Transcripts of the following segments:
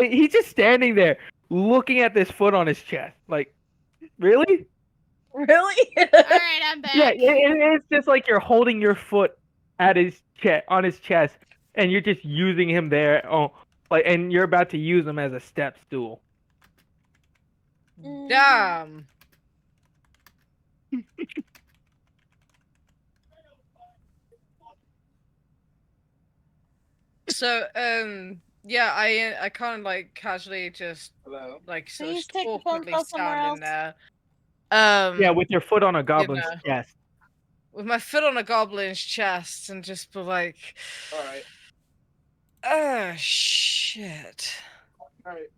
He's just standing there, looking at this foot on his chest. Like, really? Really? Alright, I'm back. Yeah, it's just like you're holding your foot at his chest, on his chest, and you're just using him there. Oh, like, and you're about to use him as a step stool. Damn. So, yeah, I kind of like casually just like sort Please of take the phone awkwardly call somewhere standing else. there. Yeah, with your foot on a you goblin's know, chest. with my foot on a goblin's chest and just be like, Alright. oh shit. Alright.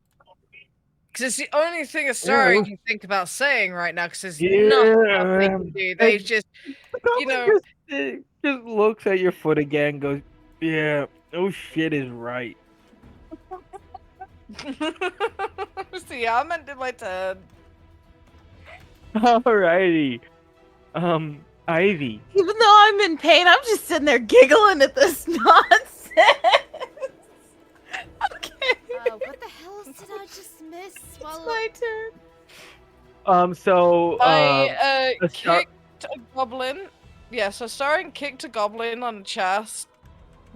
Because it's the only thing Astari Yeah. can think about saying right now, because there's Yeah, nothing else they can do. They've just, The you goblin know... just looks at your foot again, and goes, "Yeah, oh shit is right." So yeah, I'm ending my turn. Alrighty, Ivy. Even though I'm in pain, I'm just sitting there giggling at this nonsense. Okay. What the hell did I just miss? It's Well, my turn. So, I let's start- kicked a goblin. Yeah, so Astarion kicked a goblin on the chest.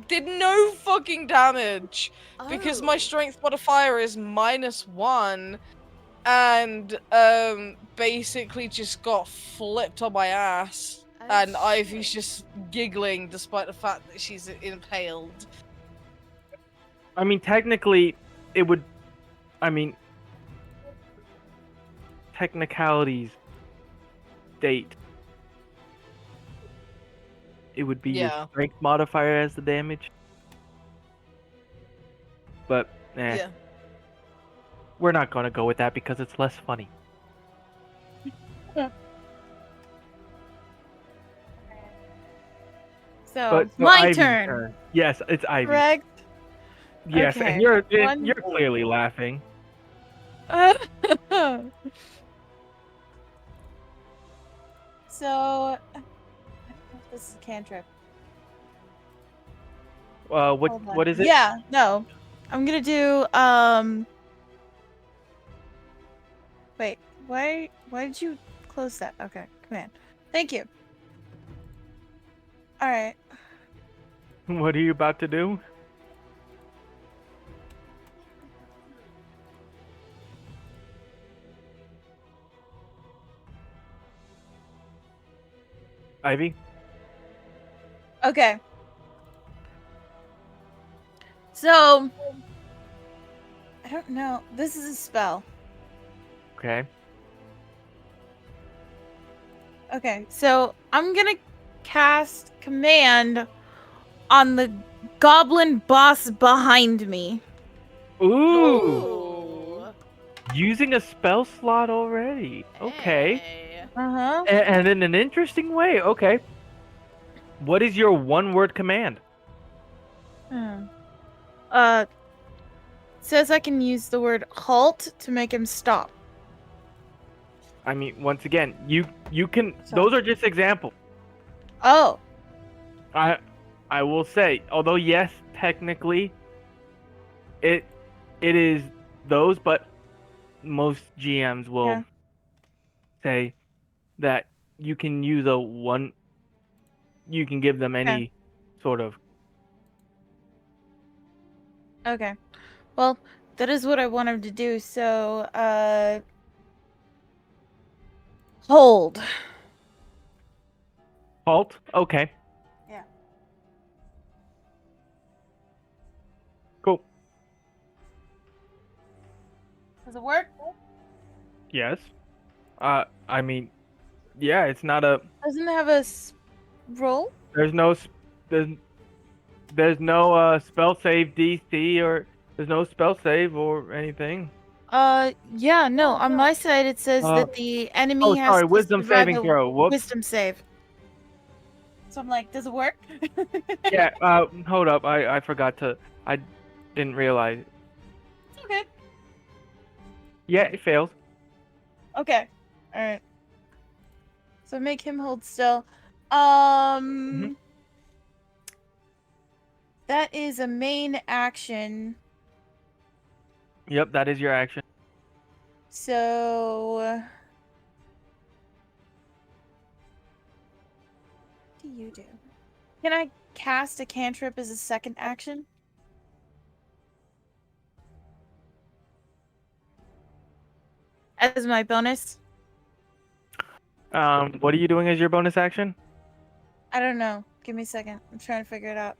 Did no fucking damage because my oh. strength modifier is -1, and basically just got flipped on my ass. Oh, And Ivy's shit. just giggling despite the fact that she's impaled. I mean, technically, it would. I mean, technicalities state it would be Yeah. your strength modifier as the damage. But, Yeah. we're not gonna go with that because it's less funny. So, So my Ivy's turn. Yes, it's Ivy. Correct? Yes, Okay, and you're one- clearly laughing. So, this is a cantrip. What Hold on. what is it? Yeah, no. I'm gonna do, wait, why did you close that? Okay, command. Thank you. Alright. What are you about to do? Ivy? Okay. So, I don't know. This is a spell. Okay. Okay, so I'm gonna cast command on the goblin boss behind me. Ooh! Using a spell slot already. Okay. Hey. Uh-huh. And in an interesting way. Okay. What is your one-word command? Says I can use the word halt to make him stop. I mean, once again, you can. Sorry. Those are just examples. Oh. I will say, although yes, technically, it is those, but most GMs will Yeah. say that you can use a one. You can give them any sort of. Okay. Well, that is what I wanted to do, so, hold. Halt? Okay. Yeah. Cool. Does it work? Yes. I mean, yeah, it's not a. Doesn't it have a roll? There's no spell save DC or there's no spell save or anything. Yeah, no. On my side, it says that the enemy has to wisdom survive saving a throw. Whoops. wisdom save. So I'm like, does it work? Yeah. Hold up. I forgot to. I didn't realize. It's okay. Yeah, it fails. Okay. All right. So make him hold still. That is a main action. Yep, that is your action. So. What do you do? Can I cast a cantrip as a second action? As my bonus? What are you doing as your bonus action? I don't know. Give me a second. I'm trying to figure it out.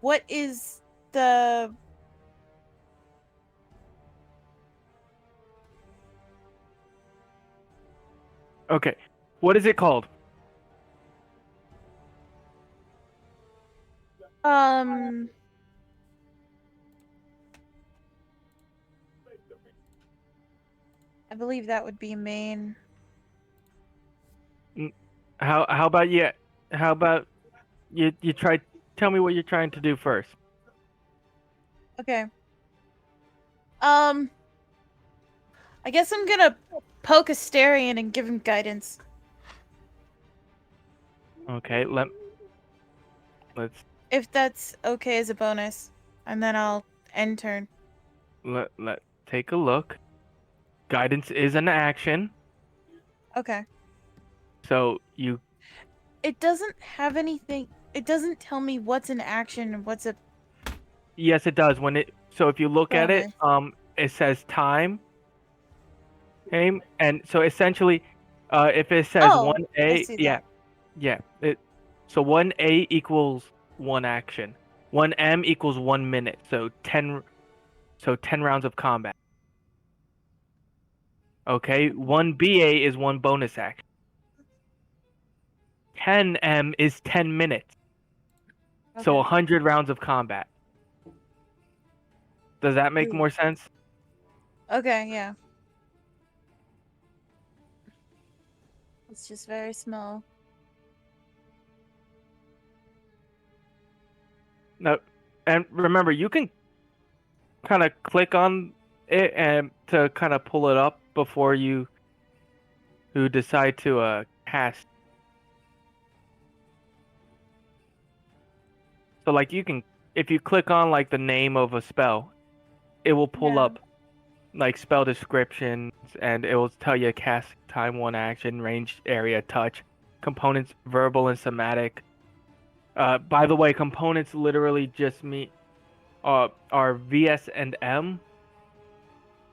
What is the... Okay. What is it called? I believe that would be main. How about you? How about you try? Tell me what you're trying to do first. Okay. I guess I'm gonna poke Asterion and give him guidance. Okay. Let's If that's okay as a bonus. And then I'll end turn. let take a look. Guidance is an action, Okay. so you. It doesn't have anything. It doesn't tell me what's an action and what's a Yes, it does. So if you look at it, bonus. it says time. Aim, and so essentially, if it says Oh, one I A, see yeah, that. yeah. So 1A equals 1 action. 1M equals 1 minute. So 10 rounds of combat. Okay, 1BA is 1 bonus action. 10M is 10 minutes. So Okay. 100 rounds of combat. Does that make Ooh. more sense? Okay, yeah. It's just very small. No. And remember, you can kind of click on it and to kind of pull it up before you decide to cast. So like you can, if you click on like the name of a spell, it will pull Yeah. up like spell descriptions, and it will tell you cast time, 1 action, range, area, touch, components, verbal and somatic. By the way, components literally just mean are VS and M.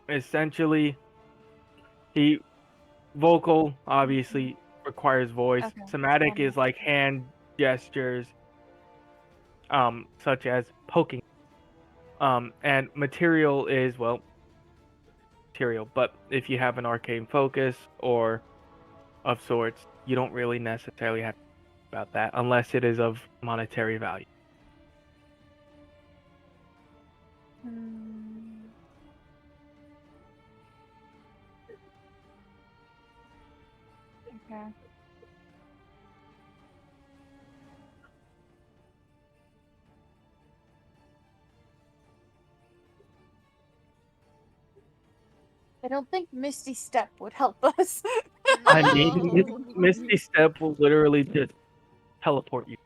Essentially, he vocal obviously requires voice. Okay. Somatic is like hand gestures, such as poking. And material is, well, material, but if you have an arcane focus or of sorts, you don't really necessarily have to think about that unless it is of monetary value. Okay. I don't think Misty Step would help us. I mean, Misty Step will literally just teleport you.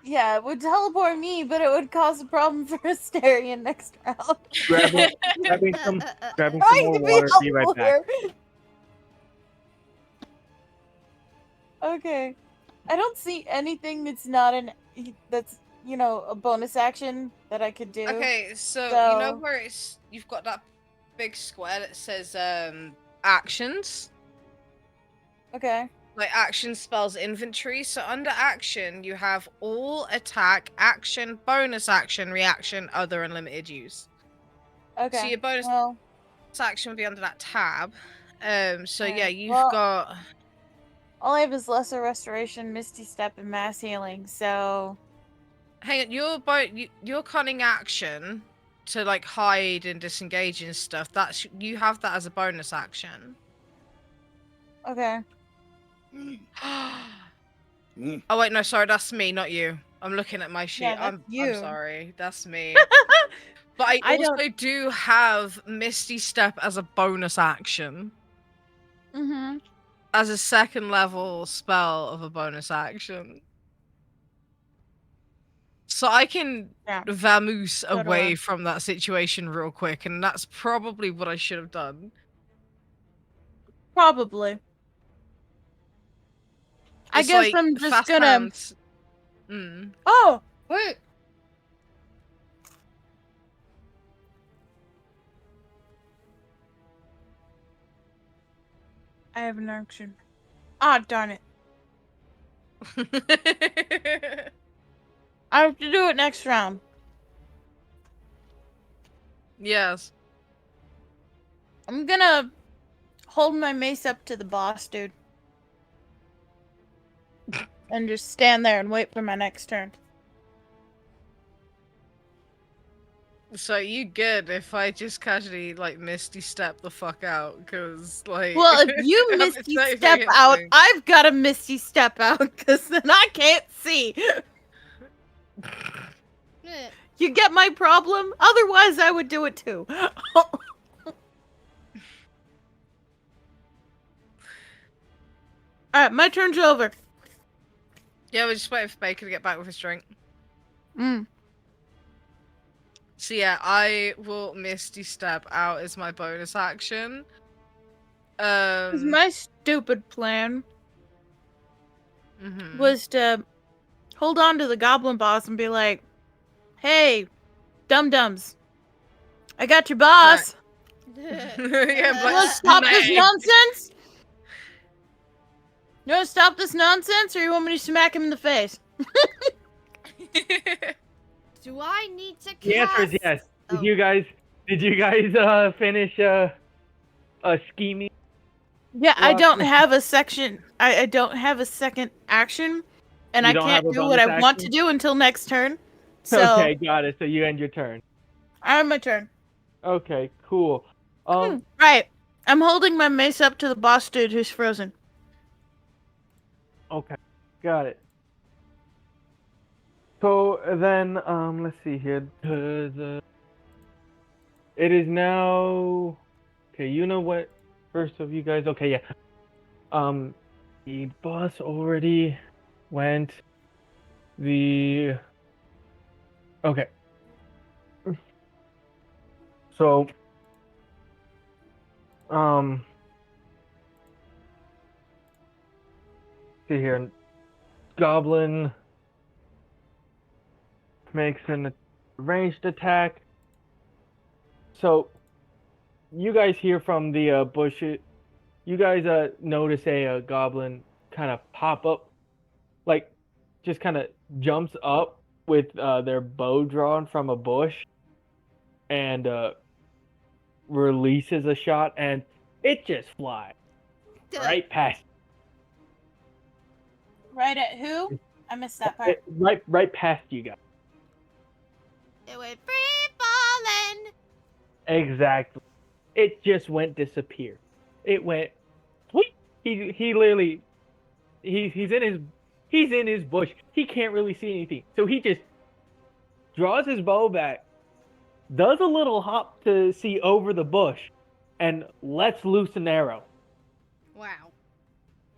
Yeah, it would teleport me, but it would cause a problem for Asterion next round. Grabbing some Trying more to be water. Be right helpful back. here. Okay. I don't see anything that's not that's, a bonus action that I could do. Okay, so you know where you've got that big square that says actions? Okay. Like action spells inventory. So under action, you have all attack, action, bonus action, reaction, other, and limited use. Okay. So your bonus well, action would be under that tab. So yeah, alright, you've well- got. all I have is Lesser Restoration, Misty Step, and Mass Healing, so... Hang on, your cunning action to like hide and disengage and stuff. You have that as a bonus action. Okay. Oh wait, no, sorry, that's me, not you. I'm looking at my sheet. Yeah, that's I'm you. sorry, that's me. But I I also don't- do have Misty Step as a bonus action. Mm-hmm. As a second level spell of a bonus action. So I can Yeah. vamoose do away I. from that situation real quick, and that's probably what I should have done. Probably. I It's guess like I'm just fast gonna. hands. Mm. Oh wait. I have an action. Ah, darn it. I have to do it next round. Yes. I'm gonna hold my mace up to the boss, dude. And just stand there and wait for my next turn. So you good if I just casually like Misty step the fuck out, cause like. Well, if you I'm misty excited for step your out, thing. I've got a misty step out, because then I can't see. You get my problem? Otherwise, I would do it too. Alright, my turn's over. Yeah, we're just waiting for Baker to get back with his drink. Mm. So yeah, I will Misty step out as my bonus action. 'Cause my stupid plan mhm. was to hold on to the goblin boss and be like, hey, dum-dums, I got your boss. Yeah, You like, wanna stop this smack. nonsense? You wanna stop this nonsense, or you want me to smack him in the face? Do I need to cast? The answer is yes. Oh. Did you guys finish scheming? Yeah, I Well, don't have a section. I don't have a second action, and You I don't have can't a do what I bonus want to action? do until next turn. So Okay, got it. So you end your turn. I have my turn. Okay, cool. Right. I'm holding my mace up to the boss dude who's frozen. Okay, got it. So then, let's see here. It is now. Okay, you know what? First of you guys. Okay, yeah. The boss already went. The. Okay. So. See here. Goblin makes an ranged attack. So, you guys hear from the bush. You guys notice a goblin kind of pop up, like just kind of jumps up with their bow drawn from a bush, and releases a shot, and it just flies right past. Right at who? I missed that part. Right past you guys. It went free falling. Exactly. It just went disappear. It went. Wheep. He literally. He's in his bush. He can't really see anything. So he just draws his bow back, does a little hop to see over the bush, and lets loose an arrow. Wow.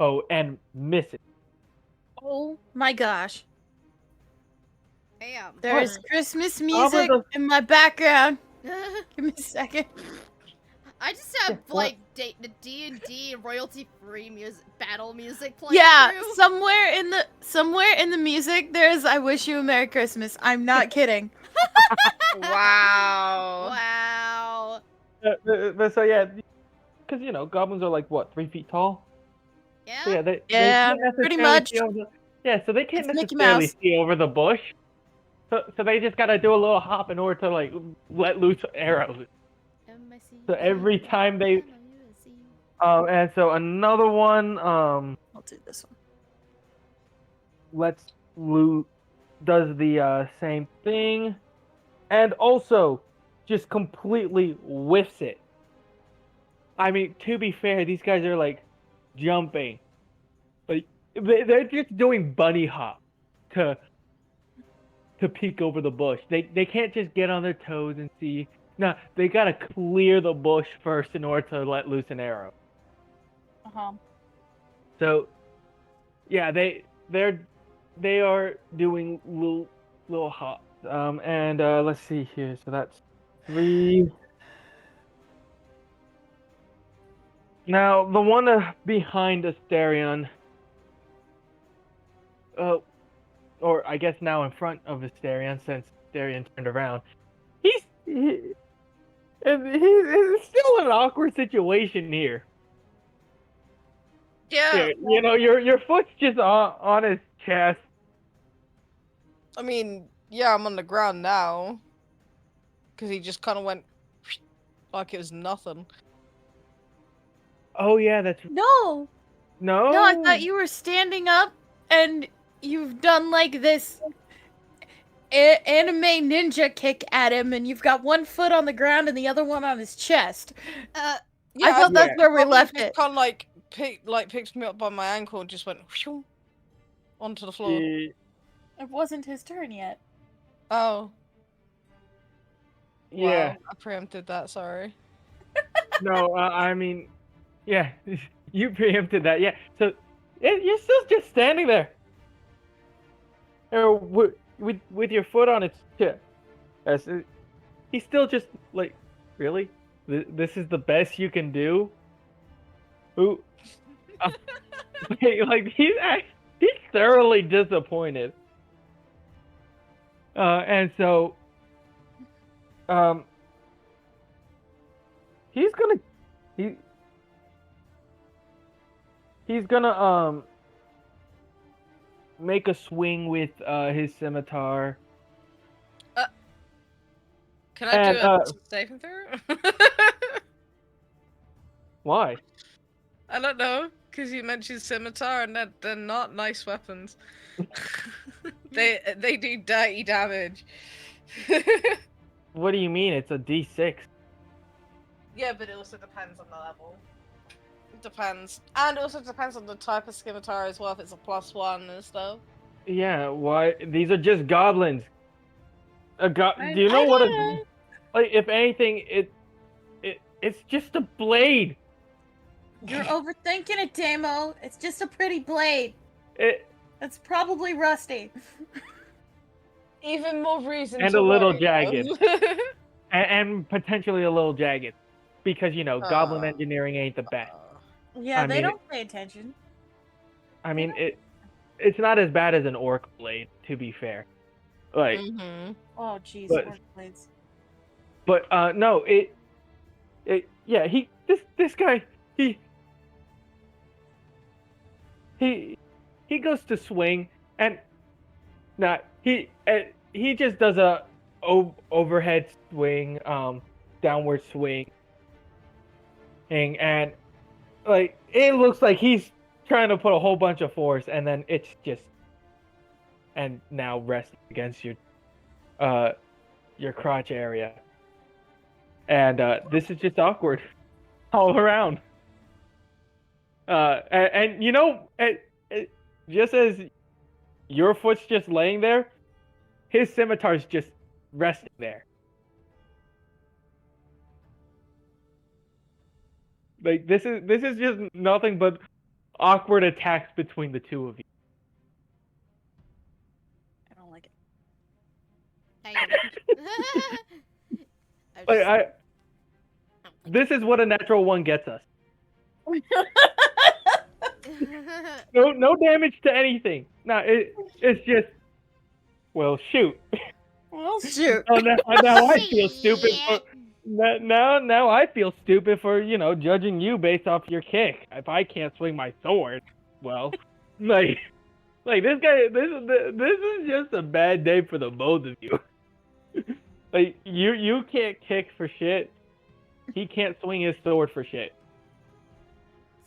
Oh, and misses. Oh my gosh. Damn. There is Christmas How music about in my background. Give me a second. I just have what? like the D&D royalty-free music, battle music playing Yeah, through. somewhere in the music there's "I Wish You a Merry Christmas." I'm not kidding. Wow. Wow. So yeah, because goblins are like what, 3 feet tall. Yeah. So yeah, they Yeah, can't pretty necessarily much. see over so they can't It's Mickey necessarily Mouse. see over the bush. So they just gotta do a little hop in order to like let loose arrows. So every time they and so another one I'll do this one. does the same thing, and also just completely whiffs it. I mean, to be fair, these guys are like jumping, but they're just doing bunny hop to peek over the bush. They can't just get on their toes and see. No, they gotta clear the bush first in order to let loose an arrow. So, yeah, they are doing little hot. And let's see here. So that's 3. Now the one behind Asterion, or I guess now in front of Asterion, since Asterion turned around, and he's still in an awkward situation here. Yeah. Here, you know, your foot's just on his chest. I mean, yeah, I'm on the ground now. Because he just kind of went like it was nothing. Oh yeah, that's No. no. No, I thought you were standing up and you've done like this anime ninja kick at him, and you've got one foot on the ground and the other one on his chest. Yeah, I thought that's where we left it. Kind of like picked me up by my ankle and just went whoosh, onto the floor. Eh, It wasn't his turn yet. Oh. yeah. Wow, I preempted that. Sorry. No, I mean, yeah, you preempted that. Yeah, so you're still just standing there, or with your foot on its chest. He's still just like, really? This is the best you can do? Who? Like he's thoroughly disappointed. And so, he's gonna make a swing with his scimitar. Can I do And, a saving throw? Why? I don't know, because you mentioned scimitar, and they're not nice weapons. they do dirty damage. What do you mean? It's a D6. Yeah, but it also depends on the level. It depends, and it also depends on the type of scimitar as well. If it's a +1 and stuff. Yeah, why? These are just goblins. Do you know I what? don't know. Like, if anything, it's just a blade. You're overthinking it, Damo. It's just a pretty blade. It's probably rusty. Even more reason. And to a little worry, jagged. though. and potentially a little jagged, because you know goblin engineering ain't the best. Yeah, I they mean, don't pay attention. I mean, it's not as bad as an orc blade, to be fair. Like, Oh, jeez, But- orc blades. but no, yeah, this guy, he goes to swing, and he just does a overhead swing, downward swing, and like it looks like he's trying to put a whole bunch of force, and then it's just, and now resting against your crotch area, and this is just awkward all around. And you know, just as your foot's just laying there, his scimitar's just resting there. Like this is just nothing but awkward attacks between the two of you. I don't like it. This is what a natural one gets us. No damage to anything. No, it's just, well, shoot. Well, shoot. Oh, now I feel stupid for now I feel stupid for, you know, judging you based off your kick. If I can't swing my sword, well, like this guy, this is just a bad day for the both of you. Like you can't kick for shit. He can't swing his sword for shit.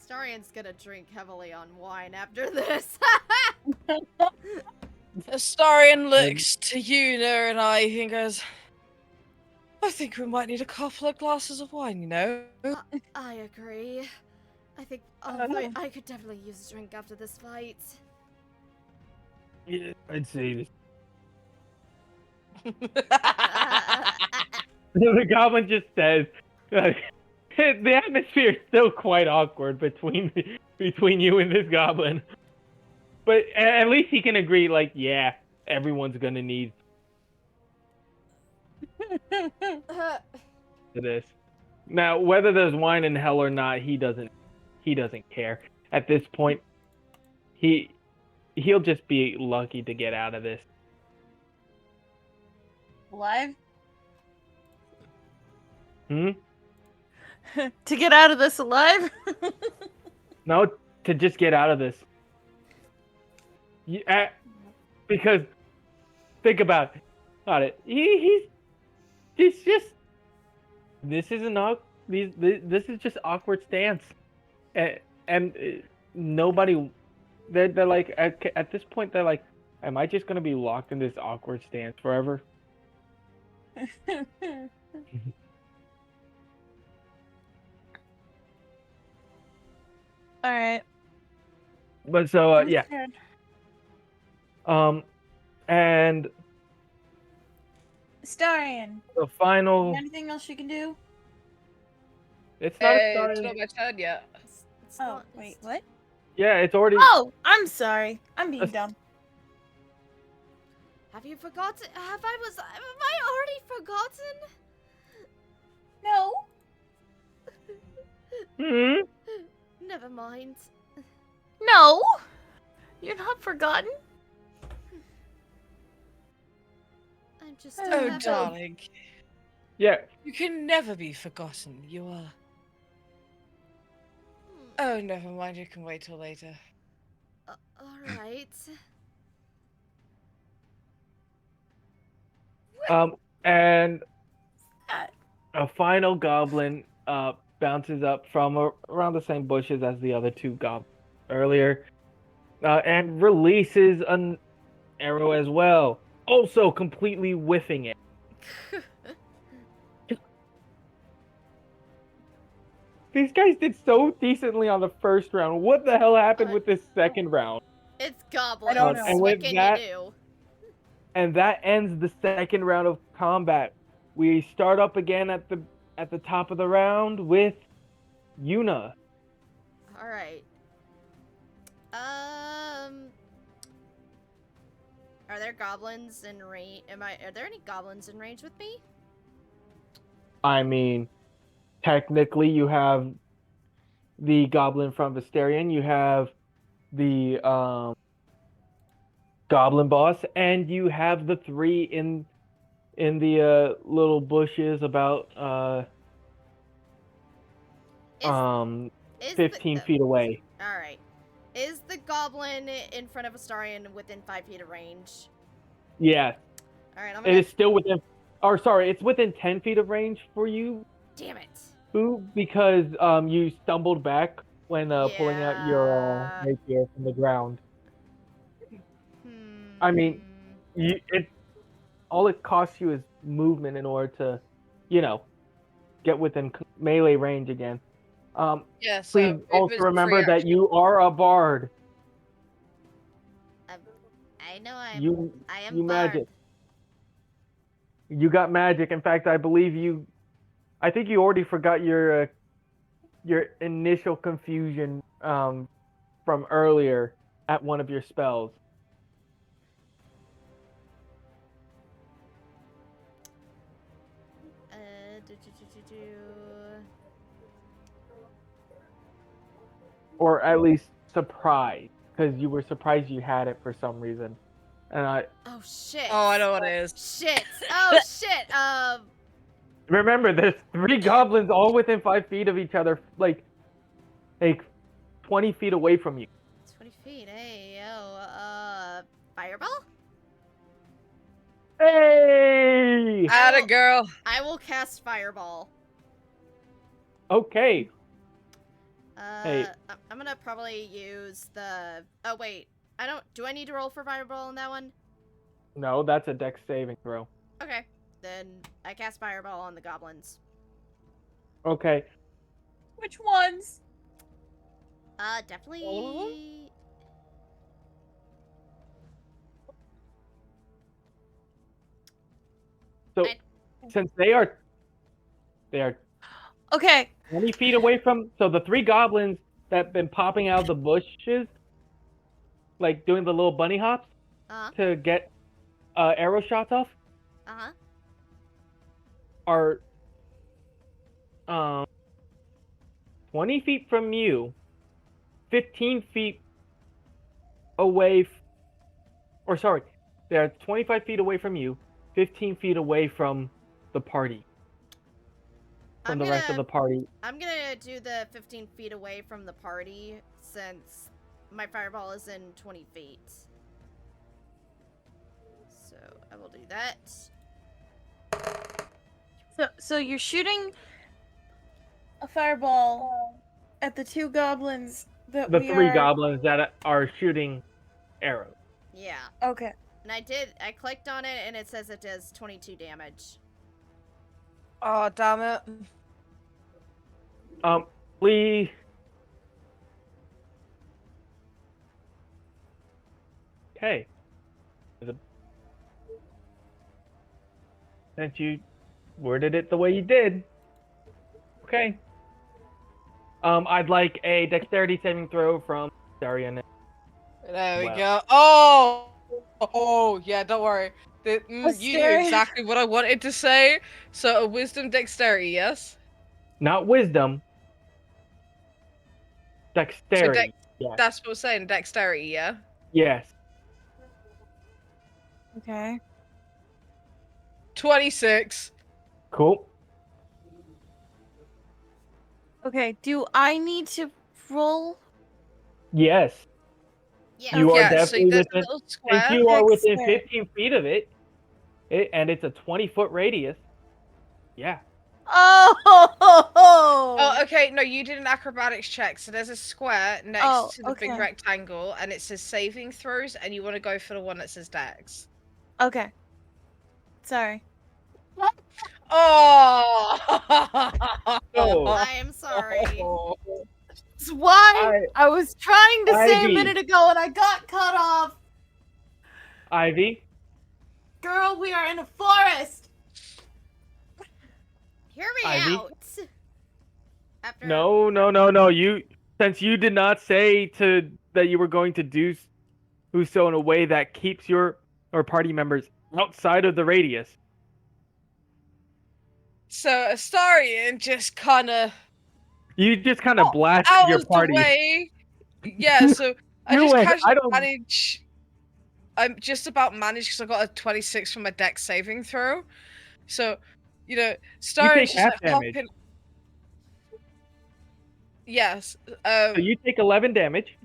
Starion's gonna drink heavily on wine after this. Astarion looks to Una and I goes, I think we might need a couple of glasses of wine, you know? I agree. I think I could definitely use a drink after this fight. Yeah, I'd say this. Uh, The goblin just says, the atmosphere is still quite awkward between you and this goblin. But at least he can agree, like, yeah, everyone's gonna need to this. Now, whether there's wine in hell or not, he doesn't care. At this point, he'll just be lucky to get out of this. Alive? Hmm? To get out of this alive? No, to just get out of this. Because think about it. He's just. This is this is just awkward stance, and nobody. They're like at this point they're like, am I just gonna be locked in this awkward stance forever? All right. But so yeah. And Starian. the final. Anything else you can do? It's not a It's starting. not my turn yet. It's Oh, not- wait, what? Yeah, it's already. Oh, I'm sorry. I'm being That's- dumb. Have you forgotten? Have I already forgotten? No. Hmm. Never mind. No, you're not forgotten. I'm just. Oh, Oh, never- darling. Yeah. You can never be forgotten. You are. Oh, never mind. You can wait till later. All right. And That- a final goblin bounces up from around the same bushes as the other two goblins earlier, and releases an arrow as well, also completely whiffing it. These guys did so decently on the first round. What the hell happened with this second round? It's goblins. I don't know. And What with can that- you do? And that ends the second round of combat. We start up again at the top of the round with Yuna. All right. Are there goblins in range? Are there any goblins in range with me? I mean, technically, you have the goblin from Visterion, you have the goblin boss, and you have the three in the little bushes about Is 15 feet away. All right. Is the goblin in front of Astarion within 5 feet of range? Yeah, All right. I'm it gonna. is still within. Or sorry, it's within 10 feet of range for you, Damn it. Boo, because you stumbled back when pulling out your Yeah. rapier from the ground. Hmm. I mean, all it costs you is movement in order to, get within melee range again. Yeah, so Please it also was remember free that action. you are a bard. I know I am You bard. magic. You got magic. In fact, I think you already forgot your initial confusion from earlier at one of your spells. Do. Or at least surprised, because you were surprised you had it for some reason. And Oh shit. Oh, I know what it is. Shit. Oh shit. remember, there's 3 goblins all within 5 feet of each other, like 20 feet away from you. 20 feet. Hey, yo. Fireball? Hey! Atta girl. I will cast fireball. Okay. Hey. I'm gonna probably use the. Oh wait. Do I need to roll for fireball in that one? No, that's a dex saving throw. Okay. Then I cast fireball on the goblins. Okay. Which ones? Definitely. So, since they are Okay. 20 feet away from, so the 3 goblins that have been popping out of the bushes, like doing the little bunny hops Uh-huh. to get arrow shots off, Uh-huh. are 20 feet from you, 15 feet away, or sorry, they're 25 feet away from you, 15 feet away from the party. From the rest of the party. I'm gonna do the 15 feet away from the party since my fireball is in 20 feet. So I will do that. So you're shooting a fireball at the two goblins that The we three are... goblins that are shooting arrows. Yeah. Okay. And I clicked on it and it says it does 22 damage. Oh, damn it. Please. Okay. Since you worded it the way you did. Okay. I'd like a dexterity saving throw from Darian. There we Well. go. Oh! Oh, yeah, don't worry. You knew scary. exactly what I wanted to say. So, a wisdom dexterity, yes? Not wisdom. Dexterity. Yes. That's what we're saying, dexterity, yeah? Yes. Okay. 26. Cool. Okay, do I need to roll? Yes. Yeah. You are Yeah, so definitely there's a within. little Since square. you are within Dexterity. 15 feet of it, and it's a 20-foot radius. Yeah. Oh, okay, no, you did an acrobatics check, so there's a square next to the big okay. rectangle, and it says saving throws, and you want to go for the one that says dex. Okay. Sorry. Oh! So, I am sorry. That's why I was trying to say a Ivy. minute ago and I got cut off. Ivy, Girl, we are in a forest. Hear me Ivy? out. After no. Since you did not say that you were going to do so in a way that keeps your party members outside of the radius. So Astarion just kind of You just kind of blast out your of party. the way. Yeah, so I You just went, casually I don't- manage. I'm just about managed because I got a 26 from my dex saving throw. So, Starion's take just half like damage. popping. Yes. So you take 11 damage.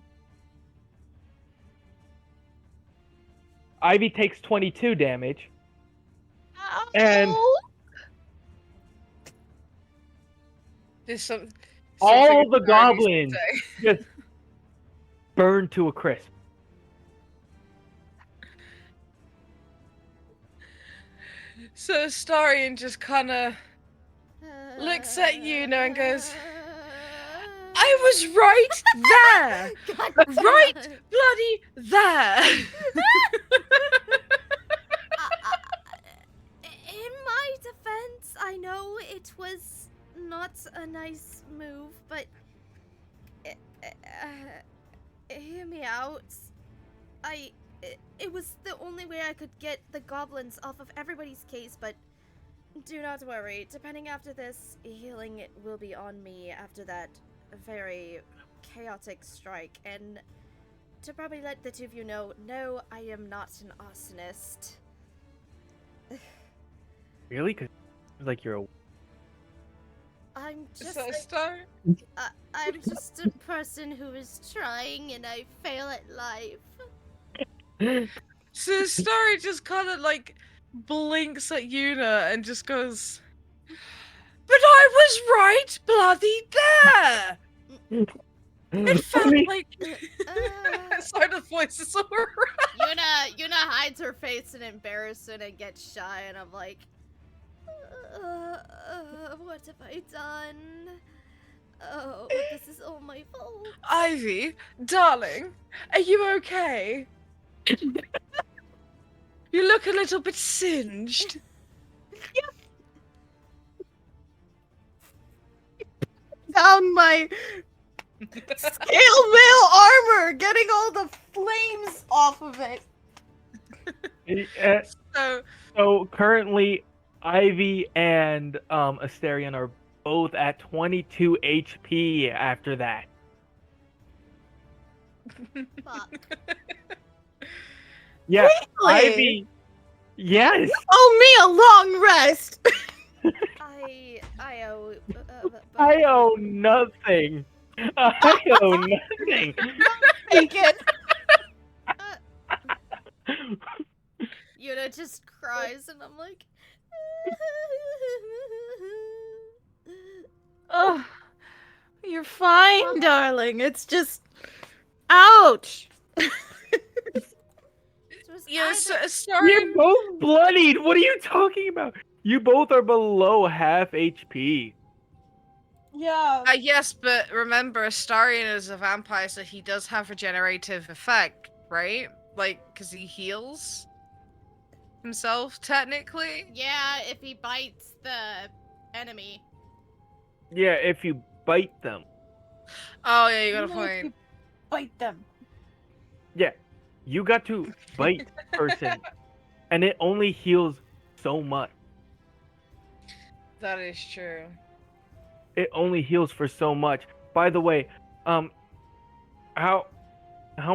Ivy takes 22 damage. And There's some. all something the Astarion goblins needs to say. just burn to a crisp. So Astarion just kind of looks at you now and goes, I was right there! Right bloody there! In my defense, I know it was not a nice move, but hear me out. It was the only way I could get the goblins off of everybody's case, but do not worry. Depending after this, healing will be on me after that very chaotic strike, and to probably let the two of you know, no, I am not an arsonist. Really? Because it's like you're a... I'm just So Astarion. I'm just a person who is trying and I fail at life. So Astarion just kind of like blinks at Yuna and just goes, but I was right bloody there! It felt like... Sorry, the voice is alright. Yuna hides her face in embarrassment and gets shy, and I'm like, what have I done? Oh, this is all my fault. Ivy, darling, are you okay? You look a little bit singed. Down my scale mail armor, getting all the flames off of it. So, So currently, Ivy and Asterion are both at 22 HP after that. Fuck. Yeah, Really? Ivy. Yes. Oh, me a long rest. I owe. I owe nothing. I owe nothing. Taken. Yuna just cries, and I'm like. Oh, you're fine, darling. It's just, ouch. So it's Yes, either- You're Astarion. both bloodied. What are you talking about? You both are below half HP. Yeah. Yes, but remember, Astarion is a vampire, so he does have regenerative effect, right? Like, because he heals himself, technically. Yeah, if he bites the enemy. Yeah, if you bite them. Oh, yeah, you got a Even if point. you bite them. Yeah, you got to bite person, and it only heals so much. That is true. It only heals for so much. By the way, how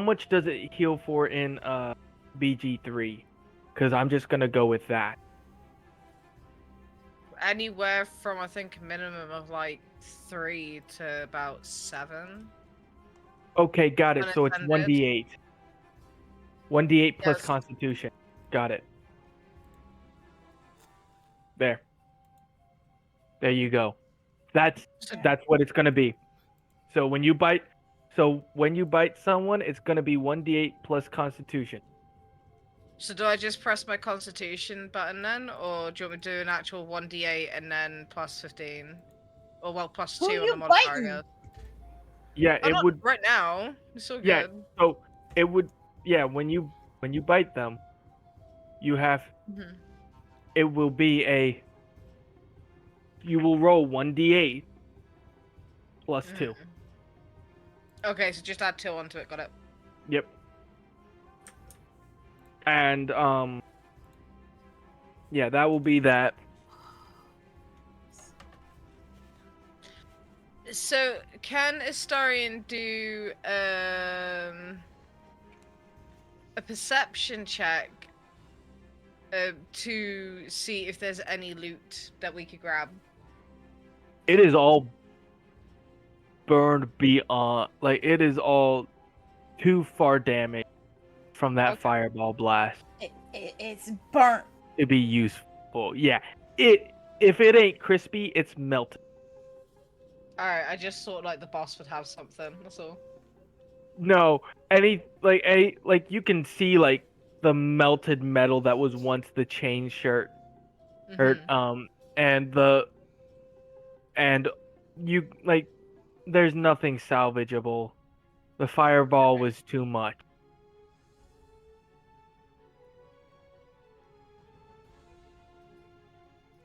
much does it heal for in BG3? Because I'm just gonna go with that. Anywhere from, I think, a minimum of like 3 to about 7. Okay, got it. So it's Unattended. 1d8. 1d8 plus Yes. Constitution. Got it. There. There you go. That's what it's gonna be. So when you bite someone, it's gonna be 1d8 plus Constitution. So do I just press my Constitution button then, or do you want me to do an actual 1d8 and then plus 15? Or well, plus Who 2 on you the modifier, I biting? guess. Yeah, Oh, it not would. right now. It's all Yeah. good. So it would. Yeah, when you bite them, you have. Mhm. It will be a. You will roll 1d8 plus 2. Mhm. Okay, so just add 2 onto it. Got it. Yep. And yeah, that will be that. So can Astarion do a perception check to see if there's any loot that we could grab? It is all burned beyond, like it is all too far damaged from that Okay. fireball blast It's burnt. to be useful. Yeah, if it ain't crispy, it's melted. Alright, I just thought like the boss would have something, that's all. No, any you can see like the melted metal that was once the chain shirt, Mhm. and you like there's nothing salvageable. The fireball was too much.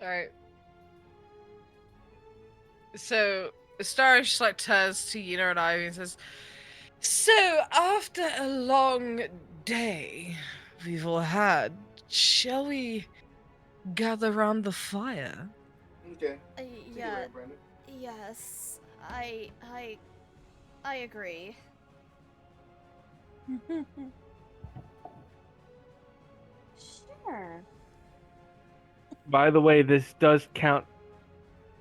Alright. So Astarion just like turns to Yuna and Ivy and says, "So after a long day we've all had, shall we gather around the fire?" Okay. Take it yeah. away, Brandon. Yes. I agree. Sure. By the way, this does count.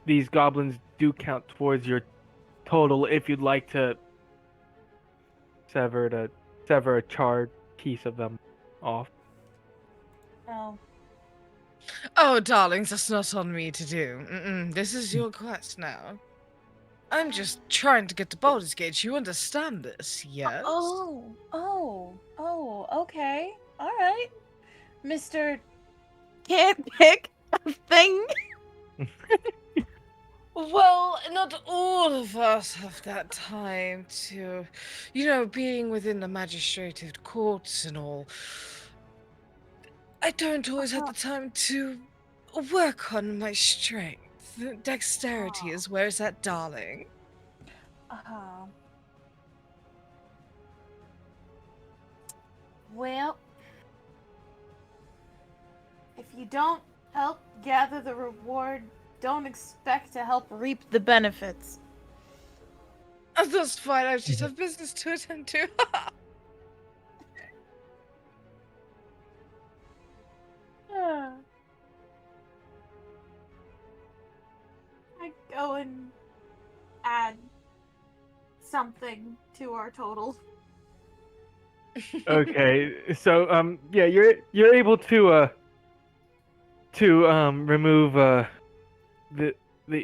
These goblins do count towards your total if you'd like to sever a charred piece of them off. Oh. Oh, darlings, that's not on me to do. This is your quest now. I'm just trying to get to Baldur's Gate. You understand this, yes? Oh. Okay. All right, Mister. Can't pick a thing. Well, not all of us have that time to, being within the magistrated courts and all. I don't always have the time to work on my strength. Dexterity is where it's at, darling. Well, if you don't Help gather the reward. Don't expect to help reap the benefits. That's fine. I just have business to attend to. I go and add something to our total. Okay, so yeah, you're able to remove the the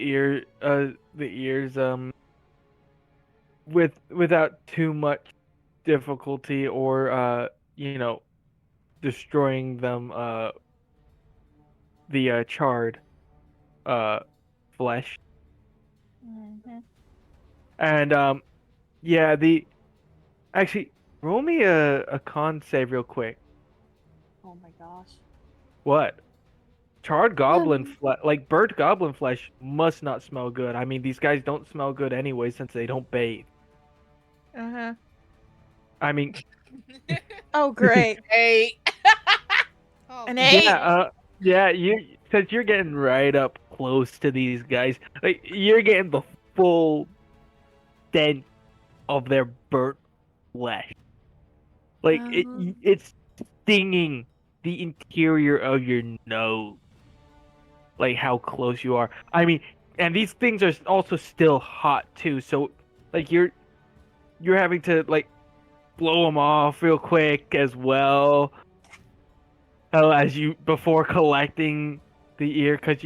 ears without too much difficulty or you know destroying them the charred uh flesh. Mm-hmm. And yeah, the actually roll me a con save real quick. Oh my gosh. What? Charred goblin flesh, like burnt goblin flesh, must not smell good. I mean, these guys don't smell good anyway since they don't bathe. Uh-huh. I mean, Oh great. 8. Oh, An yeah, 8. yeah, you since you're getting right up close to these guys, like you're getting the full stench of their burnt flesh. Like it's stinging the interior of your nose. Like how close you are. I mean, and these things are also still hot too. So like you're having to like blow them off real quick as well. As you before collecting the ear, because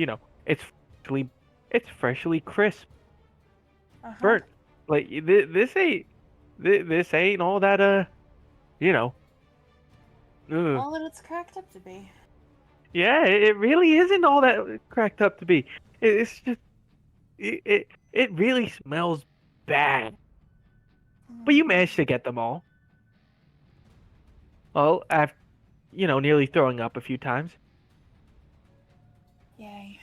it's freshly it's freshly crisp burnt. Like this ain't all that you know. Ugh. All that it's cracked up to be. Yeah, it really isn't all that cracked up to be. It's just it really smells bad. But you managed to get them all. Well, after nearly throwing up a few times. Yay.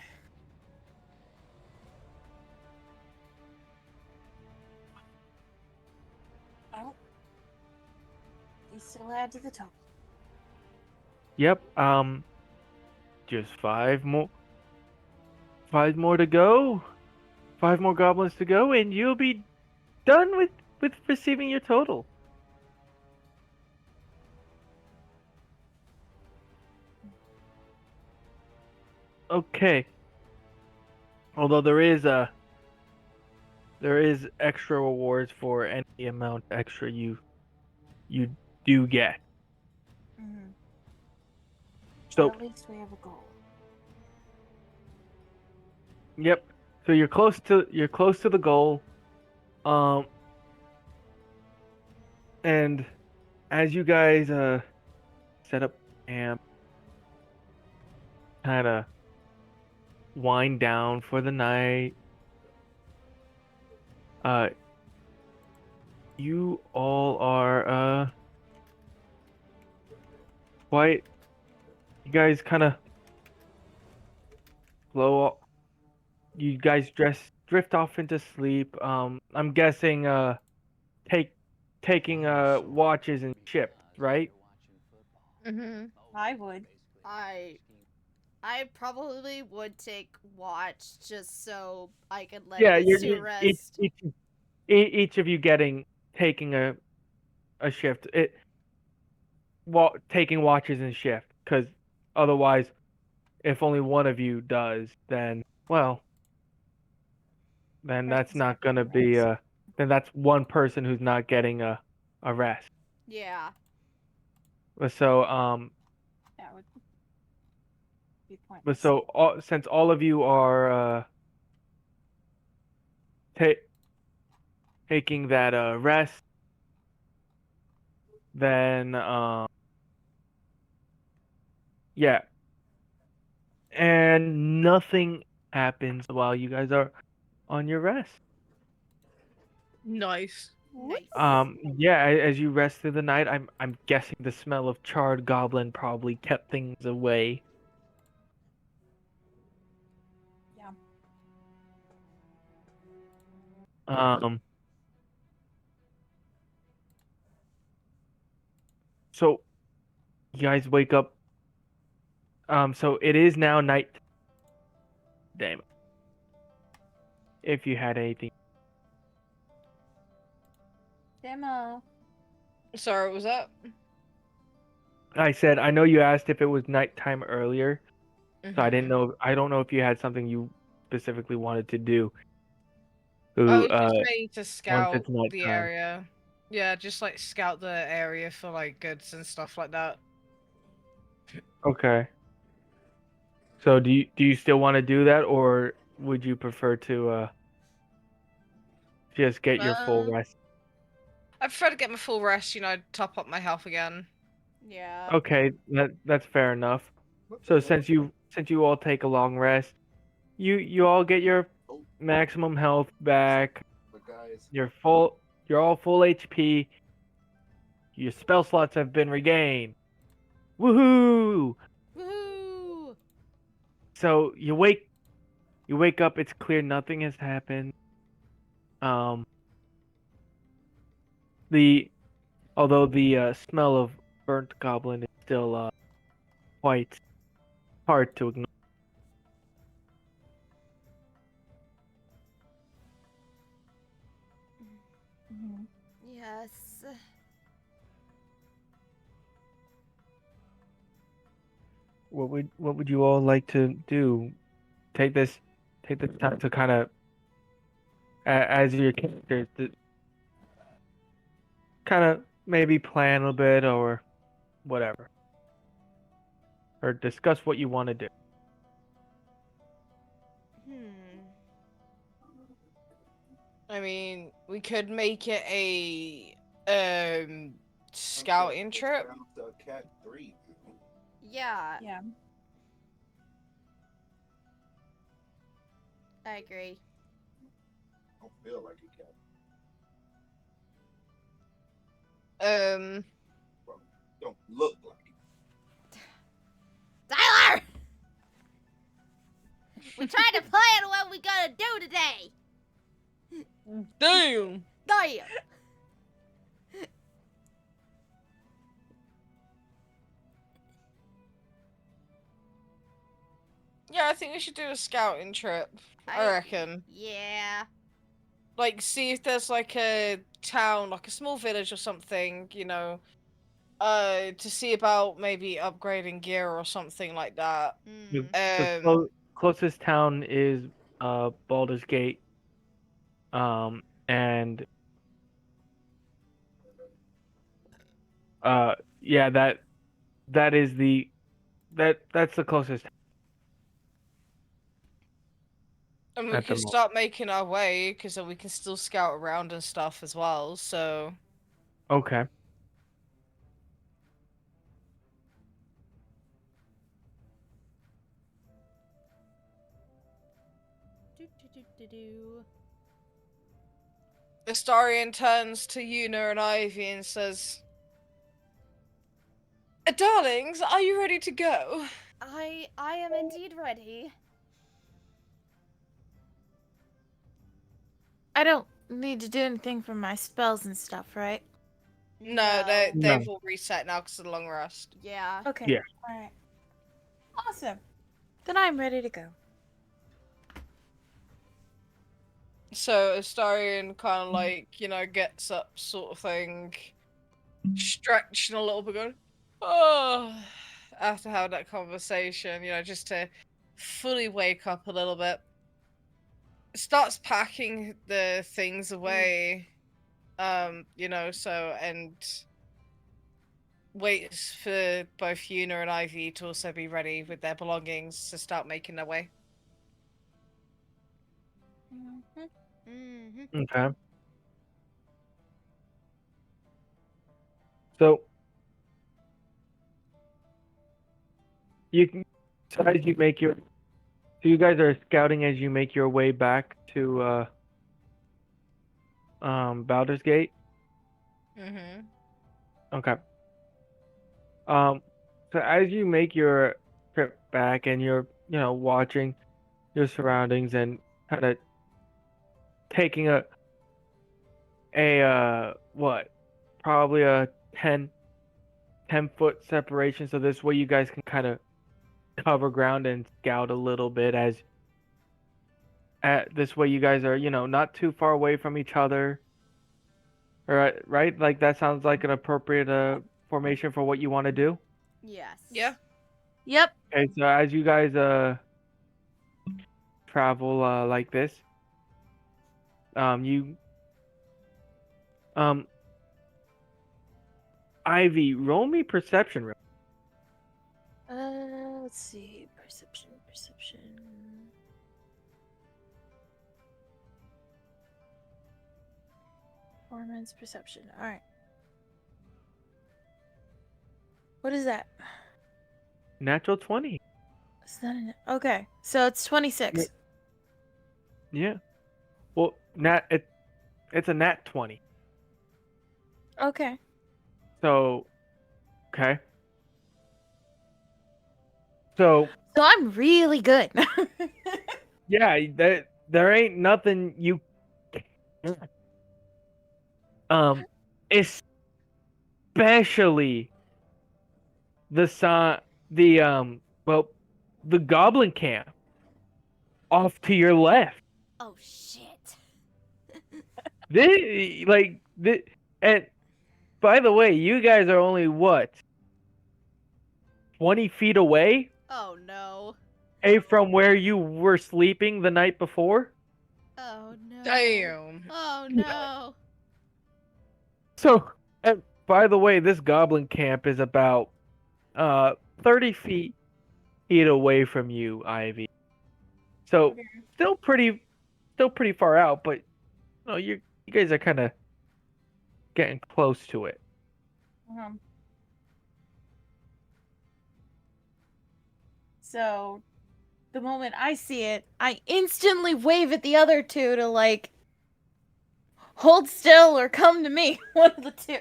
Oh. You still add to the total. Yep. Just five more to go. 5 more goblins to go, and you'll be done with receiving your total. Okay. Although there is extra rewards for any amount extra you do get. Mm-hmm. So At least we have a goal. yep. So you're close to the goal. And as you guys set up camp, kind of wind down for the night. You all are quite. You guys kind of flow. You guys drift off into sleep. I'm guessing take taking watches and shifts, right? Mm-hmm. I would. I probably would take watch just so I could let Yeah, these you're, two you each, rest. each of you taking a shift. Taking watches and shift, because otherwise, if only one of you does, then well, then that's Person's not not gonna getting be rest. then that's one person who's not getting a rest. Yeah. So That would be but pointless. so since all of you are ta- taking that rest, then yeah, and nothing happens while you guys are on your rest. Nice. Nice. Yeah, as you rest through the night, I'm guessing the smell of charred goblin probably kept things away. Yeah. Um, so you guys wake up So it is now night. Damn. If you had anything. Demo. Sorry, what was that? I said, I know you asked if it was nighttime earlier, so I didn't Mhm. know. I don't know if you had something you specifically wanted to do. I Who, was just ready to once scout it's the nighttime. area. Yeah, just like scout the area for like goods and stuff like that. Okay. So do you still want to do that, or would you prefer to just get your full Uh, rest? I prefer to get my full rest, top up my health again. Yeah. Okay, that's fair enough. So since you all take a long rest, you all get your maximum health back. You're all full HP. Your spell slots have been regained. Woohoo! Woohoo! So you wake up, it's clear nothing has happened. Um the although the smell of burnt goblin is still quite hard to ignore. Yes. What would you all like to do? Take this time to kind of as your characters to kind of maybe plan a bit or whatever, or discuss what you want to do. Hmm. I mean, we could make it a scouting trip. Yeah, Yeah. I agree. Um, Tyler! We tried to plan what we gonna do today! damn. Damn! Yeah, I think we should do a scouting trip. I reckon. Yeah. Like, see if there's like a town, like a small village or something, to see about maybe upgrading gear or something like that. Hmm. The closest town is Baldur's Gate. And yeah, that is that's the closest And we at the can moment. start making our way, because then we can still scout around and stuff as well, so... Okay. Do, do, do, do, do. Astarion turns to Yuna and Ivy and says, Darlings, are you ready to go? I am indeed ready. I don't need to do anything for my spells and stuff, right? No, No. they've all reset now because of the long rest. Yeah. Okay. Yeah. Alright. Awesome. Then I'm ready to go. So Astarion kind of like, gets up sort of thing, stretching a little bit, going, oh, after having that conversation, just to fully wake up a little bit. Starts packing the things away, and waits for both Yuna and Ivy to also be ready with their belongings to start making their way. Mm-hmm. Okay. So you can so as you make your so you guys are scouting as you make your way back to Baldur's Gate. Mm-hmm. Okay. So as you make your trip back and you're, watching your surroundings and kind of taking a what? Probably a 10 foot separation so this way you guys can kind of cover ground and scout a little bit as this way you guys are, not too far away from each other. Right? Like that sounds like an appropriate formation for what you want to do. Yes. Yeah. Yep. Okay, so as you guys travel like this, you Ivy, roll me perception. Let's see. Perception. Performance perception. All right. What is that? Natural 20. Is that okay? So it's 26. Yeah. Well, it's a nat 20. Okay. So, okay. So, So I'm really good. yeah, there ain't nothing you especially well, the goblin camp off to your left. Oh shit. And by the way, you guys are only what, 20 feet away Oh no. from where you were sleeping the night before. Oh no. Damn. Oh no. So, and by the way, this goblin camp is about 30 feet away from you, Ivy. So still pretty far out, but you guys are kind of getting close to it. So the moment I see it, I instantly wave at the other two to like hold still or come to me. One of the two.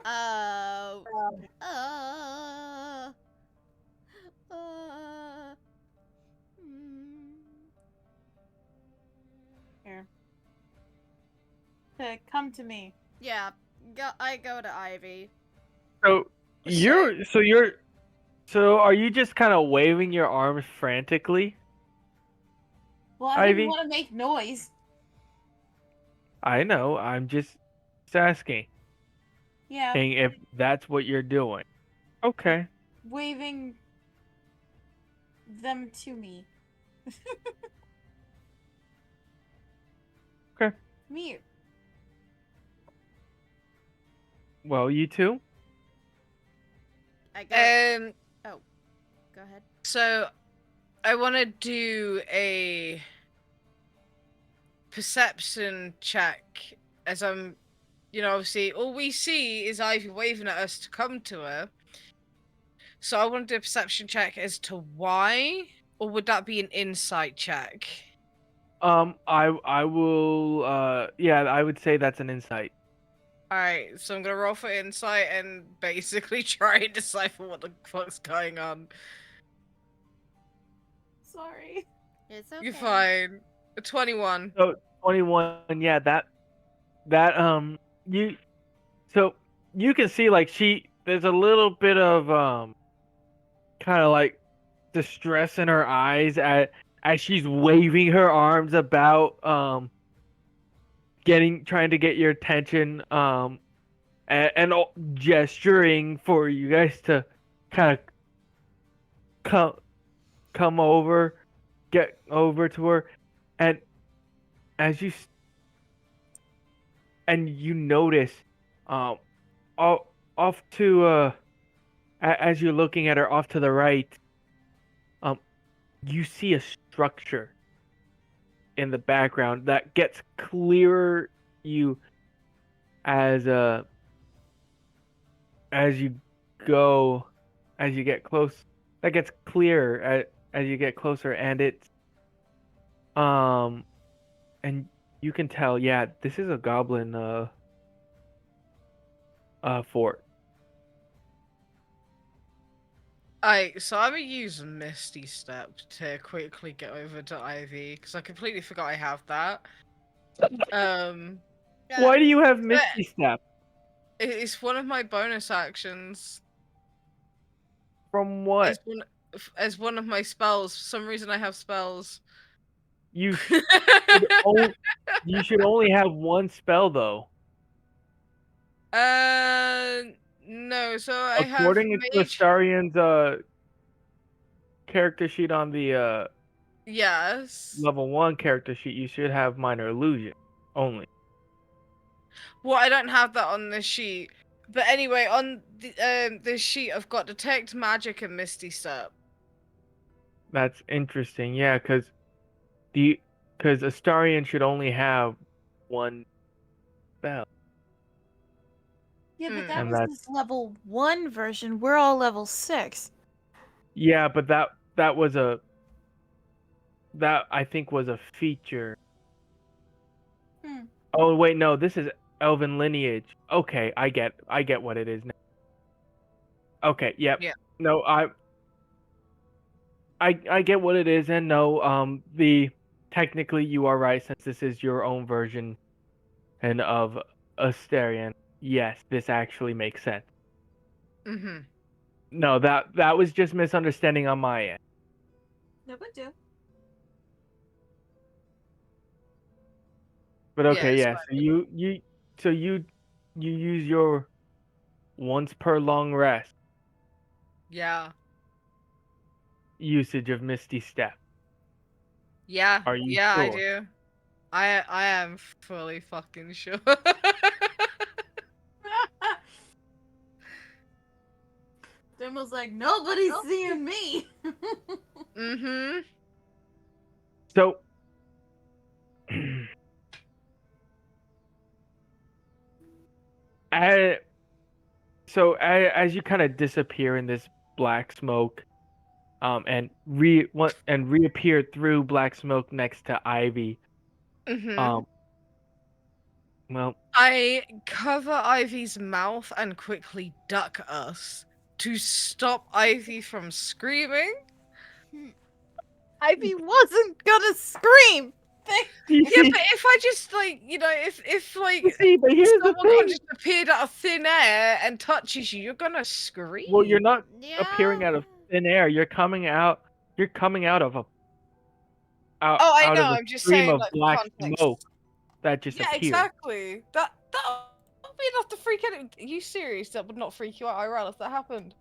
Uh, Here. To come to me. Yeah, I go to Ivy. So so are you just kind of waving your arms frantically? Well, I Ivy? didn't want to make noise. I know. I'm just asking. Yeah. Saying if that's what you're doing. Okay. Waving them to me. Okay. Me. Well, you two. I go. Oh, Go ahead. so I want to do a perception check as I'm, obviously all we see is Ivy waving at us to come to her. So I want to do a perception check as to why, or would that be an insight check? I will. Yeah, I would say that's an insight. Alright, so I'm gonna roll for insight and basically try and decipher what the fuck's going on. Sorry. It's okay. You're fine. 21. So 21. Yeah, you. So you can see like there's a little bit of kind of like distress in her eyes as she's waving her arms about trying to get your attention and gesturing for you guys to kind of come over, get over to her, and as you notice off to as you're looking at her off to the right, you see a structure in the background that gets clearer as you get close. That gets clearer as you get closer, and and you can tell, yeah, this is a goblin fort. So I'm gonna use Misty Step to quickly get over to Ivy, because I completely forgot I have that. Why do you have Misty Step? It's one of my bonus actions. From what? as one of my spells. For some reason, I have spells. You should you should only have one spell though. No. So I have According to mage. Astarian's character sheet on the Yes. level 1 character sheet, you should have minor illusion only. Well, I don't have that on this sheet. But anyway, on this sheet, I've got detect magic and misty step. That's interesting. Yeah, because Astarian should only have one spell. Yeah, but Hmm. that And was that's- this level 1 version. We're all level 6. Yeah, but that was that I think was a feature. Hmm. Oh wait, no, this is Elven lineage. Okay, I get what it is now. Okay, yep. Yeah. No, I get what it is, and no, technically you are right since this is your own version and of Astarian. Yes, this actually makes sense. Mm-hmm. No, that was just misunderstanding on my end. No big deal. But Yeah, okay, it's yeah. So you use your once per long rest Yeah. usage of Misty Step. Yeah. Are you Yeah, I sure? do. I am fully fucking sure. Demo's like, nobody's seeing me. Mm-hmm. So I, as you kind of disappear in this black smoke, and reappear through black smoke next to Ivy, Mm-hmm. well, I cover Ivy's mouth and quickly duck us to stop Ivy from screaming. Ivy wasn't gonna scream. Yeah, but if I just if see, but here's the someone thing. just appeared out of thin air and touches you, you're gonna scream. Well, you're not Yeah. appearing out of thin air. You're coming out. You're coming out of a Oh, I out know. of a I'm just stream saying, of like, the black context. smoke that just Yeah, appeared. exactly. That would be enough to freak out. Are you serious? That would not freak you out, IRL, if that happened.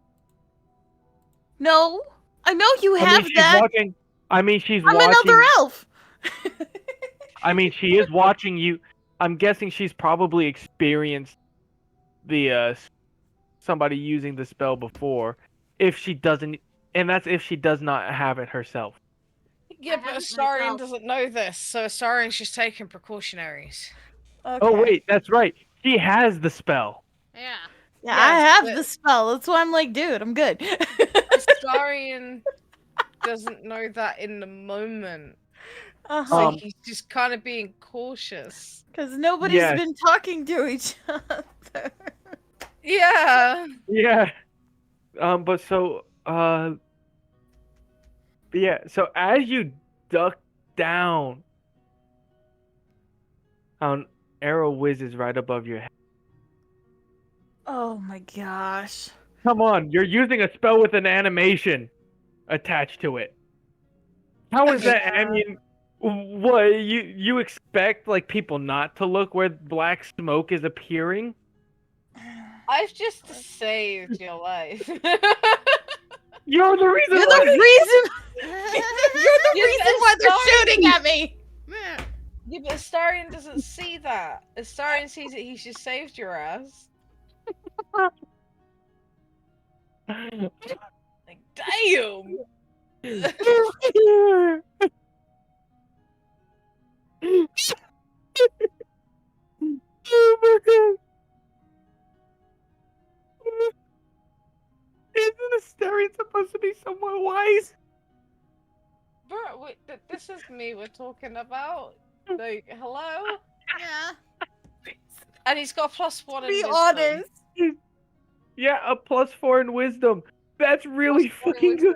No, I know you I have mean, she's that. watching. I mean, she's I'm watching. another elf. I mean, she is watching you. I'm guessing she's probably experienced the somebody using the spell before. If she doesn't, and that's if she does not have it herself. Yeah, I but have it Astarian myself. doesn't know this, so Astarian's just taking precautionaries. Okay. Oh wait, that's right. She has the spell. Yeah. Yeah, Yes, I have but- the spell. That's why I'm like, dude, I'm good. Astarian doesn't know that in the moment. So Um, he's just kind of being cautious. Because nobody's Yes. been talking to each other. Yeah. Yeah. But yeah. So as you duck down, an arrow whizzes right above your head. Oh my gosh. Come on, you're using a spell with an animation attached to it. How is that? I mean, what you expect like people not to look where black smoke is appearing? I've just saved your life. You're the reason. You're why the reason. You're the You're reason why they're sorry. shooting at me. Yeah, but Astarian doesn't see that. Astarian sees it, he's just saved your ass. Like, damn! Oh my god. Isn't Astarian supposed to be somewhat wise? Bro, wait, this is me we're talking about. Like, hello? Yeah. And he's got +1 in Be wisdom. honest. Yeah, a +4 in wisdom. That's really +4 in fucking good.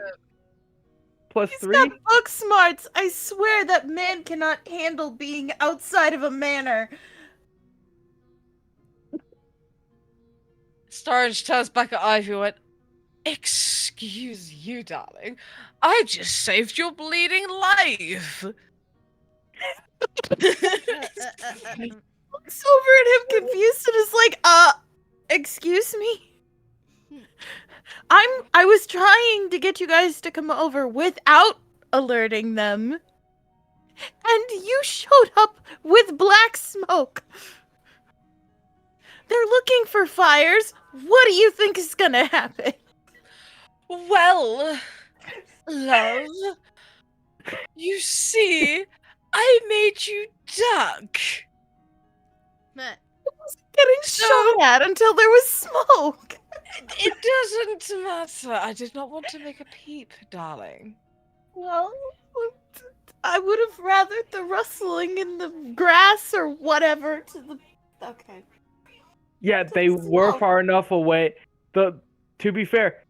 wisdom. He's +3? got book smarts. I swear that man cannot handle being outside of a manor. Astarian just turns back at Ivy and went, Excuse you, darling. I just saved your bleeding life. Looks over at him confused and is like, excuse me? I was trying to get you guys to come over without alerting them. And you showed up with black smoke. They're looking for fires. What do you think is gonna happen? Well, love, you see, I made you duck. Meh. Getting So- shot at until there was smoke. It doesn't matter. I did not want to make a peep, darling. Well, I would have rathered the rustling in the grass or whatever to the. Okay. Yeah, they were smoke. far enough away. To be fair,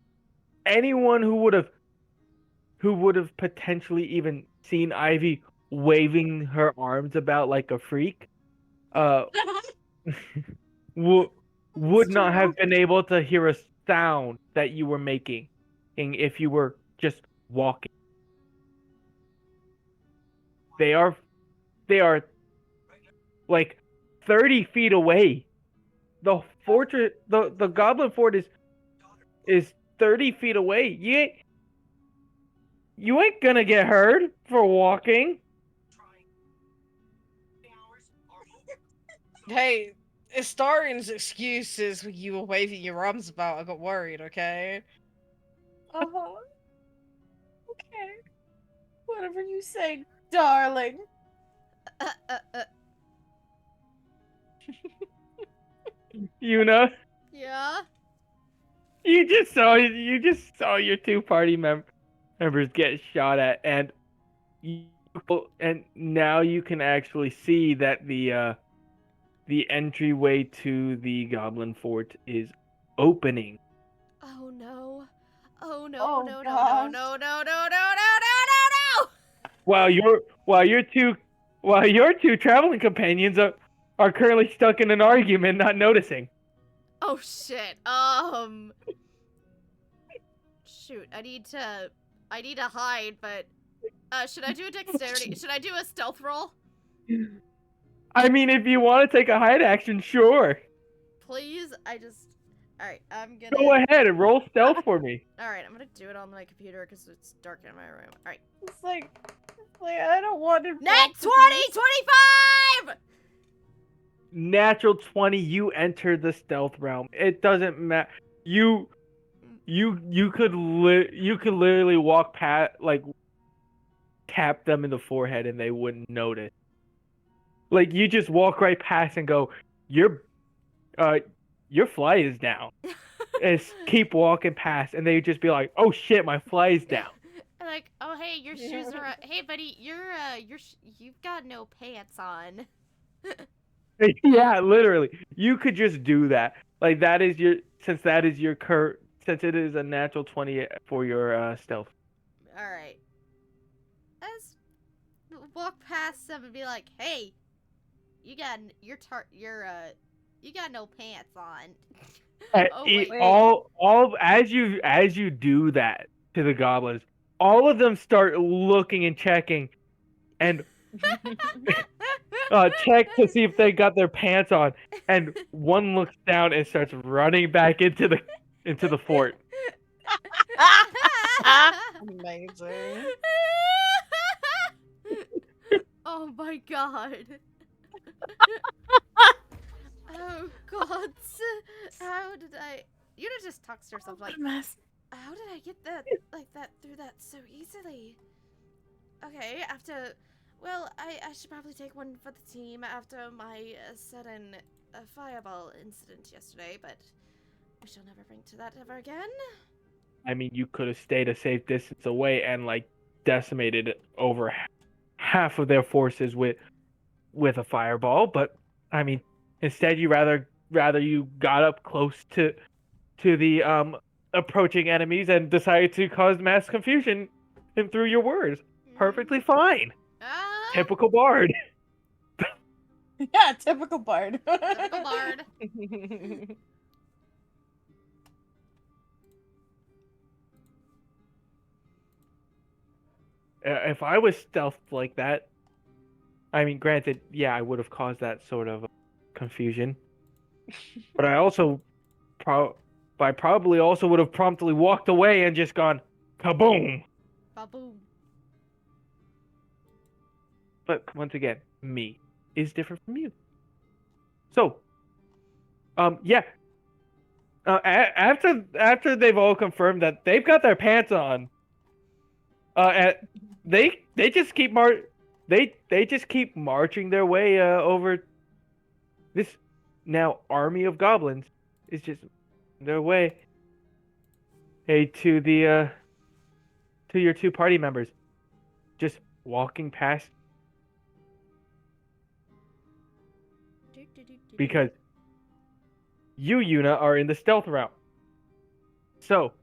anyone who would have potentially even seen Ivy waving her arms about like a freak, would not have been able to hear a sound that you were making if you were just walking. They are like 30 feet away. The fortress, the Goblin Fort is 30 feet away. You ain't gonna get hurt for walking. Hey, Astarian's excuse is when you were waving your arms about. I got worried, okay? Uh-huh. Okay. Whatever you say, darling. Yuna, Yeah? you just saw your two party members get shot at, and now you can actually see that the entryway to the Goblin Fort is opening. Oh no. Oh no, Oh, no, no, no, gosh. no, no, no, no, no, no, no! While your two traveling companions are currently stuck in an argument, not noticing. Oh shit. Shoot, I need to hide, but should I do a dexterity? Should I do a stealth roll? I mean, if you want to take a hide action, sure. Please? Alright, I'm gonna Go ahead and roll stealth for me. Alright, I'm gonna do it on my computer because it's dark in my room. Alright. It's like I don't want to. Net 20! 25! Natural 20, you enter the stealth realm. It doesn't matter. You could literally walk past, like, tap them in the forehead and they wouldn't notice. Like, you just walk right past and go, your fly is down. And keep walking past, and they'd just be like, oh shit, my fly is down. Like, oh hey, your shoes are hey buddy, you've got no pants on. Yeah, literally. You could just do that. Like, since it is a natural 20 for your stealth. Alright. Let's walk past them and be like, hey, you got no pants on. Oh, wait. All as you do that to the goblins, all of them start looking and checking and check to see if they got their pants on, and one looks down and starts running back into the fort. Amazing. Oh my god. Oh god. How did I... Yuna just talks to herself like, how did I get that, through that so easily? Okay, well, I should probably take one for the team after my sudden fireball incident yesterday, but we shall never bring to that ever again. I mean, you could have stayed a safe distance away and like decimated over half of their forces with a fireball, but I mean, instead you rather you got up close to the approaching enemies and decided to cause mass confusion and through your words. Perfectly fine. Typical bard. Yeah, typical bard. Typical bard. if I was stealthed like that, I mean, granted, yeah, I would have caused that sort of confusion, but I probably also would have promptly walked away and just gone kaboom. Baboom. But once again, me is different from you. So, yeah. After they've all confirmed that they've got their pants on, they just keep they just keep marching their way over this now army of goblins is just their way. Hey, to the to your two party members, just walking past because you, Yuna, are in the stealth route. So,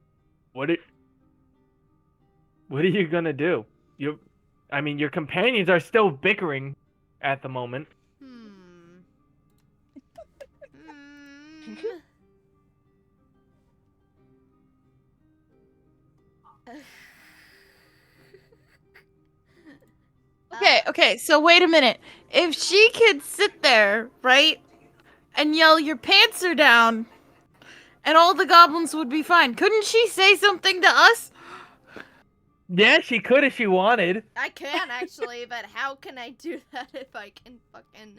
what are you gonna do? I mean, your companions are still bickering at the moment. Hmm. Okay, so wait a minute. If she could sit there, right, and yell, "Your pants are down," and all the goblins would be fine, couldn't she say something to us? Yeah, she could if she wanted. I can actually, but how can I do that if I can fucking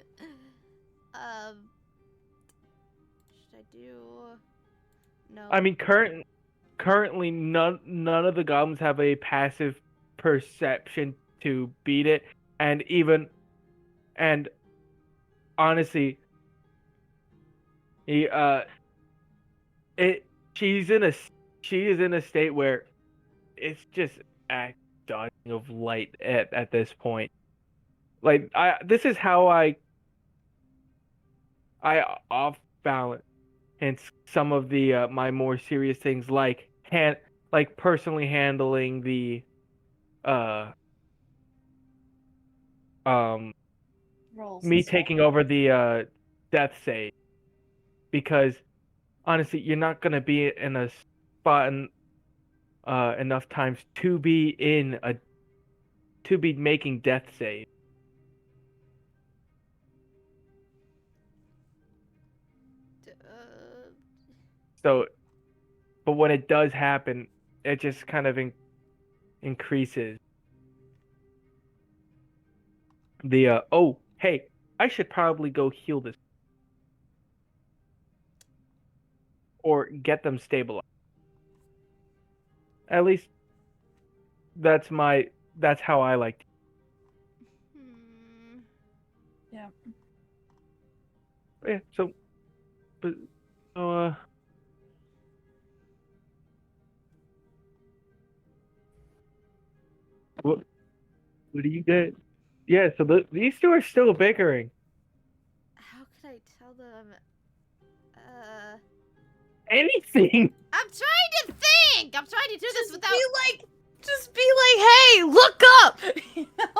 should I do no? I mean, currently none of the goblins have a passive perception to beat it, and honestly, he she is in a state where it's just a dodging of light at this point. Like this is how I off balance and some of the my more serious things like personally handling the uh Rolls me and stuff. taking over the death save, because honestly you're not gonna be in a spot enough times to be making death save. So, but when it does happen, it just kind of increases the oh, hey, I should probably go heal this or get them stabilized. At least that's how I like to. Hmm. Yeah, so but so what do you get? Yeah, so these two are still bickering. How could I tell them? Anything. I'm trying to think. I'm trying to do this without. Just be like, "Hey, look up!"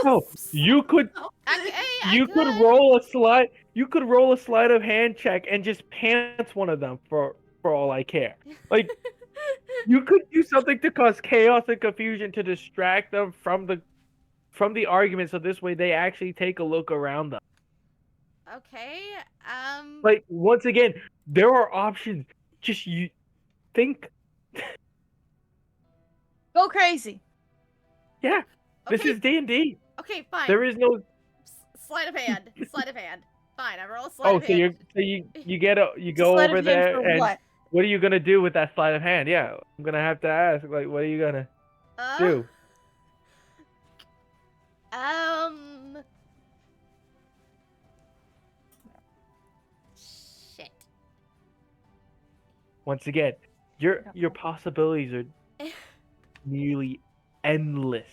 No, you could I could roll a slide. You could roll a sleight of hand check and just pants one of them for all I care. Like you could do something to cause chaos and confusion to distract them from the argument, so this way they actually take a look around them. Okay. Like once again, there are options. Just you think. Go crazy. Yeah, this Okay. is D&D. Okay, fine. There is no. Sleight of hand. Sleight of hand. Fine, I roll a sleight Oh, of so hand. you go Sleight over of hand there for and what? what are you gonna do with that sleight of hand? Yeah, I'm gonna have to ask. Like, what are you gonna do? Shit. Once again, your possibilities are nearly endless.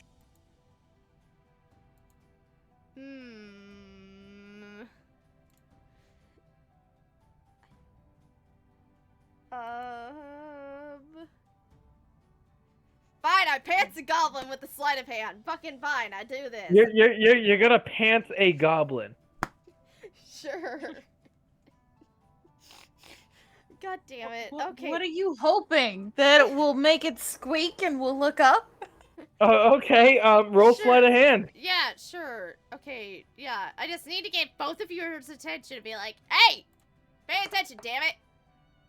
Fine, I pants a goblin with the sleight of hand. Fucking fine, I do this. You're gonna pants a goblin. Sure. God damn it. Okay. What are you hoping? That it will make it squeak and we'll look up? Okay. Roll Sure. sleight of hand. Yeah, sure. Okay, yeah. I just need to get both of yours attention and be like, hey, pay attention, damn it.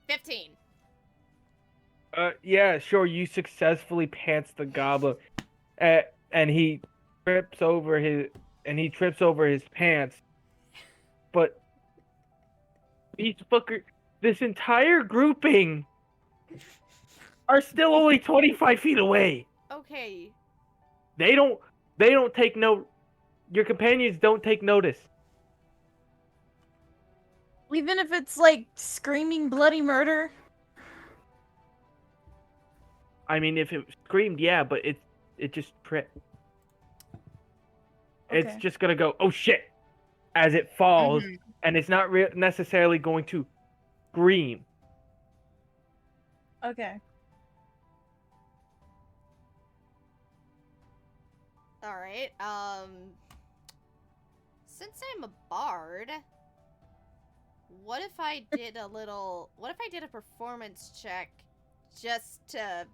15. Yeah, sure. You successfully pants the goblin, and he trips over his pants. But this entire grouping are still only 25 feet away. Okay. They don't take note. Your companions don't take notice. Even if it's like screaming bloody murder. I mean, if it screamed, yeah, but it just tripped. It's Okay. just gonna go, oh shit, as it falls, Mhm. and it's not necessarily going to scream. Okay. Alright, since I'm a bard, what if I did a performance check just to,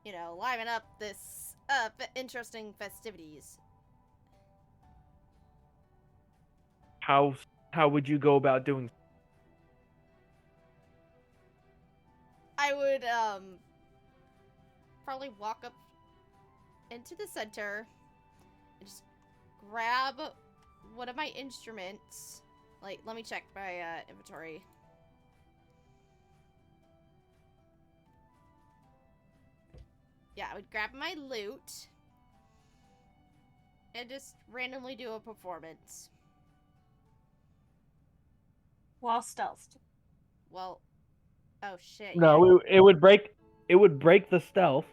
liven up this, interesting festivities? How would you go about doing? I would, probably walk up into the center and just grab one of my instruments. Like, let me check my, inventory. Yeah, I would grab my lute and just randomly do a performance. While stealthed. Well, oh shit. No, it would break. It would break the stealth.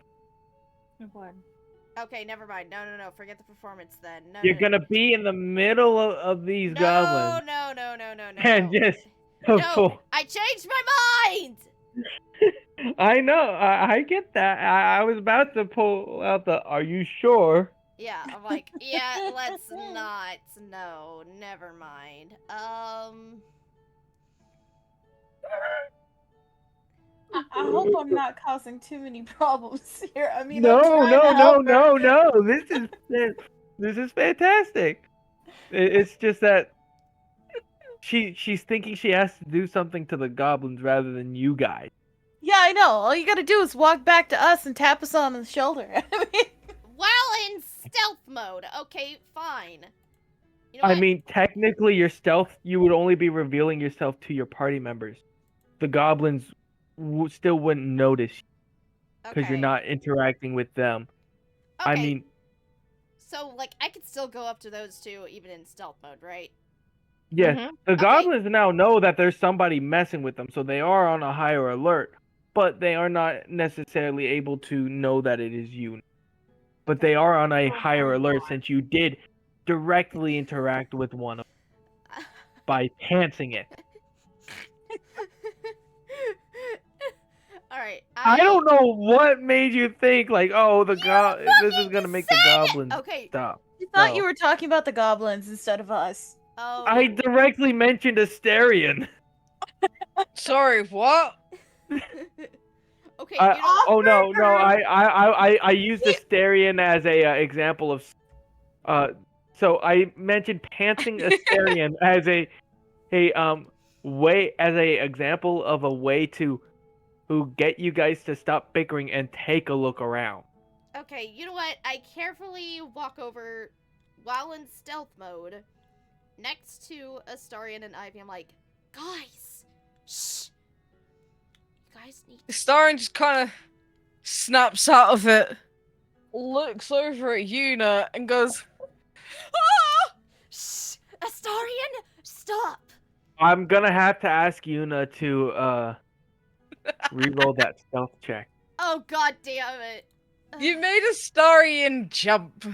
Okay, never mind. No. Forget the performance then. No. You're no. gonna be in the middle of these No, goblins, no. and just No, I changed my mind! I know. I get that. I was about to pull out the. Are you sure? Yeah, I'm like, yeah, let's not. No, never mind. I hope I'm not causing too many problems here. I mean, No, I'm trying to help her. no. This is fantastic. It's just that she's thinking she has to do something to the goblins rather than you guys. Yeah, I know. All you gotta do is walk back to us and tap us on the shoulder. I mean, While in stealth mode. Okay, fine. You know I what? mean, technically, your stealth, you would only be revealing yourself to your party members. The goblins still wouldn't notice because you're Okay. not interacting with them. I Okay, mean, so, like, I could still go up to those two even in stealth mode, right? yes, Mhm. the Okay. goblins now know that there's somebody messing with them, so they are on a higher alert, but they are not necessarily able to know that it is you. But they are on a higher alert since you did directly interact with one of them by pantsing it. Alright, I don't know what made you think like, oh, this is gonna make the said- goblins Okay. stop. you thought No. you were talking about the goblins instead of us. Oh. I directly mentioned Asterion. Sorry, what? Okay, I- you know what? Oh no! I used Asterion as a example of. So I mentioned pantsing Asterion as a way as a example of a way to get you guys to stop bickering and take a look around. Okay, you know what? I carefully walk over while in stealth mode next to Astarion and Ivy. I'm like, guys, shh. You guys need. Starin just kind of snaps out of it, looks over at Yuna, and goes, Ah! Shh, Astarion, stop. I'm gonna have to ask Yuna to re-roll that stealth check. Oh god damn it. "You made a Starian jump."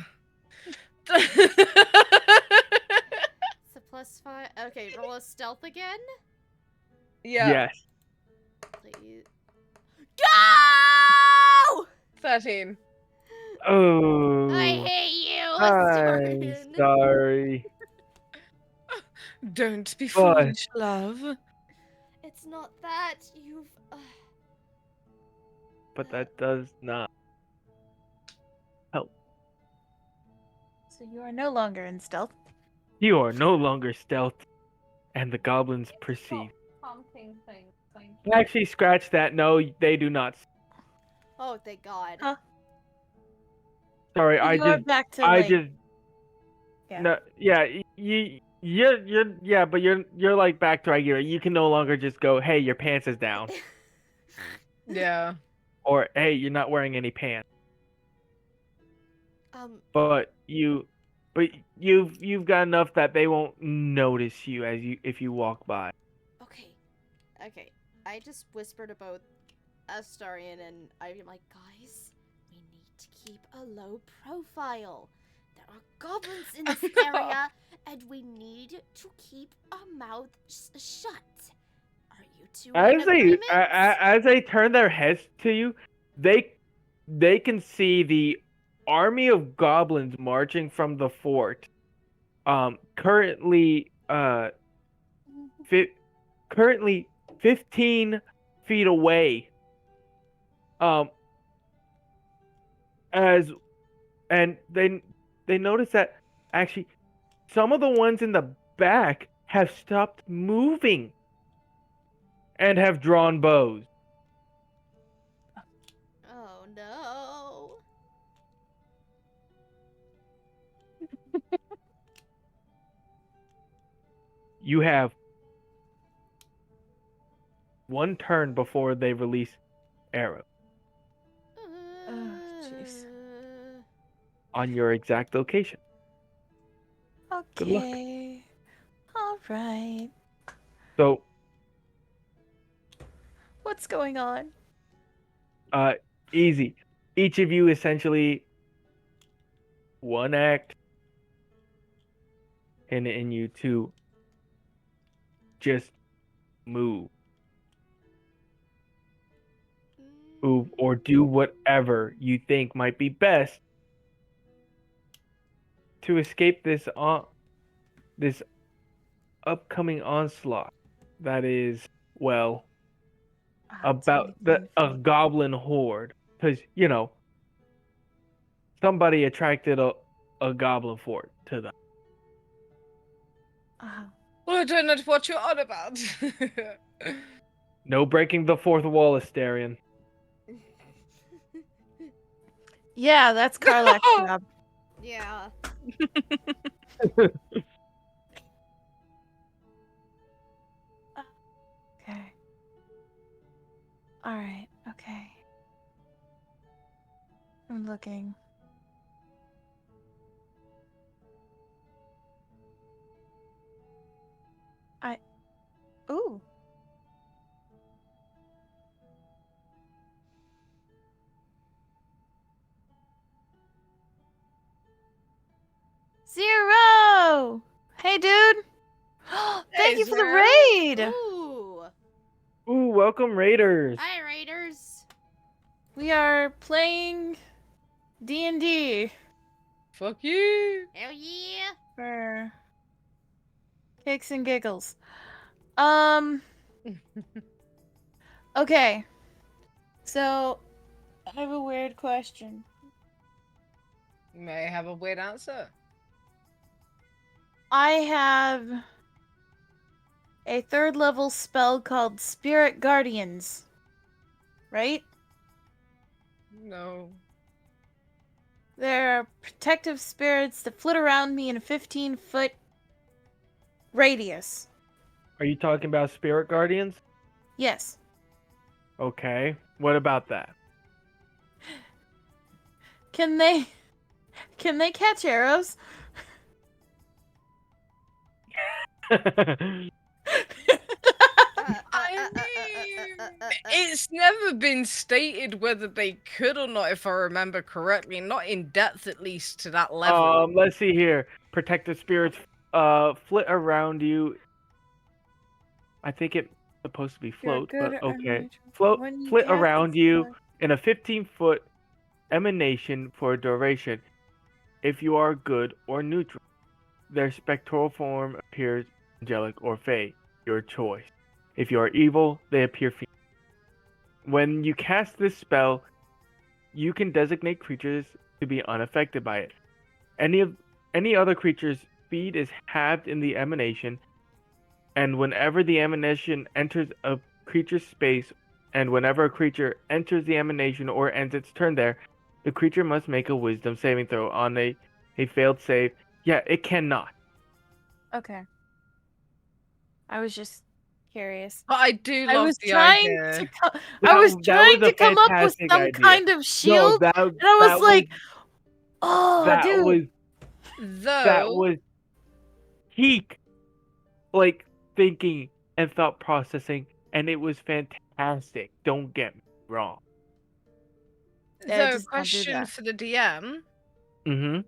It's a +5. Okay, roll a stealth again, Yeah, Yes. please. Go! 13. Oh. I hate you, I'm Astarion. sorry. Don't be Boy. foolish, love. It's not that. You've. But that does not. So you are no longer in stealth. You are no longer stealth, and the goblins perceive. Prompting things. Actually, scratch that. No, they do not. Oh, thank God. Huh? Sorry, You are back to I like. just. Yeah. No, yeah, but you're like back to regular. You can no longer just go, hey, your pants is down, Yeah. or hey, you're not wearing any pants. Um, But you've got enough that they won't notice you if you walk by. okay. Okay. I just whispered to both Astarion and Ivy. I'm like, guys, we need to keep a low profile. There are goblins in this area, and we need to keep our mouth shut. Are you two in agreement? As they turn their heads to you, they can see the army of goblins marching from the fort. Currently currently 15 feet away. As and they notice that actually some of the ones in the back have stopped moving and have drawn bows. Oh no. You have one turn before they release arrows Jeez. on your exact location. Good luck. Okay. All right. So, What's going on? easy. Each of you essentially one act and in you to just move. Move or do whatever you think might be best to escape this upcoming onslaught that is, well, about a goblin horde, because somebody attracted a goblin fort to them. Well, I don't know what you're on about. No breaking the fourth wall, Asterion. Yeah, that's Karlak's job. Yeah. Okay. All right. Okay. I'm looking. Ooh. Zero! Hey, dude! Thank you for the Zero. raid! Ooh. Ooh, welcome Raiders. Hi, Raiders. We are playing D&D Fuck you. Hell yeah. for kicks and giggles. Okay. So, I have a weird question. You may have a weird answer. I have a 3rd level spell called Spirit Guardians. Right? No. They're protective spirits that flit around me in a 15-foot radius. Are you talking about spirit guardians? Yes. Okay. What about that? Can they catch arrows? It's never been stated whether they could or not, if I remember correctly. Not in depth, at least, to that level. Let's see here. Protective spirits flit around you. I think it's supposed to be float, but okay. Flit around you in a 15-foot emanation for a duration. If you are good or neutral, their spectral form appears angelic or fey, your choice. If you are evil, they appear female. When you cast this spell, you can designate creatures to be unaffected by it. Any of any other creature's speed is halved in the emanation, and whenever the emanation enters a creature's space, and whenever a creature enters the emanation or ends its turn there, the creature must make a wisdom saving throw. On a failed save, yeah, it cannot. Okay. I was just curious. But I do I love was the trying idea. to I was That trying was a to come up with fantastic some idea. kind of No, shield, and I was like, "Oh, that dude." was that Though, was peak, like, thinking and thought processing, and it was fantastic. Don't get me wrong. Yeah, though, just don't do question that. for the DM. Mm-hmm.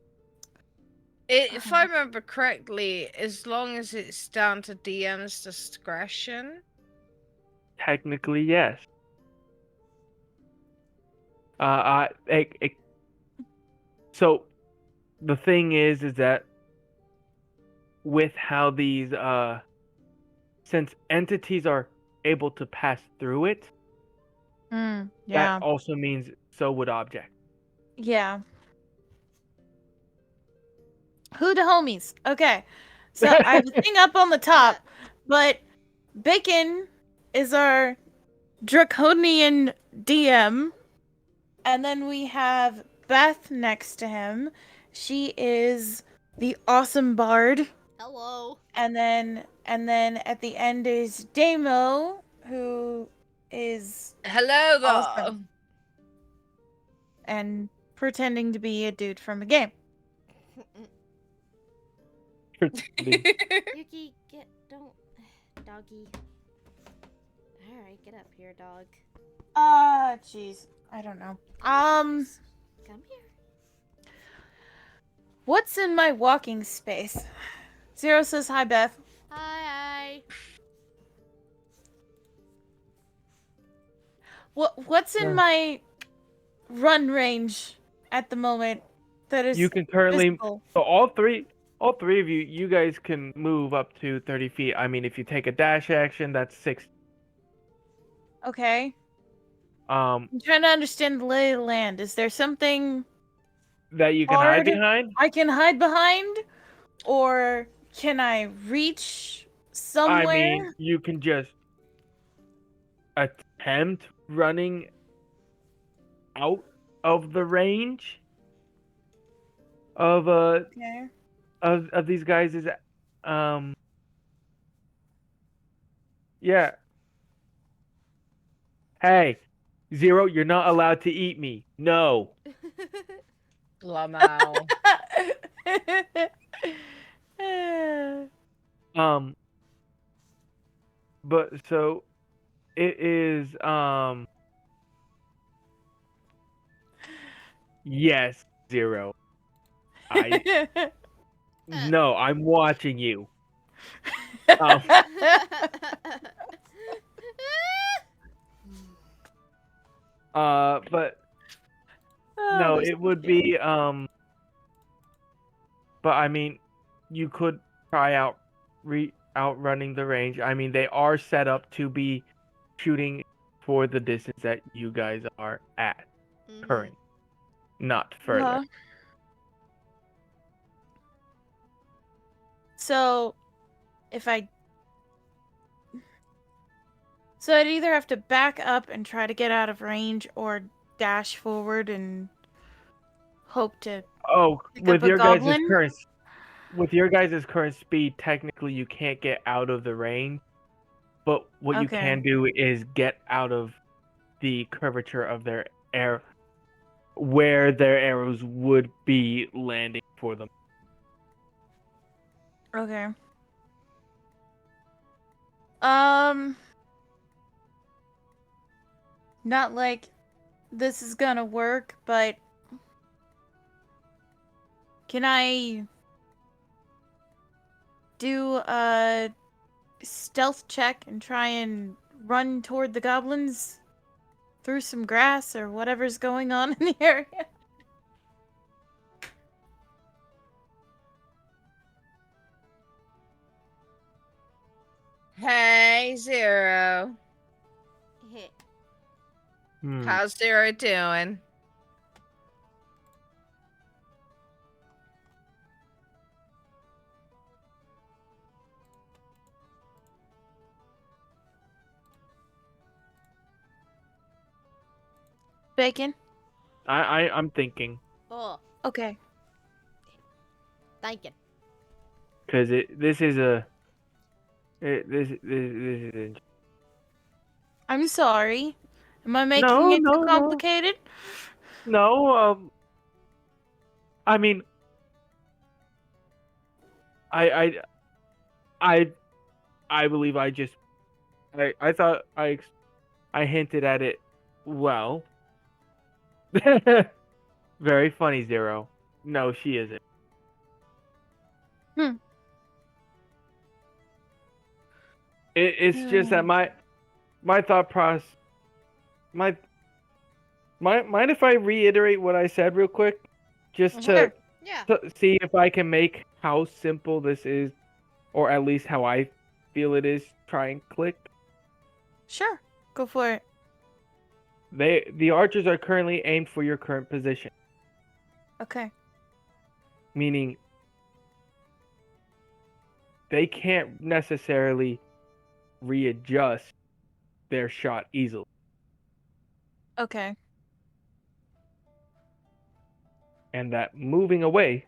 If I remember correctly, as long as it's down to DM's discretion. Technically, yes. So the thing is that with how these since entities are able to pass through it, Yeah. that also means so would objects. Yeah. Who the homies? Okay. So I have a thing up on the top, but Bacon is our draconian DM. And then we have Beth next to him. She is the awesome bard. Hello. And then at the end is Damo, who is Hello there. awesome and pretending to be a dude from a game. Yuki, don't, doggy. All right, get up here, dog. Jeez. I don't know. Come here. What's in my walking space? Zero says hi, Beth. Hi. What's in Yeah. my run range at the moment that is You can currently visible? so all three of you guys can move up to 30 feet. I mean, if you take a dash action, that's 6. Okay. I'm trying to understand the lay of the land. Is there something that you can hard hide behind. I can hide behind? Or can I reach somewhere? I mean, you can just attempt running out of the range of Okay. of these guys is yeah. Hey, Zero, you're not allowed to eat me. No. Lamau. But so it is yes, Zero. No, I'm watching you. But no, they're it so would cute. be but I mean, you could try outrunning the range. I mean, they are set up to be shooting for the distance that you guys are at current, not further. Uh-huh. So, so I'd either have to back up and try to get out of range, or dash forward and hope to Oh, pick with up a your guys' goblin. current speed, technically you can't get out of the range. But what you Okay. can do is get out of the curvature of their air, where their arrows would be landing for them. Okay. Not like this is gonna work, but can I do a stealth check and try and run toward the goblins through some grass or whatever's going on in the area? Hey, Zero. How's Zero doing? Bacon? I'm thinking Oh, Okay. thank you. because this is a this is I'm sorry. Am I making no it too no no complicated? no I mean I I I I believe I thought I hinted at it well. Very funny, Zero. No, she isn't. Hmm. It's just that my thought process my mind if I reiterate what I said real quick, just Sure. Yeah. to see if I can make how simple this is, or at least how I feel it is. Try and click. Sure. Go for it. The archers are currently aimed for your current position, Okay. meaning they can't necessarily readjust their shot easily. Okay. And that moving away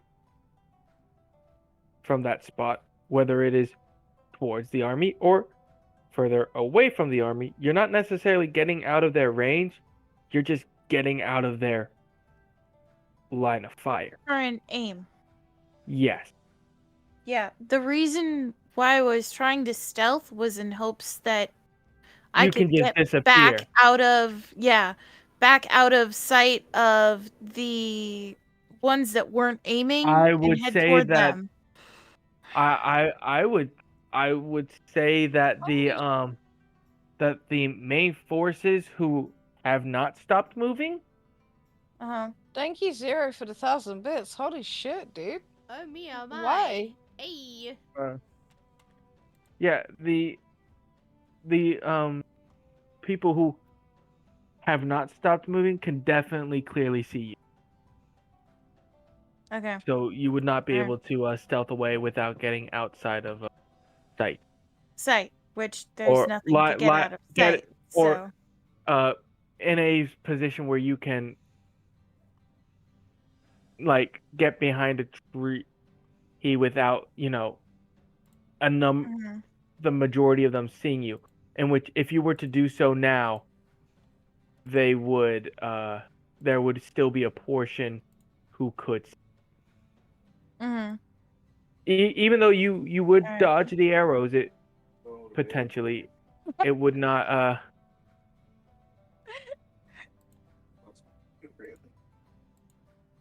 from that spot, whether it is towards the army or further away from the army, you're not necessarily getting out of their range, you're just getting out of their line of fire. Current aim. Yes. Yeah. The reason why I was trying to stealth was in hopes that I You can could just get disappear. back out of sight of the ones that weren't aiming I and would head say toward that them. I would say that Holy the main forces who have not stopped moving. Uh-huh. Thank you, Zero, for the 1,000 bits. Holy shit, dude. Oh me, oh my. Why? Hey. Yeah, the people who have not stopped moving can definitely clearly see you. Okay. So you would not be Alright. able to stealth away without getting outside of sight. Sight, which there's nothing to get out of get sight. or So in a position where you can like get behind a tree without Mhm. the majority of them seeing you. In which if you were to do so now, they would there would still be a portion who could Mhm. even though you would Alright. dodge the arrows, it potentially it would not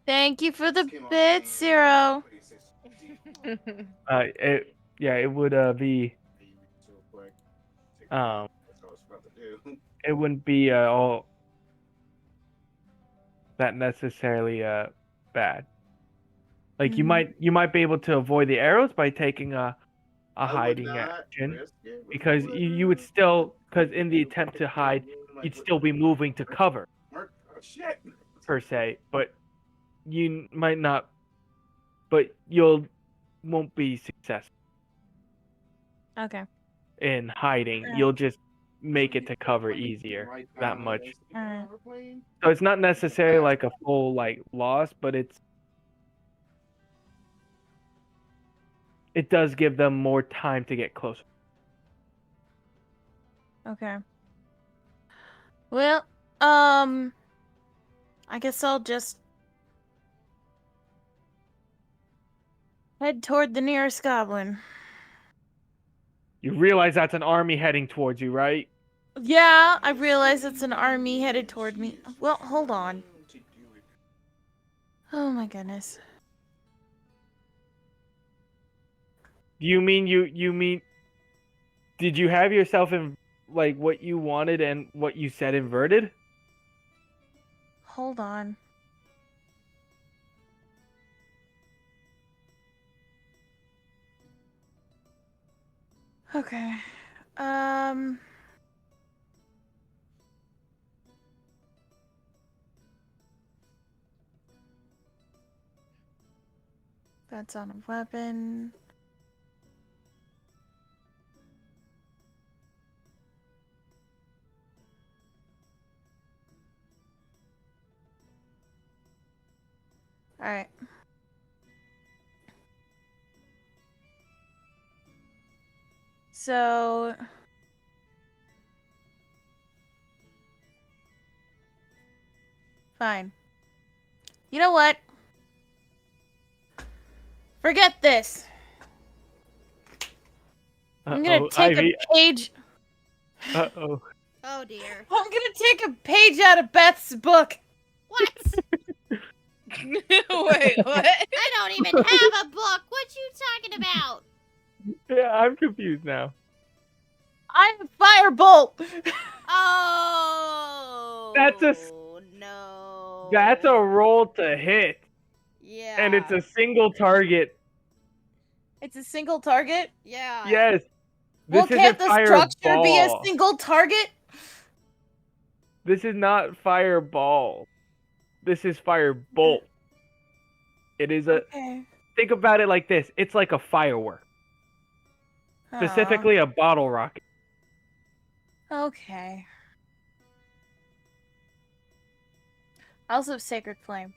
Thank you for the bit, Zero. it would be um it wouldn't be all that necessarily bad. Like Mhm. you might be able to avoid the arrows by taking a hiding action, because you would still, because in the attempt to hide, you'd still be moving to cover per se, but you might not, but you'll won't be successful Okay. in hiding. Alright. You'll just make it to cover easier that much. Alright. So it's not necessarily like a full like loss, but it does give them more time to get closer. Okay. Well, I guess I'll just head toward the nearest goblin. You realize that's an army heading towards you, right? Yeah, I realize it's an army headed toward me. Well, hold on. Oh my goodness. You mean did you have yourself in like what you wanted and what you said inverted? Hold on. Okay. Um. That's on a weapon. Alright. So... Fine. You know what? Forget this. I'm gonna take Ivy. a page. Uh-oh. Oh dear. I'm gonna take a page out of Beth's book. What? Wait, what? I don't even have a book. What you talking about? Yeah, I'm confused now. I'm Firebolt. Oh. That's a no. That's a roll to hit, Yeah. and it's a single target. It's a single target. Yeah. Yes. Well, This can't isn't the structure be a fireball. single target? This is not fireball. This is firebolt. It is a. Okay. Think about it like this. It's like a firework, specifically a bottle rocket. Okay. I also have Sacred Flame.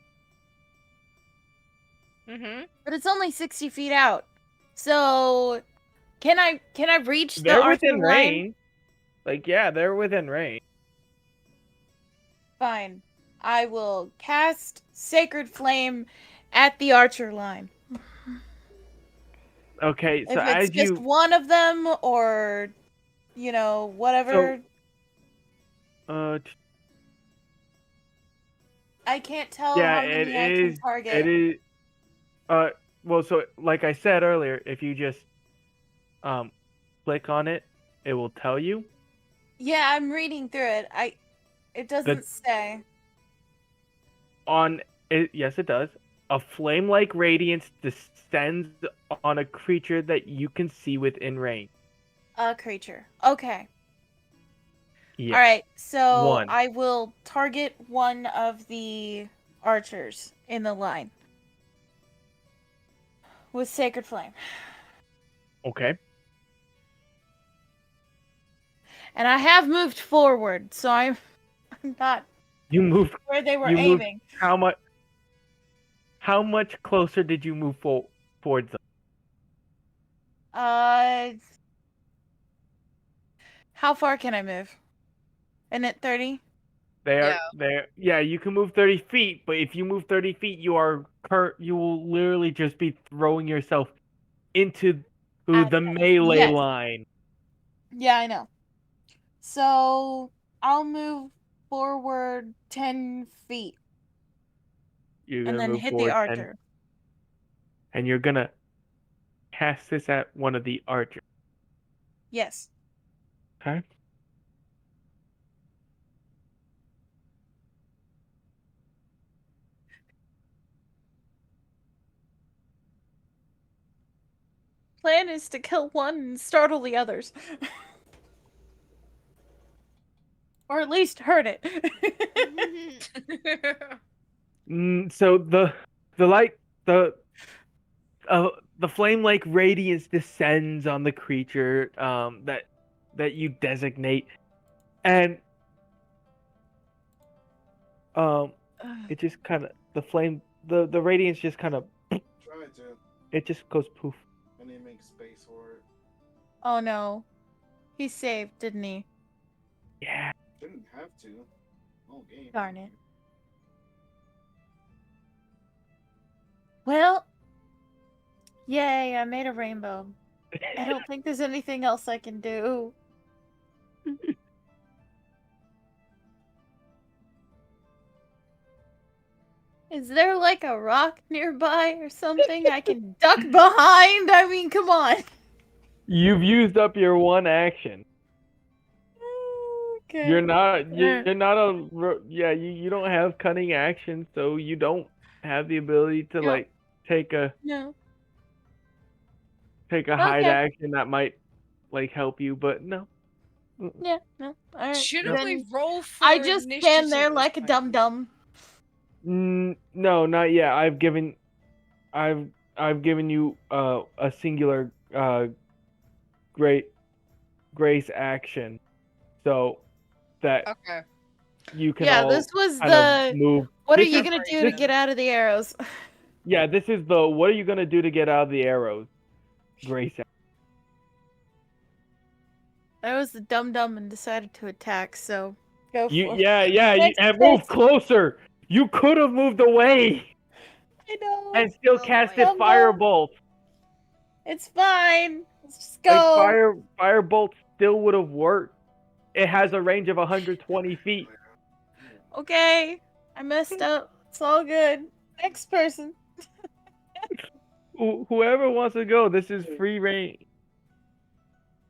But it's only 60 feet out. So can I reach the They're archer within line? range. Like, yeah, they're within range. Fine. I will cast Sacred Flame at the archer line. Okay, so If it's as just you one of them or whatever. I can't tell yeah, how it many I can is. target. It is. Well, so like I said earlier, if you just click on it, it will tell you. Yeah, I'm reading through it. It doesn't say. On it, yes, it does. A flame-like radiance descends on a creature that you can see within range. A creature. Okay. Yeah. Alright, so One. I will target one of the archers in the line. With Sacred Flame. Okay. And I have moved forward, so I'm not You moved. where they were You moved aiming. how much? How much closer did you move towards them? How far can I move? Isn't it 30? Yeah, you can move 30 feet, but if you move 30 feet, you will literally just be throwing yourself into At the them. melee Yes. line. Yeah, I know. So I'll move forward 10 feet. You're And gonna then move hit the forward 10, archer. and you're gonna cast this at one of the archers. Yes. Okay. Plan is to kill one and startle the others. Or at least hurt it. So the flame-like radiance descends on the creature that you designate, and it just kind of the radiance just kind of Try to. it just goes poof. I need to make space for it. Oh no. He saved, didn't he? Yeah. Didn't have to. Oh, game. Darn it. Well, yay, I made a rainbow. I don't think there's anything else I can do. Is there like a rock nearby or something I can duck behind? I mean, come on. You've used up your one action. Okay. You're not you don't have cunning action, so you don't have the ability to No. like take a No. hide Okay. action that might like help you, but no. Yeah, no. Alright. Shouldn't we Then roll for I just stand there initiative like a this dum time? dum. No, not yet. I've given you a singular grace action, so that Okay. you can Yeah, all this was kind of the move. what are This you is- gonna do to get out of the arrows? Yeah, this is the what are you gonna do to get out of the arrows? Grace. I was the dum-dum and decided to attack, so go for it. You Next and move phase. closer. You could have moved away I know. and still Oh, casted boy. firebolt. It's fine. Let's just Like go. firebolt still would have worked. It has a range of 120 feet. Okay. I messed up. It's all good. Next person. Whoever wants to go, this is free reign.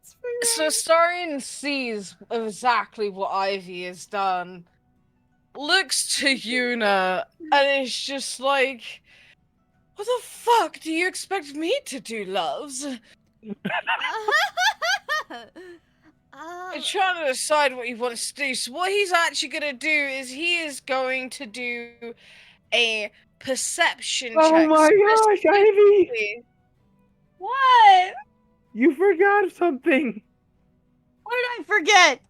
It's free So reign. Starion sees exactly what Ivy has done, looks to Yuna, and is just like, what the fuck do you expect me to do, loves? I'm trying to decide what he wants to do. So what he's actually going to do is he is going to do a perception Oh check. my gosh, Ivy! specifically- What? You forgot something. What did I forget?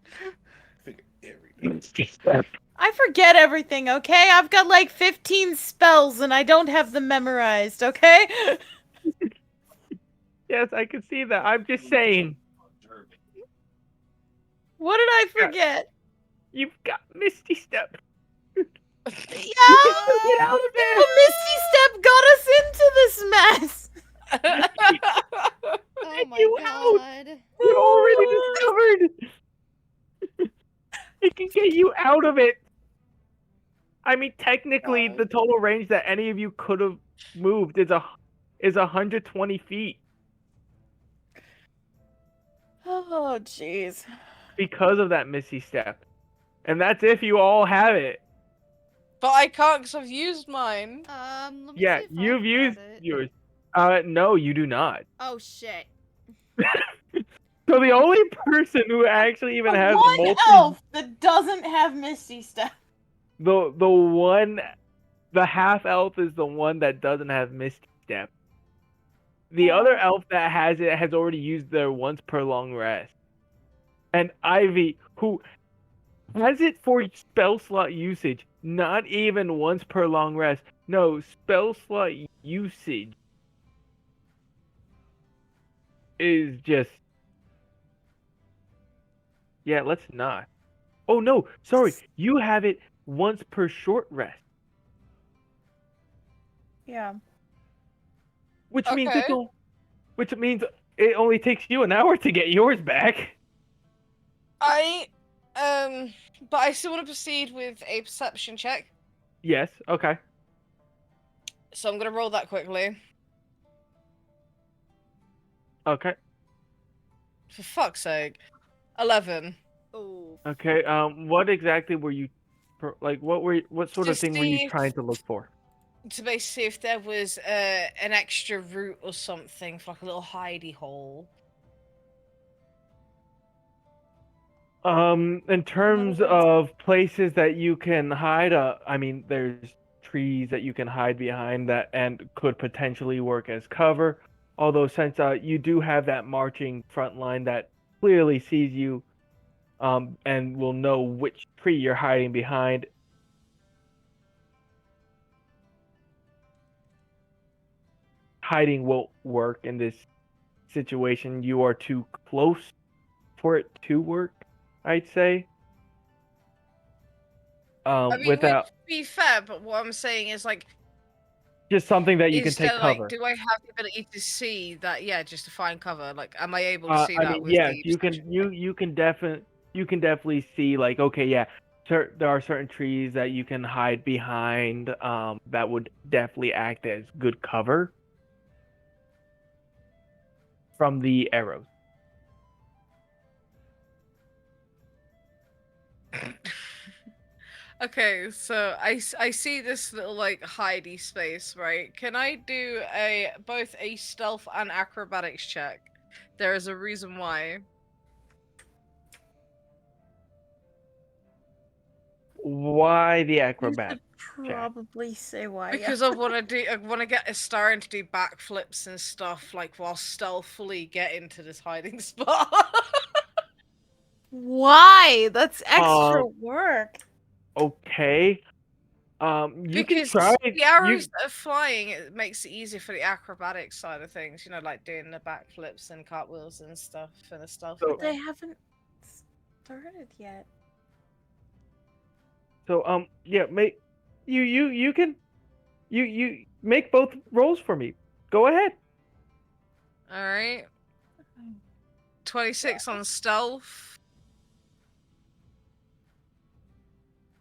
Everything. I forget everything, okay? I've got like 15 spells and I don't have them memorized, okay? Yes, I can see that. I'm just saying. What did I forget? You've got Misty Step. Yeah! Get out of there! Well, Misty Step got us into this mess! Oh my you out. god. You already discovered. It can get you out of it. I mean, technically, the total range that any of you could have moved is 120 feet Oh, jeez. because of that Misty Step, and that's if you all have it. But I can't because I've used mine. Let me Yeah, see if you've I've used got it. yours. No, you do not. Oh shit. So the only person who actually even has One multi elf that doesn't have Misty Step. the half elf is the one that doesn't have Misty Step. The other elf that has it has already used their once per long rest. And Ivy, who has it for spell slot usage, not even once per long rest. No, spell slot usage is just. Yeah, let's not. Oh no, sorry. You have it once per short rest. Yeah. Which means Okay. it only takes you an hour to get yours back. But I still want to proceed with a perception check. Yes, okay. So I'm gonna roll that quickly. Okay. For fuck's sake. 11. Oh. Okay. What exactly were you what sort of Just thing were you the- trying to look for? To basically see if there was an extra route or something for like a little hidey hole. In terms of places that you can hide, I mean, there's trees that you can hide behind that and could potentially work as cover. Although since you do have that marching front line that clearly sees you, and will know which tree you're hiding behind. Hiding won't work in this situation. You are too close for it to work, I'd say. I mean, Without to be fair, but what I'm saying is like, just something that you can is take there, cover. like, do I have the ability to see that? Yeah, just to find cover. Like, am I able to see I that mean, with yes, the you can. perception check? You can definitely see like, okay, yeah, there are certain trees that you can hide behind. That would definitely act as good cover from the arrows. Okay, so I see this little like hidey space, right? Can I do both a stealth and acrobatics check? There is a reason why. Why the You acrobat? should probably say why. Because I want to get a star to do backflips and stuff, like while stealthily get into this hiding spot. Why? That's extra work. Okay. You can Because try. the arrows that are flying, it makes it easier for the acrobatic side of things. You know, like doing the backflips and cartwheels and stuff in a stealthy So- They way. haven't started yet. So yeah, you can you make both rolls for me. Go ahead. All right. 26 on stealth.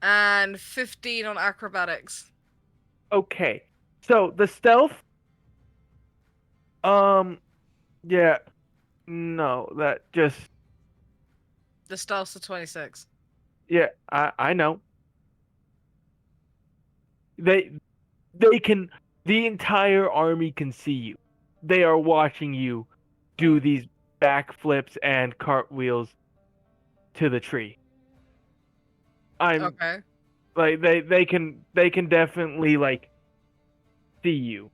And 15 on acrobatics. Okay. So the stealth. Yeah. No, that just The stealth's a 26. yeah. I know. They can. The entire army can see you. They are watching you do these backflips and cartwheels to the tree. I'm Okay. like they can definitely like see you.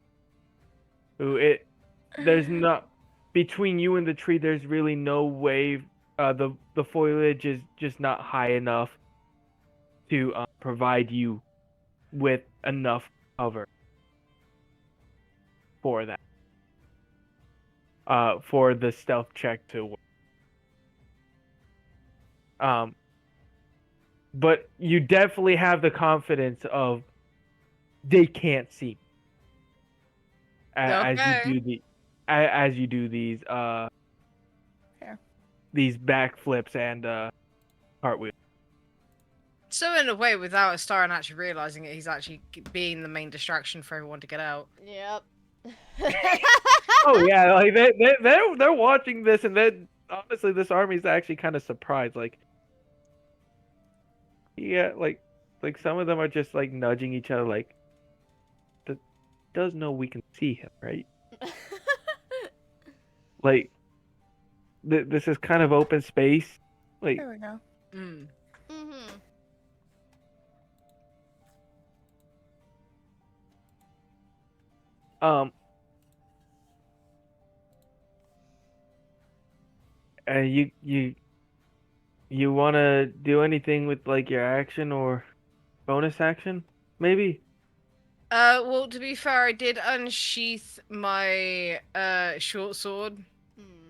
Ooh, there's not between you and the tree. There's really no way. The foliage is just not high enough to provide you with enough cover for that. For the stealth check to work. But you definitely have the confidence of they can't see as you Okay. do as you do these Fair. these backflips and cartwheels. So in a way, without Starin actually realizing it, he's actually being the main distraction for everyone to get out. Yep. Oh yeah, like they're watching this, and then honestly, this army's actually kind of surprised. Like, yeah, like some of them are just like nudging each other, like, does know we can see him, right? Like, this is kind of open space. Like, There we go. Mm. Mm-hmm. um, you want to do anything with like your action or bonus action, maybe? Well, to be fair, I did unsheath my short sword Hmm.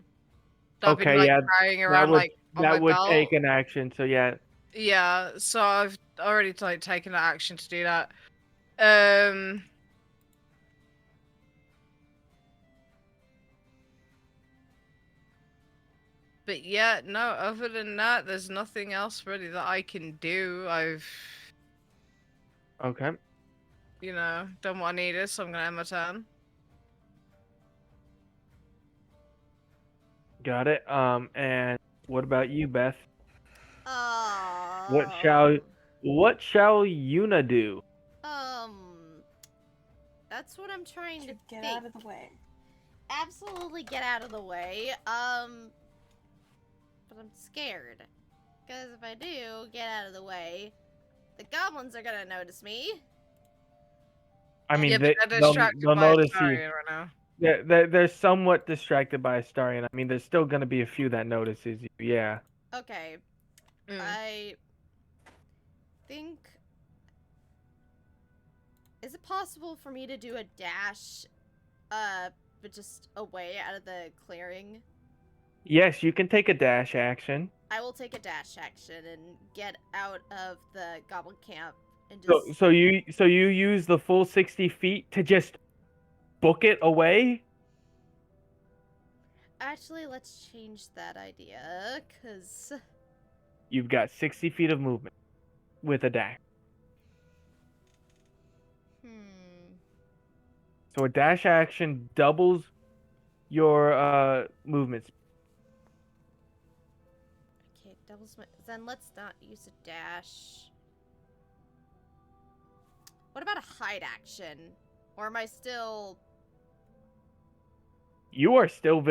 that I've been Okay, like yeah, carrying around like on my that would belt. take an action. So yeah, Yeah, so I've already like taken the action to do that. Um. But yeah, no, other than that, there's nothing else really that I can do. I've, okay. you know, done what I needed, so I'm gonna end my turn. Got it. And what about you, Beth? What shall Um, what shall Yuna do? um, that's what I'm trying to To get think. out of the way. Absolutely get out of the way. But I'm scared. Because if I do get out of the way, the goblins are gonna notice me. I mean, Yeah, but they're they'll distracted by notice you. Astarion right now. Yeah, they're somewhat distracted by Astarion. I mean, there's still gonna be a few that notices you. Yeah. Okay, Mm. I think. Is it possible for me to do a dash, but just away out of the clearing? Yes, you can take a dash action. I will take a dash action and get out of the goblin camp and So just. so you use the full 60 feet to just book it away? Actually, let's change that idea, because. You've got 60 feet of movement with a dash. So a dash action doubles your movement speed. Okay, doubles my. Then let's not use a dash. What about a hide action? Or am I still. You are still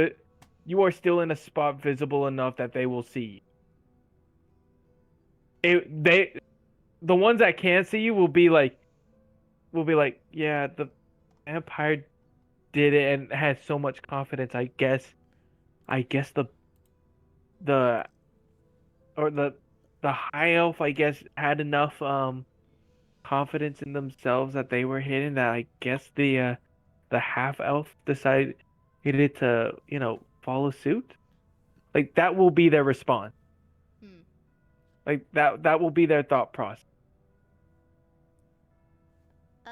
you are still in a spot visible enough that they will see you. The ones that can't see you will be like, yeah, the vampire did it and has so much confidence. I guess the or the high elf, I guess, had enough confidence in themselves that they were hidden that I guess the half elf decided to, follow suit. Like that will be their response. Hmm. Like that will be their thought process. Uh,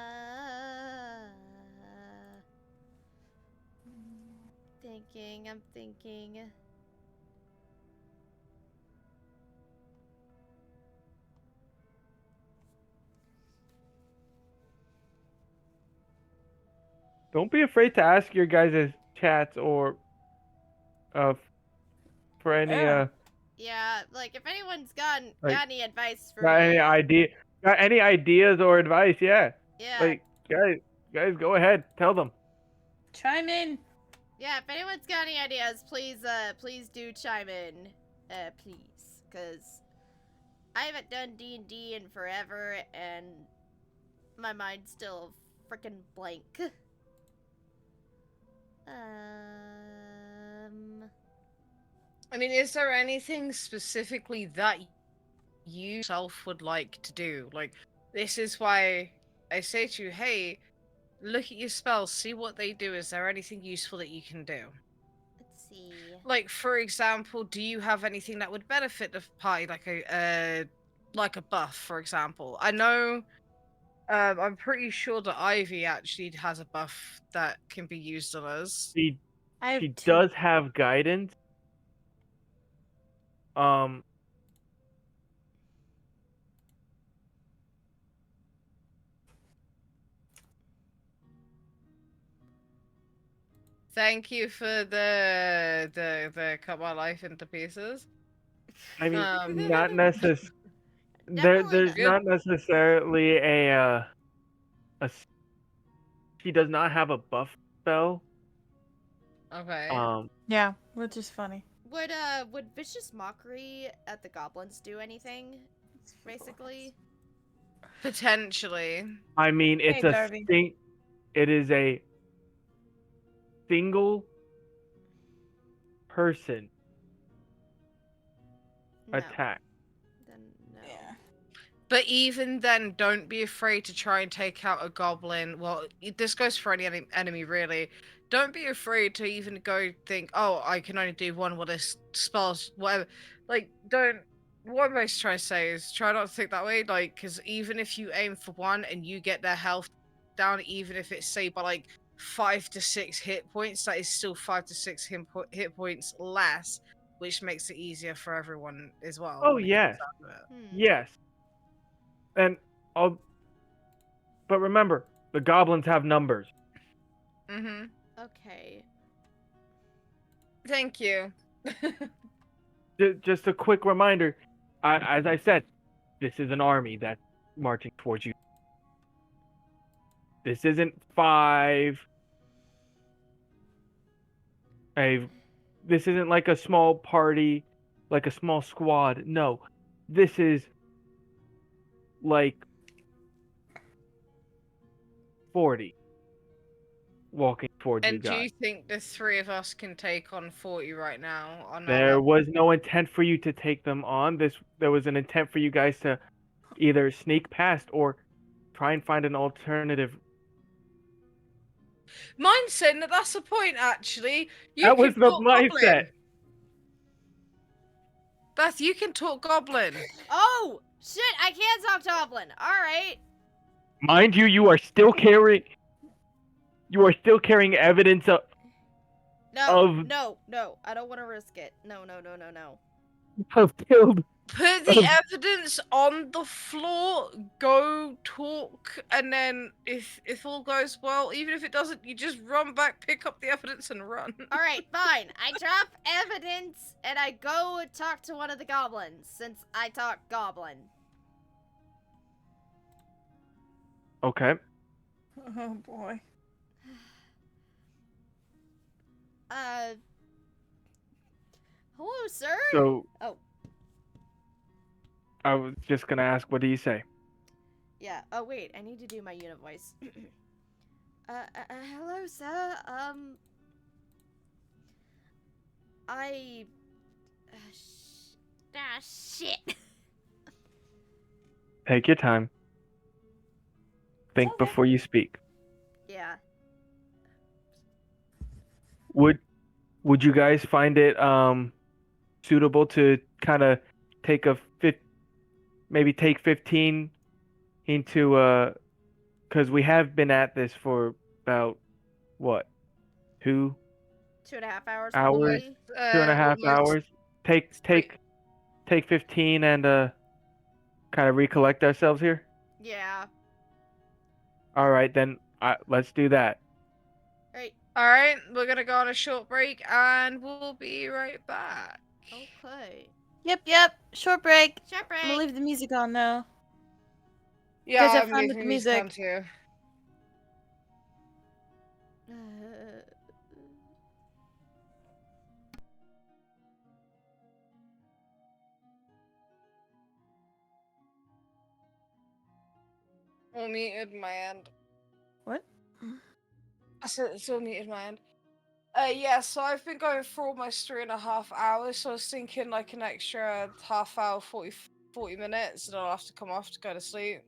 I'm thinking. Don't be afraid to ask your guys' chats or uh for any Yeah. Yeah, like if anyone's got like any advice for got any me, idea got any ideas or advice, yeah. yeah, Like guys go ahead, tell them. Chime in. yeah. If anyone's got any ideas, please do chime in, please, cause I haven't done D&D in forever, and my mind's still freaking blank. I mean, is there anything specifically that you yourself would like to do? Like, this is why I say to you, hey, look at your spells, see what they do. Is there anything useful that you can do? Let's see. Like, for example, do you have anything that would benefit the party, like a buff, for example? I know, I'm pretty sure that Ivy actually has a buff that can be used on us. I have She two. does have guidance. Um Thank you for the cut my life into pieces. I mean Um, not necess Definitely there's Good. not necessarily she does not have a buff spell. Okay. Yeah, which is funny. Would vicious mockery at the goblins do anything? Basically. Potentially. I mean Hey, Darby. it is a single person No. attack. Then no. Yeah. But even then, don't be afraid to try and take out a goblin. Well, this goes for any enemy, really. Don't be afraid to even go think, oh, I can only do one with this spells, whatever. Like, don't. What I'm most trying to say is try not to think that way. Like, because even if you aim for one and you get their health down, even if it's, say, by like 5 to 6 hit points, that is still 5 to 6 hit points less, which makes it easier for everyone as well. Oh when it comes yes. down to it. Yes. And I'll but remember, the goblins have numbers. Mm-hmm. Okay. Thank you. Just a quick reminder, as I said, this is an army that's marching towards you. This isn't five. This isn't like a small party, like a small squad. No, this is like 40 walking towards you And do guys. you think the three of us can take on 40 right now? On our There level? was no intent for you to take them on. There was an intent for you guys to either sneak past or try and find an alternative. Mine's saying that that's the point, actually. You That can was the talk mindset. goblin. Beth, you can talk goblin. Oh shit! I can't talk goblin. All right. Mind you, you are still carrying evidence of No. of No. I don't want to risk it. No. killed. Put the evidence on the floor, go talk, and then if all goes well, even if it doesn't, you just run back, pick up the evidence, and run. All right, fine. I drop evidence and I go talk to one of the goblins since I talk goblin. Okay. Oh boy. Hello, sir. So Oh. I was just gonna ask, what do you say? Yeah. Oh wait, I need to do my unit voice. Hello, sir. Shit. Take your time. Think Okay. before you speak. Yeah. Would you guys find it suitable to kind of take maybe take 15 into because we have been at this for about what, 2.5 hours, hours, Almost, probably. 2.5 hours. Take three. take take 15 and kind of recollect ourselves here. Yeah. All right, then let's do that. Right. Alright, we're gonna go on a short break and we'll be right back. Okay. Yep. Short break. Short I'm gonna break. leave the music on now. Yeah, guys have I'm fun with leaving the music on music. too. All muted my end. What? I said it's all muted my end. Yeah, so I've been going for almost 3.5 hours, so I was thinking like an extra half hour, 40 minutes, and I'll have to come off to go to sleep.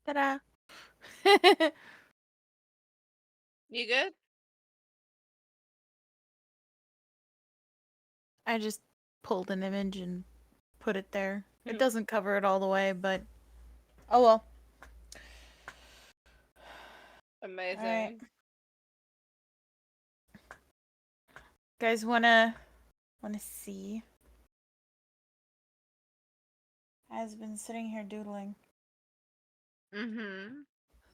Ta-da. You good? I just pulled an image and put it there. It Hmm. doesn't cover it all the way, but oh well. Amazing. Alright. Guys wanna see? I've been sitting here doodling Mm-hmm.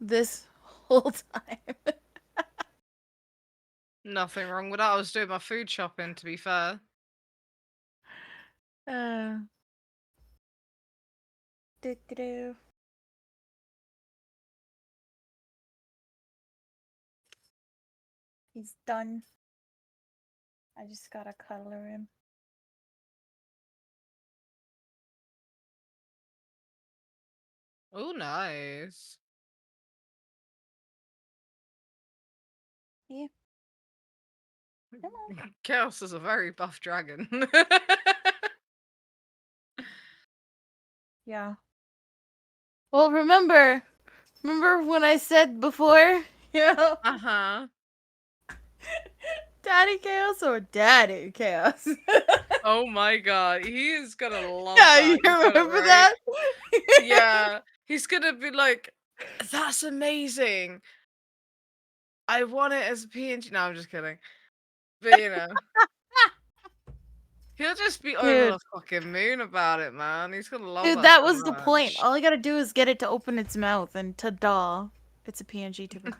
this whole time. Nothing wrong with that. I was doing my food shopping, to be fair. uh, do. He's done. I just gotta color him. Oh, nice. Yeah. Come on. Chaos is a very buff dragon. Yeah. Well, remember when I said before You know? Uh-huh. Daddy Chaos or Daddy Chaos? Oh my god, he is gonna love Yeah, that. you You got it remember right. that? Yeah, he's gonna be like, "That's amazing. I want it as a PNG." No, I'm just kidding. But he'll just be over Dude. the fucking moon about it, man. He's gonna love Dude, that that so was the point. much. All you gotta do is get it to open its mouth, and ta-da, it's a PNG tuber.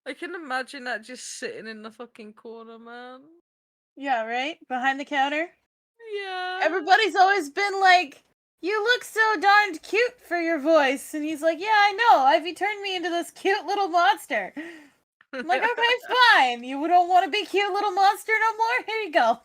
I can imagine that just sitting in the fucking corner, man. Yeah, right? Behind the counter. Yeah. Everybody's always been like, "You look so darned cute for your voice," and he's like, "Yeah, I know. Ivy turned me into this cute little monster." I'm like, "Okay, fine. You don't want to be cute little monster no more? Here you go."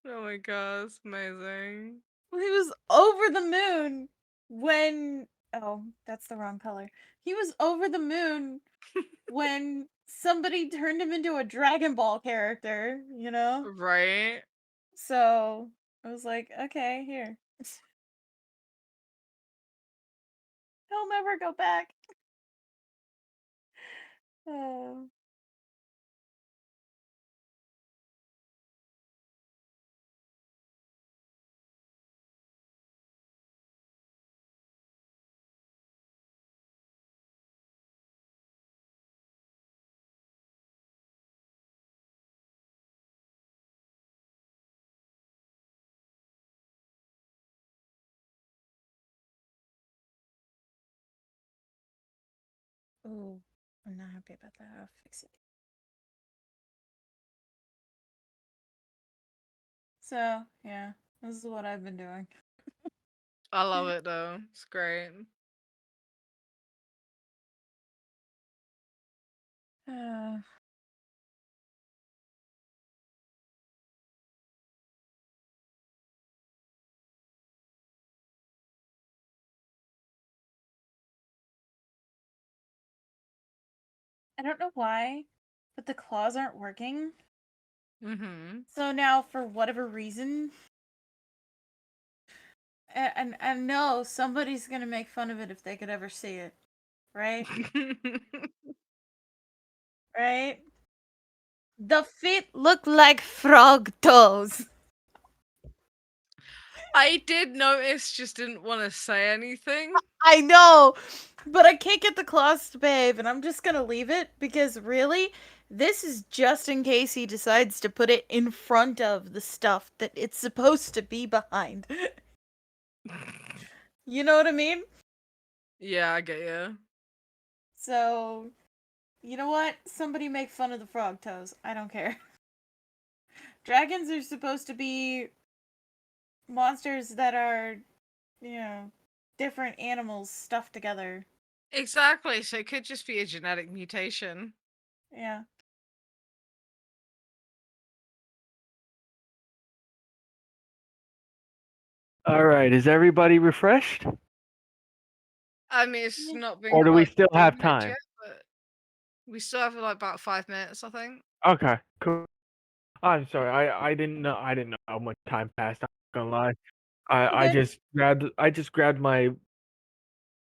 Oh my god, it's amazing. He was over the moon when. Oh, that's the wrong color. He was over the moon when somebody turned him into a Dragon Ball character, you know? Right? So I was like, okay, here. He'll never go back. Oh. Ooh, I'm not happy about that. I'll fix it. So, yeah, this is what I've been doing. I love it though. It's great. Uh, I don't know why, but the claws aren't working. Mm-hmm. So now, for whatever reason, and no, somebody's gonna make fun of it if they could ever see it, right? Right? The feet look like frog toes. I did notice, just didn't want to say anything. I know, but I can't get the claws to behave, and I'm just gonna leave it because really, this is just in case he decides to put it in front of the stuff that it's supposed to be behind. You know what I mean? Yeah, I get you. So, you know what? Somebody make fun of the frog toes. I don't care. Dragons are supposed to be monsters that are, you know, different animals stuffed together. Exactly. So it could just be a genetic mutation. Yeah. All right, is everybody refreshed? I mean, it's Yeah. not been Or do we quite still have 2 minutes time? yet, but we still have like about 5 minutes, I think. Okay, cool. I'm sorry, I didn't know how much time passed. I'm not gonna lie. You're I good. just grabbed my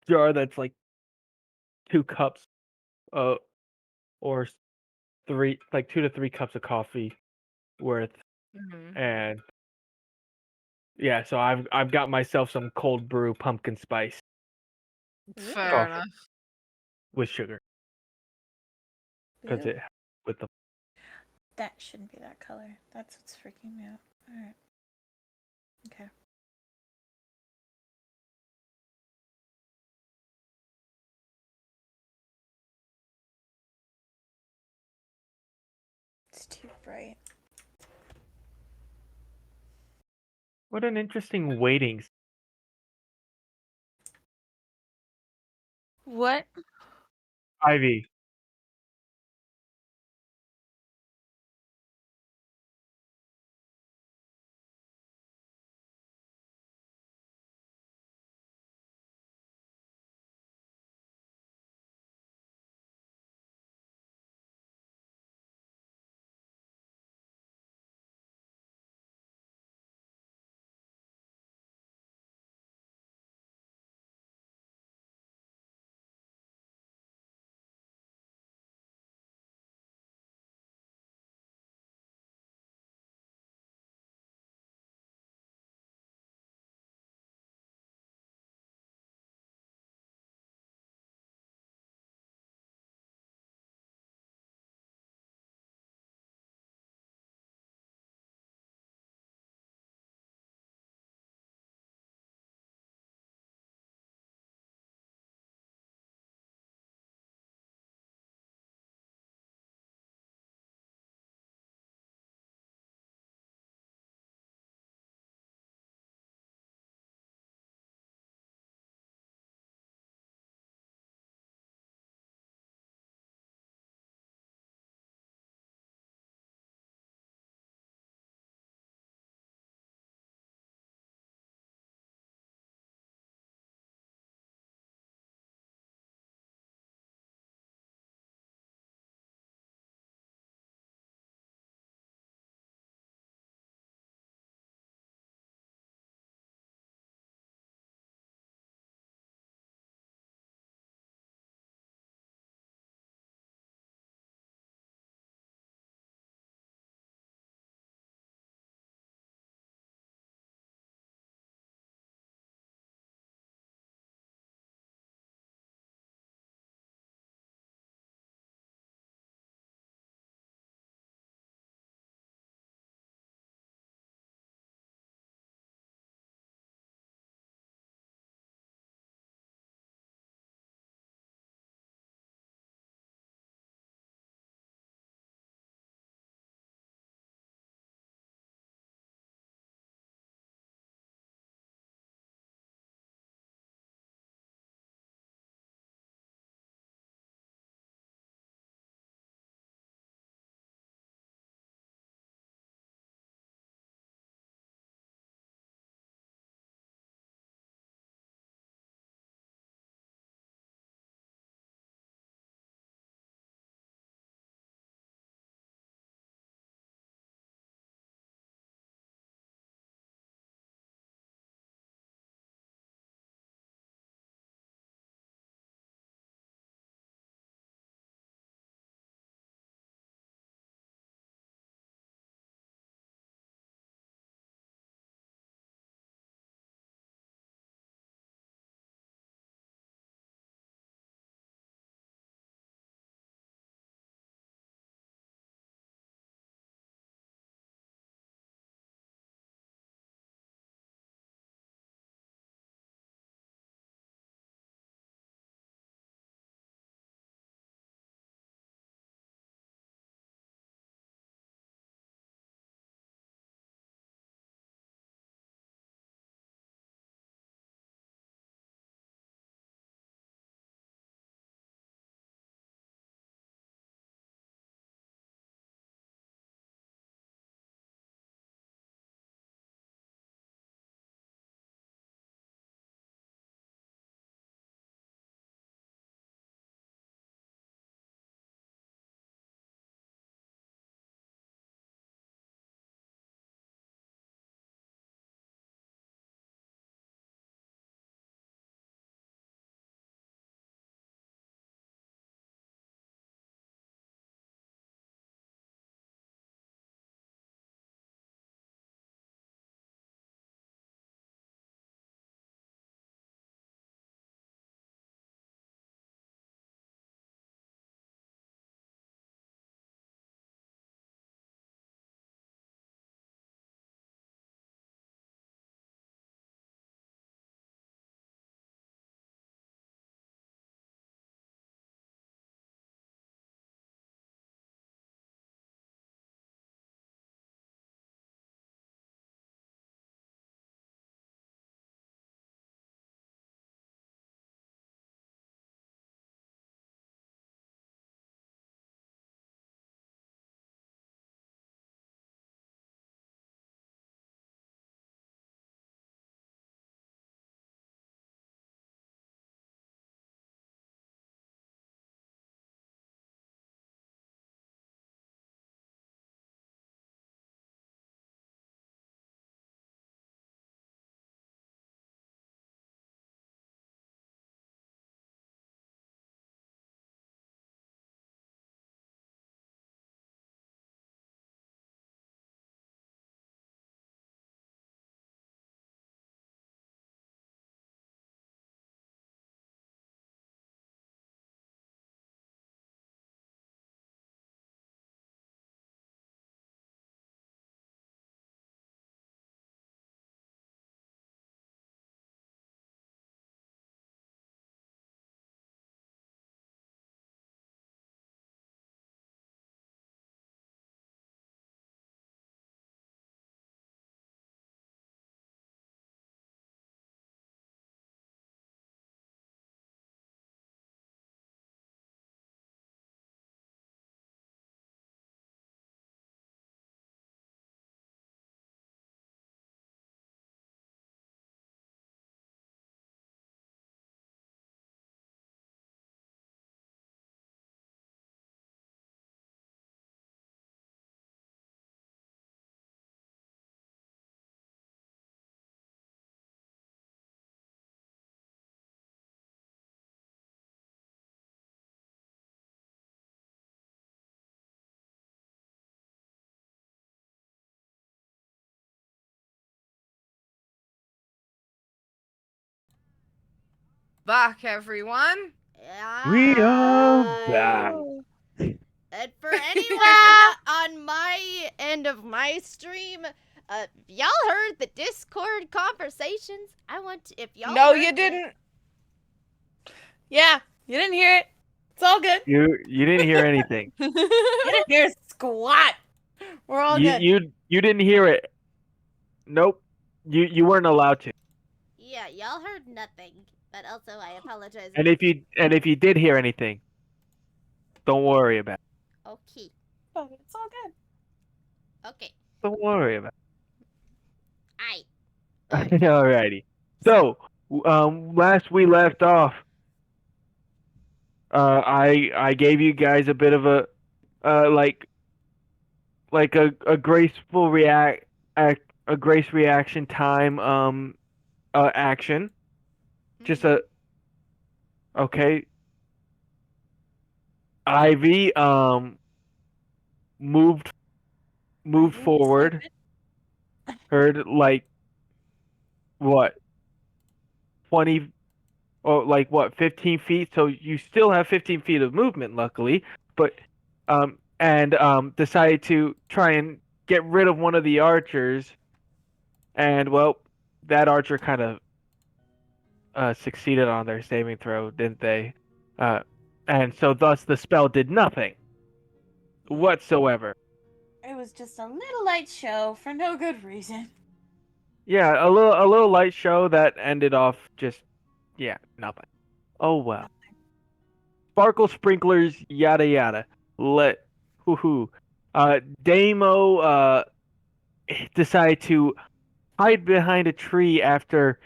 jar that's like 2 cups, uh, or 2 to 3 cups of coffee worth, Hmm. and yeah, so I've got myself some cold brew pumpkin spice Fair coffee enough. with sugar because Ooh. it with the. That shouldn't be that color. That's what's freaking me out. Alright. Okay. It's too bright. What an interesting waiting. What? Ivy. back, everyone. We are back. And for anyone on my end of my stream, y'all heard the Discord conversations. I want to, if y'all No, heard you them- didn't. Yeah, you didn't hear it. It's all good. You didn't hear anything. You didn't hear squat. We're all good. You didn't hear it. Nope. You weren't allowed to. Yeah, y'all heard nothing. But also, I apologize. And if you did hear anything, don't worry about it. Okay. Oh, it's all good. Okay. Don't worry about Aight. it. Alrighty. So, last we left off, I gave you guys a bit of a like a graceful a grace reaction time action. Just a okay. Ivy moved forward. Heard like what 20 or like what 15 feet, so you still have 15 feet of movement luckily, but decided to try and get rid of one of the archers, and well, that archer kind of succeeded on their saving throw, didn't they? And so thus the spell did nothing whatsoever. It was just a little light show for no good reason. Yeah, a little light show that ended off just nothing. Oh well. Sparkle sprinklers, yada yada. Hoo. Damo decided to hide behind a tree after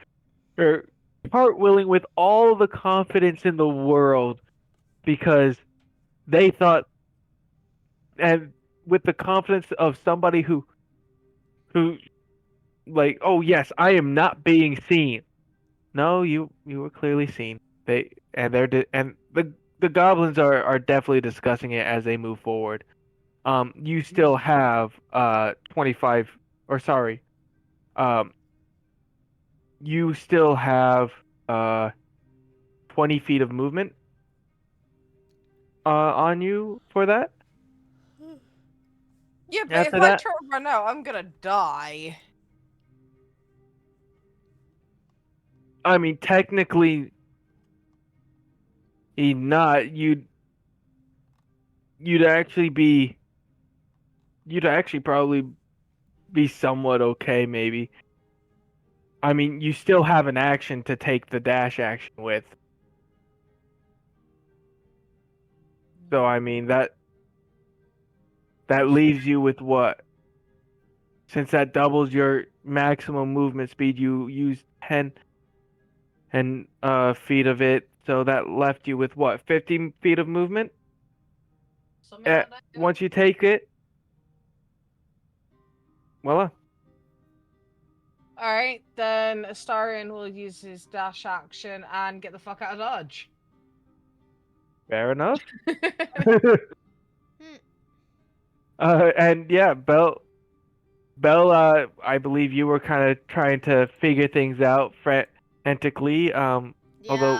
cartwheeling with all the confidence in the world, because they thought, and with the confidence of somebody who like, oh yes, I am not being seen. No, you were clearly seen. The goblins are definitely discussing it as they move forward. You still have 25, or sorry, you still have 20 feet of movement on you for that. Yeah, but After if I that- try to run out, I'm gonna die. I mean, technically, not. You'd actually probably be somewhat okay, maybe. I mean, you still have an action to take the dash action with. So I mean that leaves you with what? Since that doubles your maximum movement speed, you use 10 feet of it, so that left you with what? 15 feet of movement? Once you take it, voila. Alright, then Astarion will use his dash action and get the fuck out of Dodge. Fair enough. And yeah, Bell, I believe you were kind of trying to figure things out frantically. Although,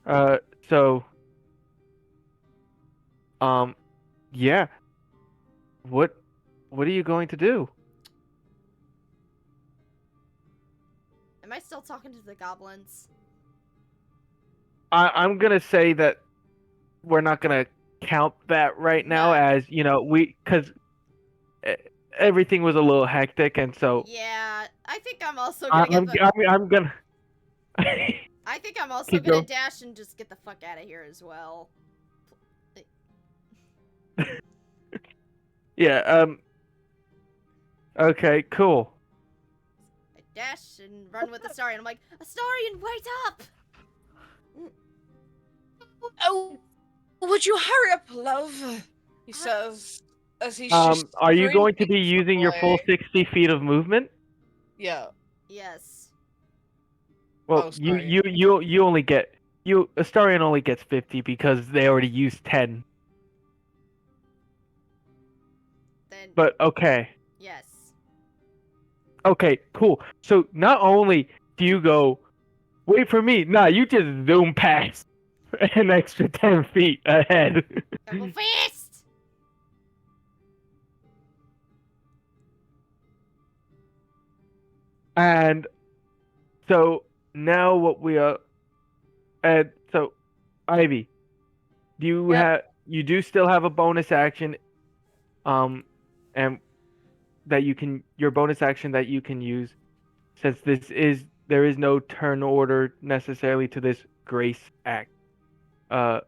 Yes. so, yeah. What are you going to do? Am I still talking to the goblins? I'm gonna say that we're not gonna count that right now, No. as because everything was a little hectic, and so Yeah, I think I'm also gonna I'm gonna. I think I'm also Keep gonna going. dash and just get the fuck out of here as well. Yeah. Okay. Cool. I dash and run with Astarion. I'm like, Astarion, wait up! Oh, would you hurry up, love? He says as he's Are you 3 going to be meters using your full away. 60 feet of movement? Yeah. Yes. Well, Oh, sorry. you only get Astarion only gets 50 because they already used 10. Then But okay. yes. Okay, cool. So not only do you go Wait for me. Nah, you just zoom past an extra 10 feet ahead. Double fist! And so now what we are, and so Ivy, do you Yep. have you do still have a bonus action, and that you can your bonus action that you can use since there is no turn order necessarily to this grace act, uh,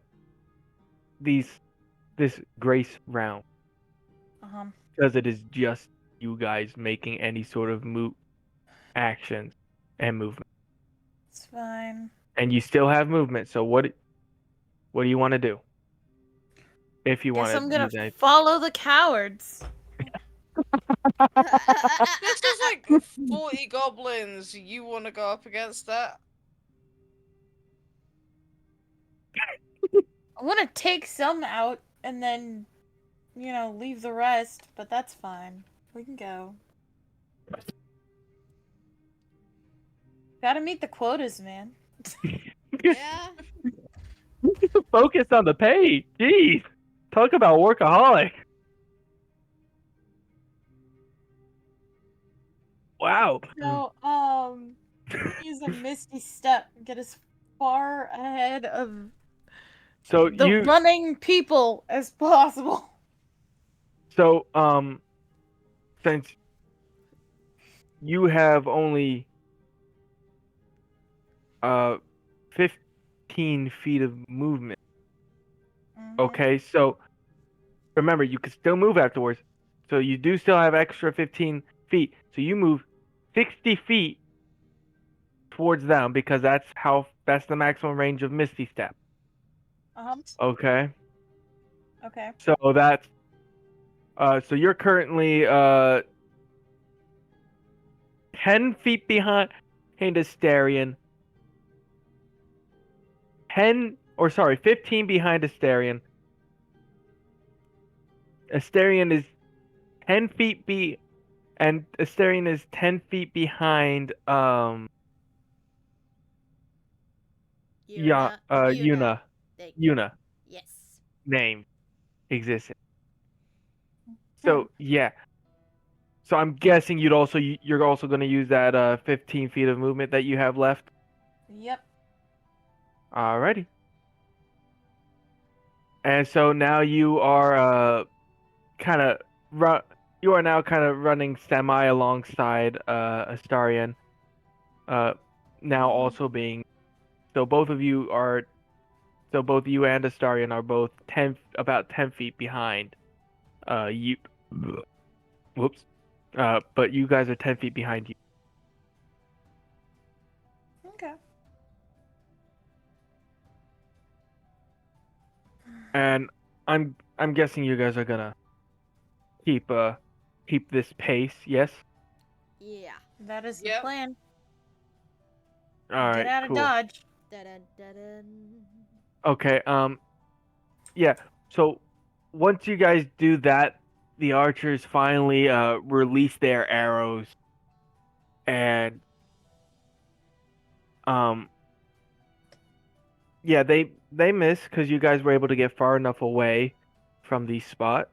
these this grace round Uh-huh. because it is just you guys making any sort of actions and movement, It's fine. and you still have movement. So what do you want to do? If you Guess want I'm to gonna use anything. follow the cowards. This is like 40 goblins. You want to go up against that? I want to take some out and then, leave the rest, but that's fine. We can go. Gotta meet the quotas, man. Yeah. Focus on the page. Jeez, talk about workaholic. Wow. So, use a misty step, get as far ahead of So the running people as possible. So, since you have only 15 feet of movement, okay, so remember you can still move afterwards. So you do still have extra 15 feet. So you move 60 feet towards them because that's the maximum range of Misty Step. Okay. Okay. So that's so you're currently 10 feet behind Asterion. 15 behind Asterion. Asterion is 10 feet and Asterion is 10 feet behind Yuna. Yuna. Thank you. Yuna Yes. name existed. So yeah. So I'm guessing you're also going to use that 15 feet of movement that you have left. Yep. Alrighty. And so now you are now kind of running semi alongside Astarion. Now also being so both you and Astarion are both about 10 feet behind you. Whoops. But you guys are 10 feet behind you. Okay. And I'm guessing you guys are gonna keep this pace, yes? Yeah. That is the Yep. plan. All right, Get out cool. of Dodge. Dun, dun, dun. Okay, yeah. So once you guys do that, the archers finally release their arrows, and yeah, they miss because you guys were able to get far enough away from the spot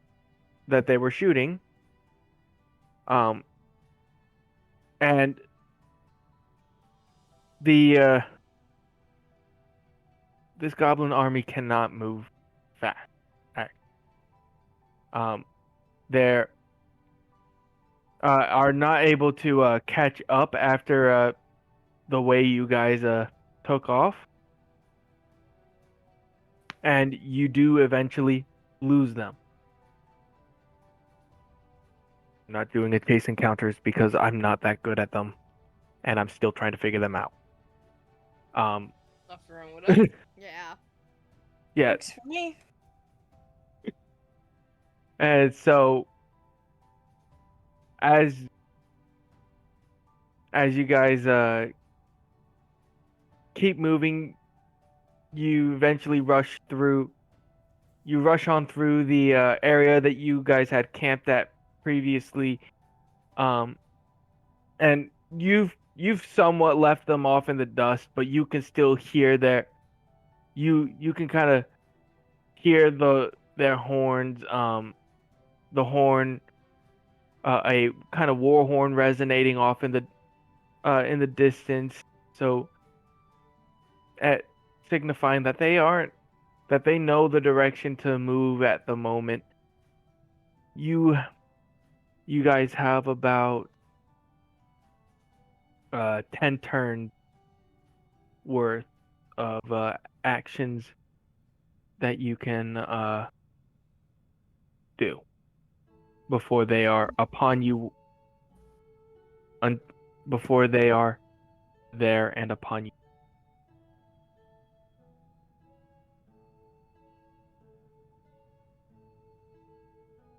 that they were shooting. And the this goblin army cannot move fast. They're are not able to catch up after the way you guys took off, and you do eventually lose them. I'm not doing a chase encounters because I'm not that good at them, and I'm still trying to figure them out. Nothing wrong with that. Yeah. Yeah, Works for me. and so as you guys keep moving, you eventually rush on through the area that you guys had camped at previously, and you've somewhat left them off in the dust, but you can still hear you can kind of hear their horns, the horn, a kind of war horn resonating off in the distance. So at signifying that they know the direction to move at the moment. You guys have about 10 turns worth of actions that you can do before they are upon you, un- before they are there and upon you.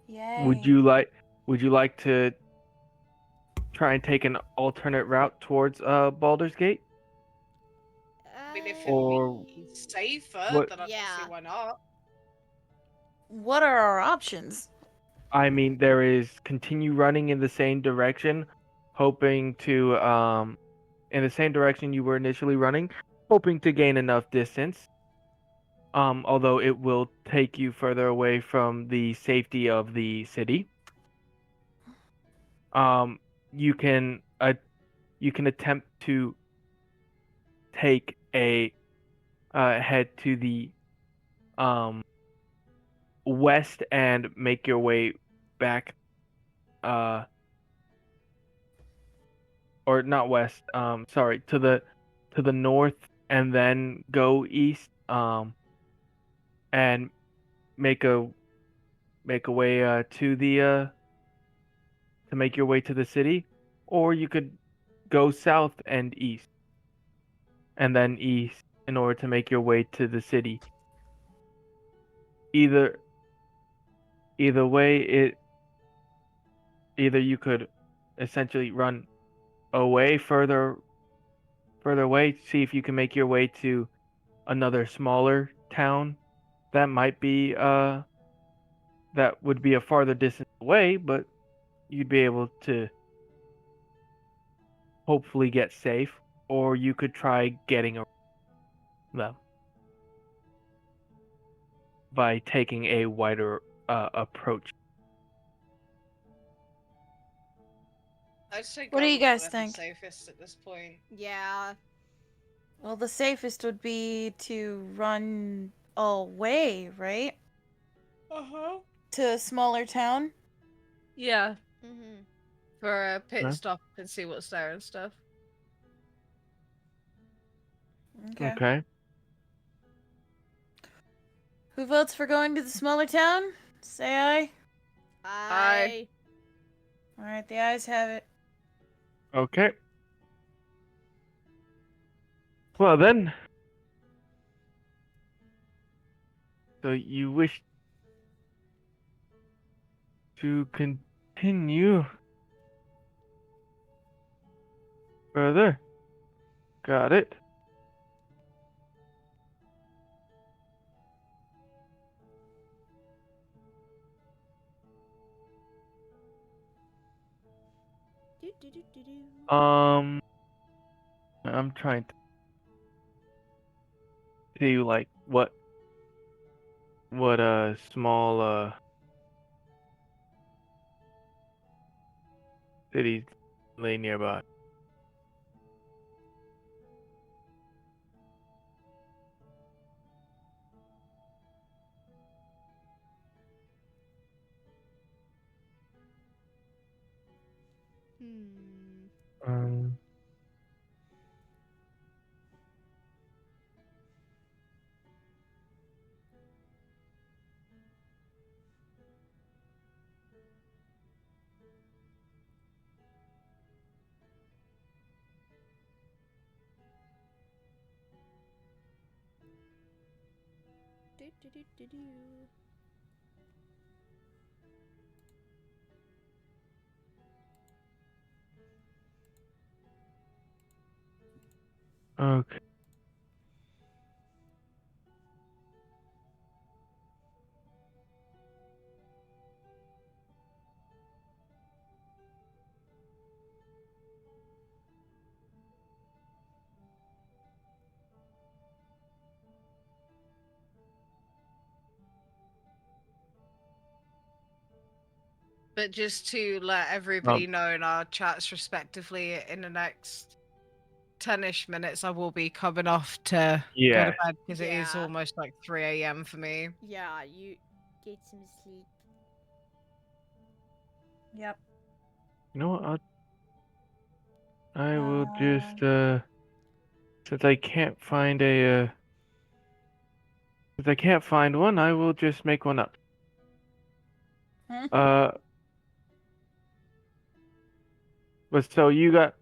Yay. Would you like to try and take an alternate route towards Baldur's Gate? I mean, if Or it's safer, what? then I don't see Yeah. why not. What are our options? I mean, there is continue running in the same direction, hoping to in the same direction you were initially running, hoping to gain enough distance. Although it will take you further away from the safety of the city. Um, you can you can attempt to take a head to the um west and make your way back uh or not west, sorry, to the north and then go east and make a way to the to make your way to the city, or you could go south and east and then east in order to make your way to the city. Either way, either you could essentially run away further away, see if you can make your way to another smaller town that might be that would be a farther distance away, but you'd be able to hopefully get safe, or you could try getting around them by taking a wider approach. I'd say What do you go guys with the think? safest at this point. Yeah. Well, the safest would be to run away, right? Uh-huh. To a smaller town. Yeah, Mm-hmm. for a pit Huh? stop and see what's there and stuff. Okay. Okay. Who votes for going to the smaller town? Say aye. I. Alright, the ayes have it. Okay. Well then, so you wish to continue further. Got it. Do, do, do, do, do. I'm trying to see like what small cities lay nearby. Hmm. Um, Do, do, do, do, do. okay. But just to let everybody know in our chats respectively, in the next 10-ish minutes, I will be coming off to go Yeah. to bed because it is Yeah. almost like 3 a.m. for me. Yeah, you get some sleep. Yep. You know what? I will just since I can't find since I can't find one, I will just make one up. Hmm? But so you got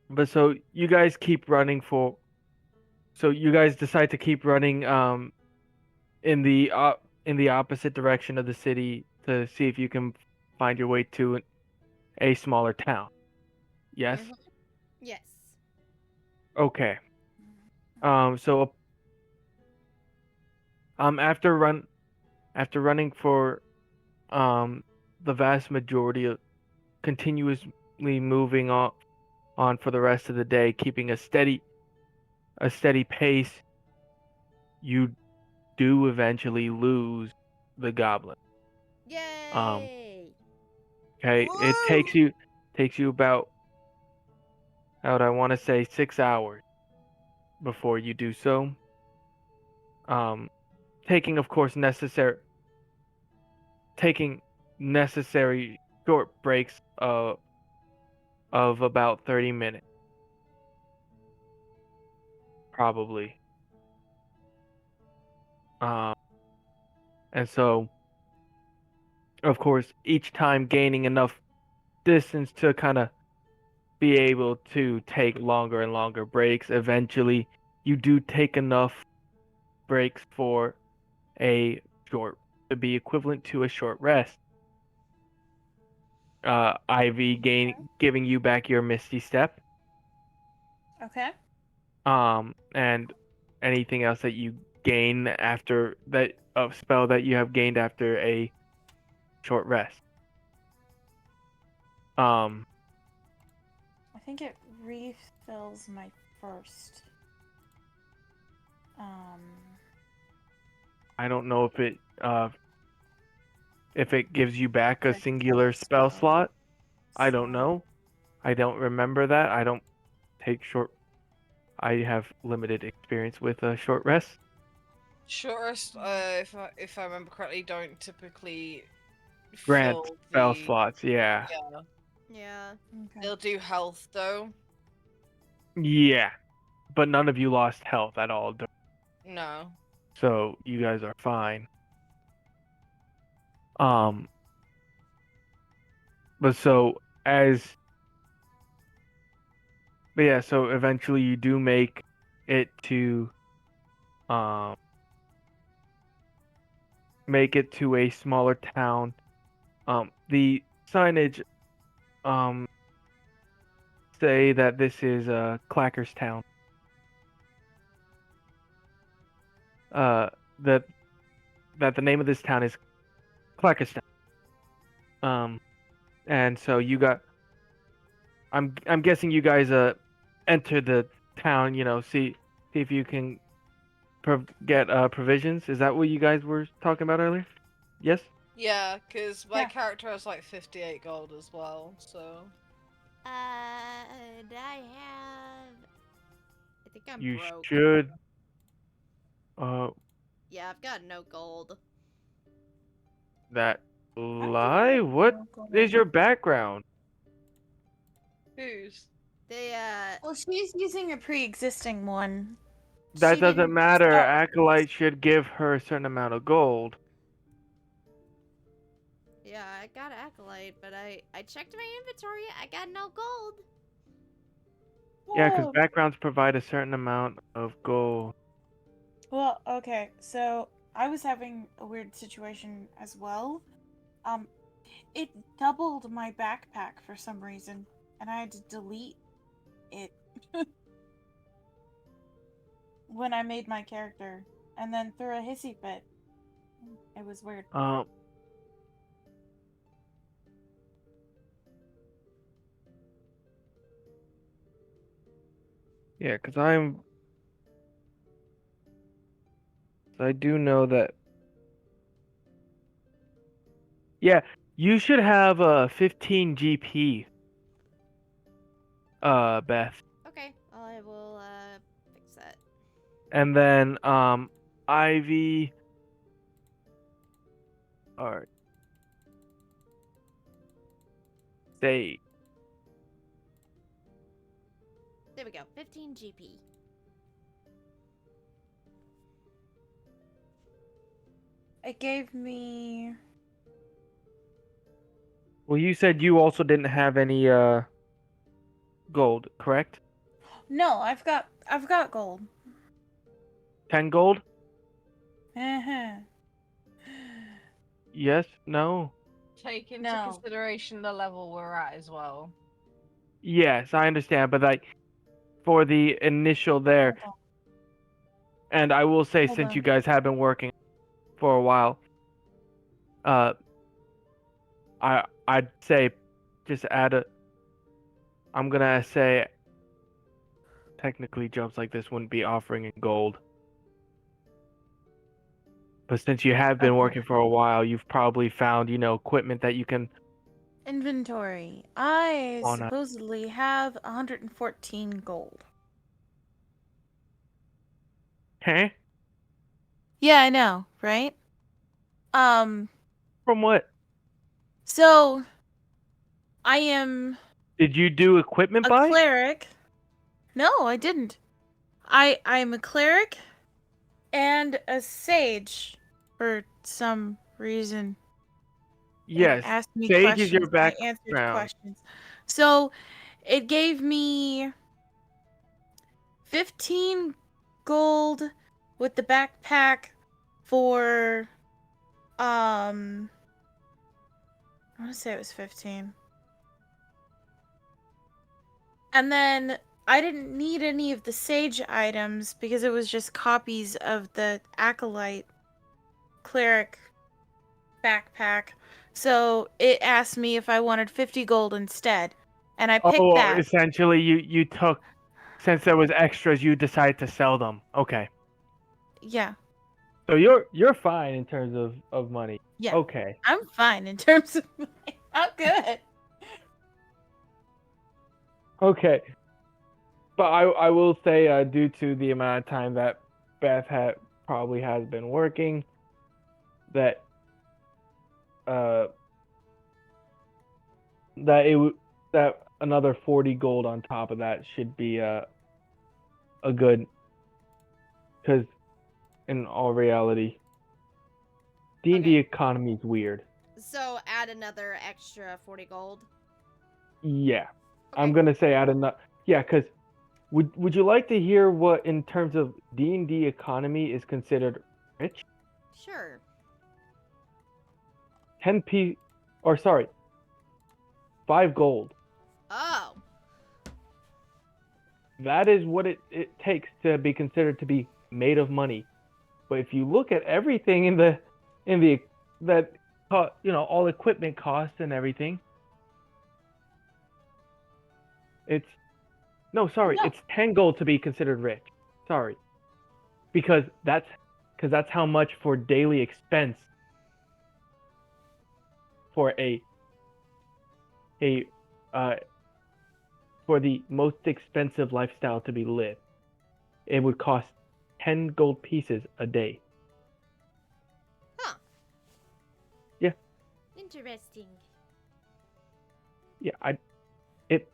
But so you guys keep running for. So you guys decide to keep running in the opposite direction of the city to see if you can find your way to a smaller town. Yes. Mhm. Yes. Okay. So after running for the vast majority of continuously moving on for the rest of the day, keeping a steady pace, you do eventually lose the goblin. Yay! Okay, it takes you about I want to say 6 hours before you do so. Um, taking of course taking necessary short breaks of about 30 minutes probably. Um, and so of course each time gaining enough distance to kind of be able to take longer and longer breaks. Eventually, you do take enough breaks for a short to be equivalent to a short rest. Ivy giving you back your Misty Step. Okay. And anything else that you gain after that spell that you have gained after a short rest. Um, I think it refills my first. I don't know if it gives you back a Like singular full spell slot. I don't slot. know. I don't remember that. I don't take short. I have limited experience with a short rest. Shortest, if I remember correctly, don't typically Grant fill spell the. slots, yeah. Yeah, Yeah. Okay. they'll do health though. Yeah. But none of you lost health at all, No. so you guys are fine. Um, but so as but yeah, so eventually you do make it to um a smaller town. The signage say that this is Clacker's town. Uh, that the name of this town is Clacker's town. And so you got. I'm guessing you guys enter the town. See if you can get provisions. Is that what you guys were talking about earlier? Yes. Yeah, because my Yeah. character has like 58 gold as well, so. And I have. I think I'm You broke. should. Uh, Yeah, I've got no gold. that How do lie. you What local- is your background? Who's? They Well, she's using a pre-existing one. That She doesn't didn't matter. start- Acolyte should give her a certain amount of gold. Yeah, I got Acolyte, but I checked my inventory. I got no gold. Yeah, because Whoa. backgrounds provide a certain amount of gold. Well, okay. So I was having a weird situation as well. It doubled my backpack for some reason, and I had to delete it when I made my character, and then threw a hissy fit. It was weird. Yeah, because I do know that. Yeah, you should have 15 GP. Beth, Okay, I will fix that. and then Ivy. Or say There we go. 15 GP. It gave me. well, you said you also didn't have any gold, correct? No, I've got gold. 10 gold? Uh-huh. Yes, no. Take into No. consideration the level we're at as well. Yes, I understand, but like for the initial there, Hold and I will say Hold since on. you guys have been working for a while, uh I'd say just add a I'm gonna say technically jumps like this wouldn't be offering in gold. But since you have been Okay. working for a while, you've probably found, equipment that you can Inventory. I on a supposedly have 114 gold. Huh? Yeah, I know, right? Um, From what? so I am Did you do equipment a buy? cleric. No, I didn't. I'm a cleric and a sage for some reason. It Yes. asked me Sage is your questions. I answered background. questions. So it gave me 15 gold with the backpack for I want to say it was 15. And then I didn't need any of the sage items because it was just copies of the acolyte cleric backpack. So it asked me if I wanted 50 gold instead. And I picked Oh, that. essentially you took since there was extras, you decided to sell them. Okay. Yeah. So you're fine in terms of money. Yeah. Okay. I'm fine in terms of money. I'm good. Okay. But I will say due to the amount of time that Beth had probably has been working that uh that that another 40 gold on top of that should be a good cuz in all reality D&D Okay. economy is weird. So add another extra 40 gold. Yeah. Okay. I'm going to say add another yeah, cuz would you like to hear what in terms of D&D economy is considered rich? Sure. 10 or sorry, 5 gold. Oh. That is what it takes to be considered to be made of money. But if you look at everything in the that all equipment costs and everything, it's no, sorry, No. it's 10 gold to be considered rich. Sorry. Because that's how much for daily expense for a uh for the most expensive lifestyle to be lived. It would cost 10 gold pieces a day. Huh. Yeah. Interesting. Yeah, it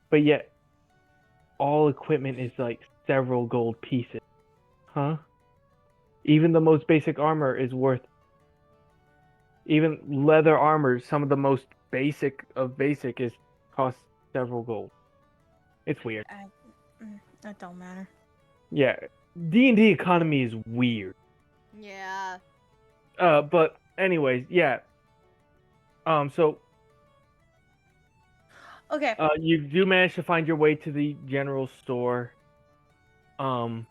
but yet all equipment is like several gold pieces. Huh? Even the most basic armor is worth even leather armor, some of the most basic of basic is cost several gold. It's weird. That don't matter. Yeah. D&D economy is weird. Yeah. But anyways, yeah. So Okay. you do manage to find your way to the general store. Um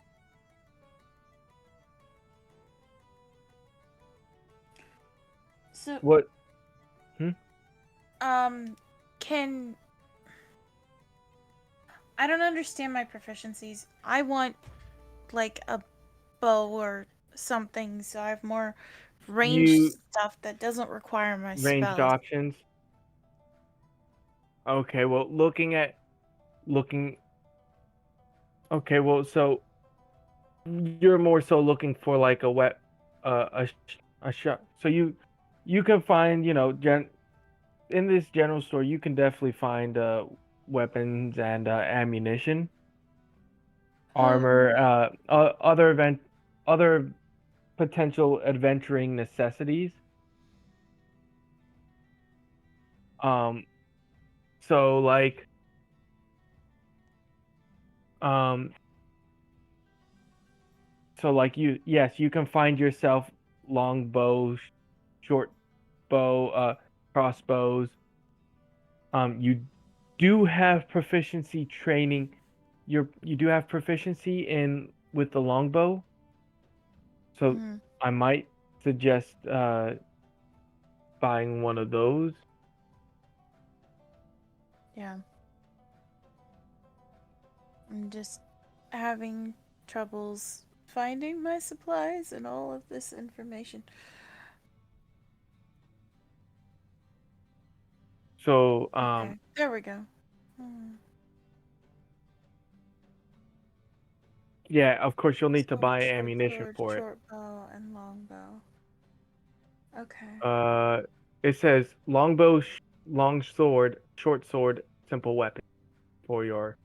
So what can I don't understand my proficiencies. I want like a bow or something so I have more range You stuff that doesn't require my ranged spells. options. Okay, well, looking. Okay, well, so you're more so looking for like a shot. So you can find, in this general store, you can definitely find weapons and ammunition, armor, other potential adventuring necessities. Um, so like um, yes, you can find yourself longbow, short bow, crossbows. You do have proficiency training. You do have proficiency in with the longbow, so Mhm. I might suggest buying one of those. Yeah. I'm just having troubles finding my supplies and all of this information. So Okay, there we go. yeah, of course you'll need to Sword, buy short ammunition sword, for it. short bow, and long bow. Okay. It says longbow, long sword, short sword, simple weapon for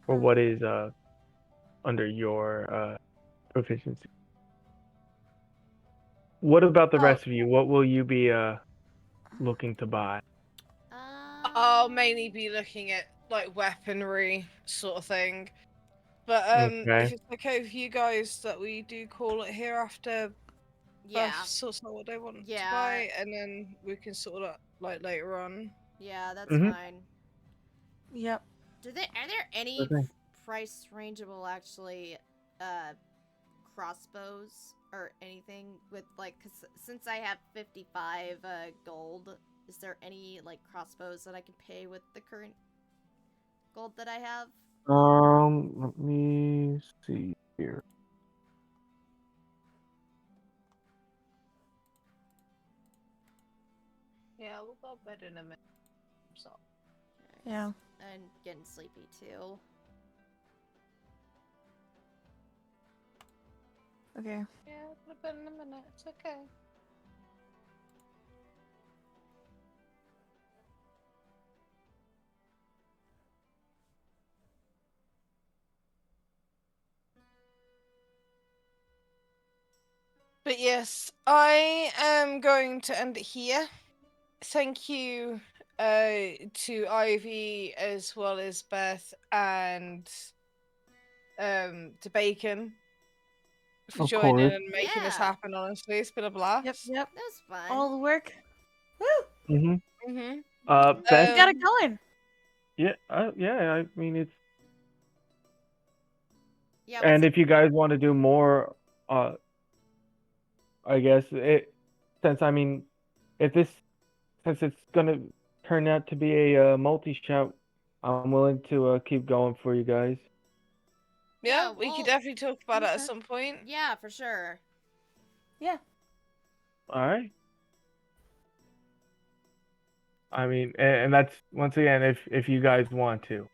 what is under your proficiency. What about the Oh, rest of you? What will you be looking to buy? I'll mainly be looking at like weaponry sort of thing. But Okay. if it's okay with you guys that we do call it here after Yeah. sorts out what they want to Yeah. buy, and then we can sort it like later on. Yeah, that's Mhm. fine. Yep. Are there any Okay. price rangeable actually crossbows or anything with like, cause since I have 55 gold, is there any like crossbows that I can pay with the current gold that I have? Let me see here. Yeah, we'll go bed in a minute. So. Yeah. And getting sleepy too. Okay. Yeah, we'll go bed in a minute. It's okay. But yes, I am going to end it here. Thank you to Ivy as well as Beth and to Bacon for Of joining course. and making this Yeah. happen. Honestly, it's been a blast. Yep. That was fun. All the work. Woo! Mhm. Mhm. Beth. We got it going. Yeah. Yeah. I mean, it's. Yeah. And if you guys want to do more, I guess since I mean, if this since it's gonna turn out to be a multi-shot, I'm willing to keep going for you guys. Yeah, Yeah, we could well, definitely talk about it at okay. some point. Yeah, for sure. Yeah. All right. I mean, and that's once again if you guys want to.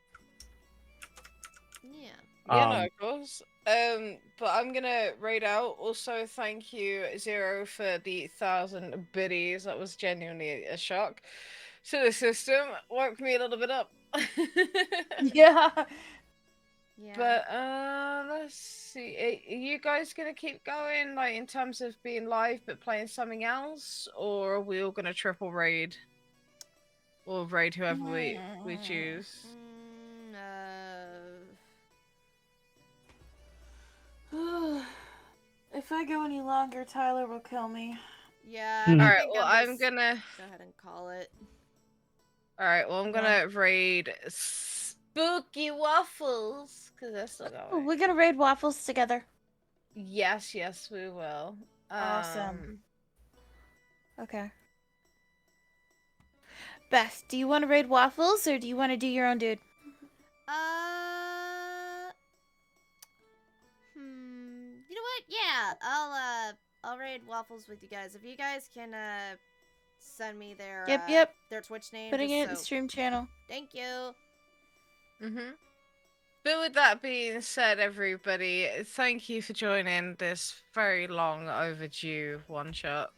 Yeah. Yeah, no, Um. of course. But I'm gonna raid out. Also, thank you, Zero, for the 1,000 biddies. That was genuinely a shock to the system. Woke me a little bit up. Yeah. Yeah. But let's see. Are you guys gonna keep going, like in terms of being live but playing something else, or are we all gonna triple raid, or raid whoever we choose? If I go any longer, Tyler will kill me. Yeah, Mhm. I All right. think Well, I'm I'm just gonna. go ahead and call it. All right. Well, I'm Yeah. gonna raid Spooky Waffles because they're still Oh, going. we're gonna raid waffles together. Yes, we will. Awesome. Okay. Beth, do you want to raid waffles or do you want to do your own dude? You know what? Yeah, I'll raid Waffles with you guys. If you guys can send me their Yep. their Twitch name, Putting just it in the so. stream channel. Thank you. Mm-hmm. But with that being said, everybody, thank you for joining this very long overdue one shot.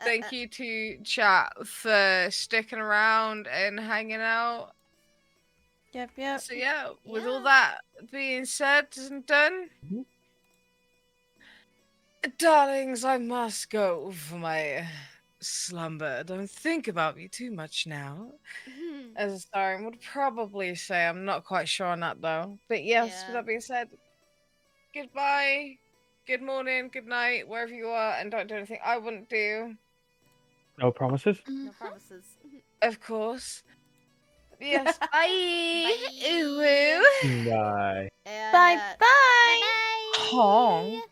Thank you to chat for sticking around and hanging out. Yep. So yeah, with all Yeah. that being said and done, Mhm. darlings, I must go for my slumber. Don't think about me too much now. As Starring would probably say, I'm not quite sure on that though. But yes, with Yeah. that being said, goodbye, good morning, good night, wherever you are, and don't do anything I wouldn't do, No promises. No promises. of course. Yes, bye. Bye. Ooh. Bye. And, Bye bye. Honk.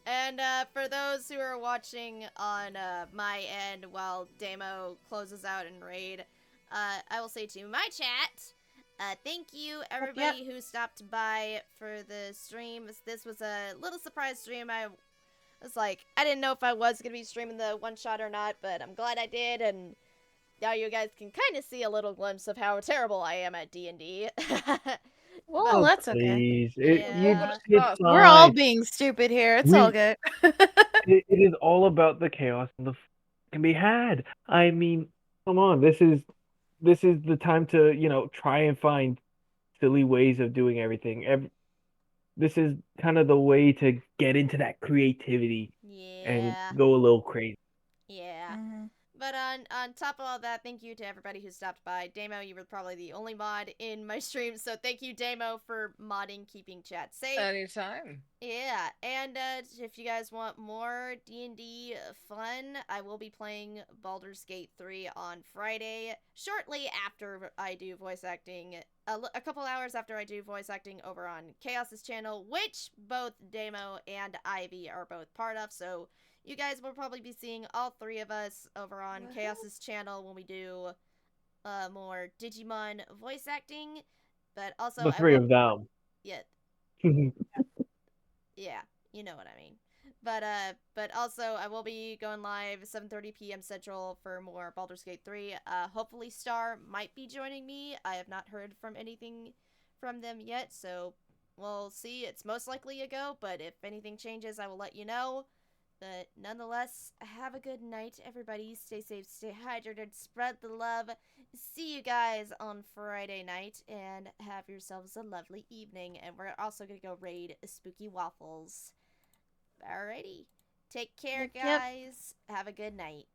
and for those who are watching on my end while Damo closes out in raid, I will say to my chat, thank you everybody who stopped by for the stream. This was a little surprise stream. I was like, I didn't know if I was gonna be streaming the one shot or not, but I'm glad I did, and now you guys can kind of see a little glimpse of how terrible I am at D&D. Well, that's okay. Please. Yeah. It's We're all fine. being stupid here. It's all good. It is all about the chaos and the can be had. I mean, come on, this is the time to, try and find silly ways of doing everything. This is kind of the way to get into that creativity and Yeah. go a little crazy. Yeah. Mhm. But on top of all that, thank you to everybody who stopped by. Damo, you were probably the only mod in my stream, so thank you, Damo, for modding, keeping chat safe. Anytime. Yeah, and if you guys want more D&D fun, I will be playing Baldur's Gate 3 on Friday, shortly after I do voice acting, a couple hours after I do voice acting over on Chaos's channel, which both Damo and Ivy are both part of, so you guys will probably be seeing all three of us over on Chaos's channel when we do more Digimon voice acting, but also The three of them. Yeah. Yeah, you know what I mean. But also I will be going live 7:30 p.m. Central for more Baldur's Gate 3. Hopefully Star might be joining me. I have not heard from anything from them yet, so we'll see. It's most likely a go, but if anything changes, I will let you know. But nonetheless, have a good night, everybody. Stay safe, stay hydrated, spread the love. See you guys on Friday night, and have yourselves a lovely evening. And we're also going to go raid Spooky Waffles. Alrighty. Take care, Yep. guys. Have a good night.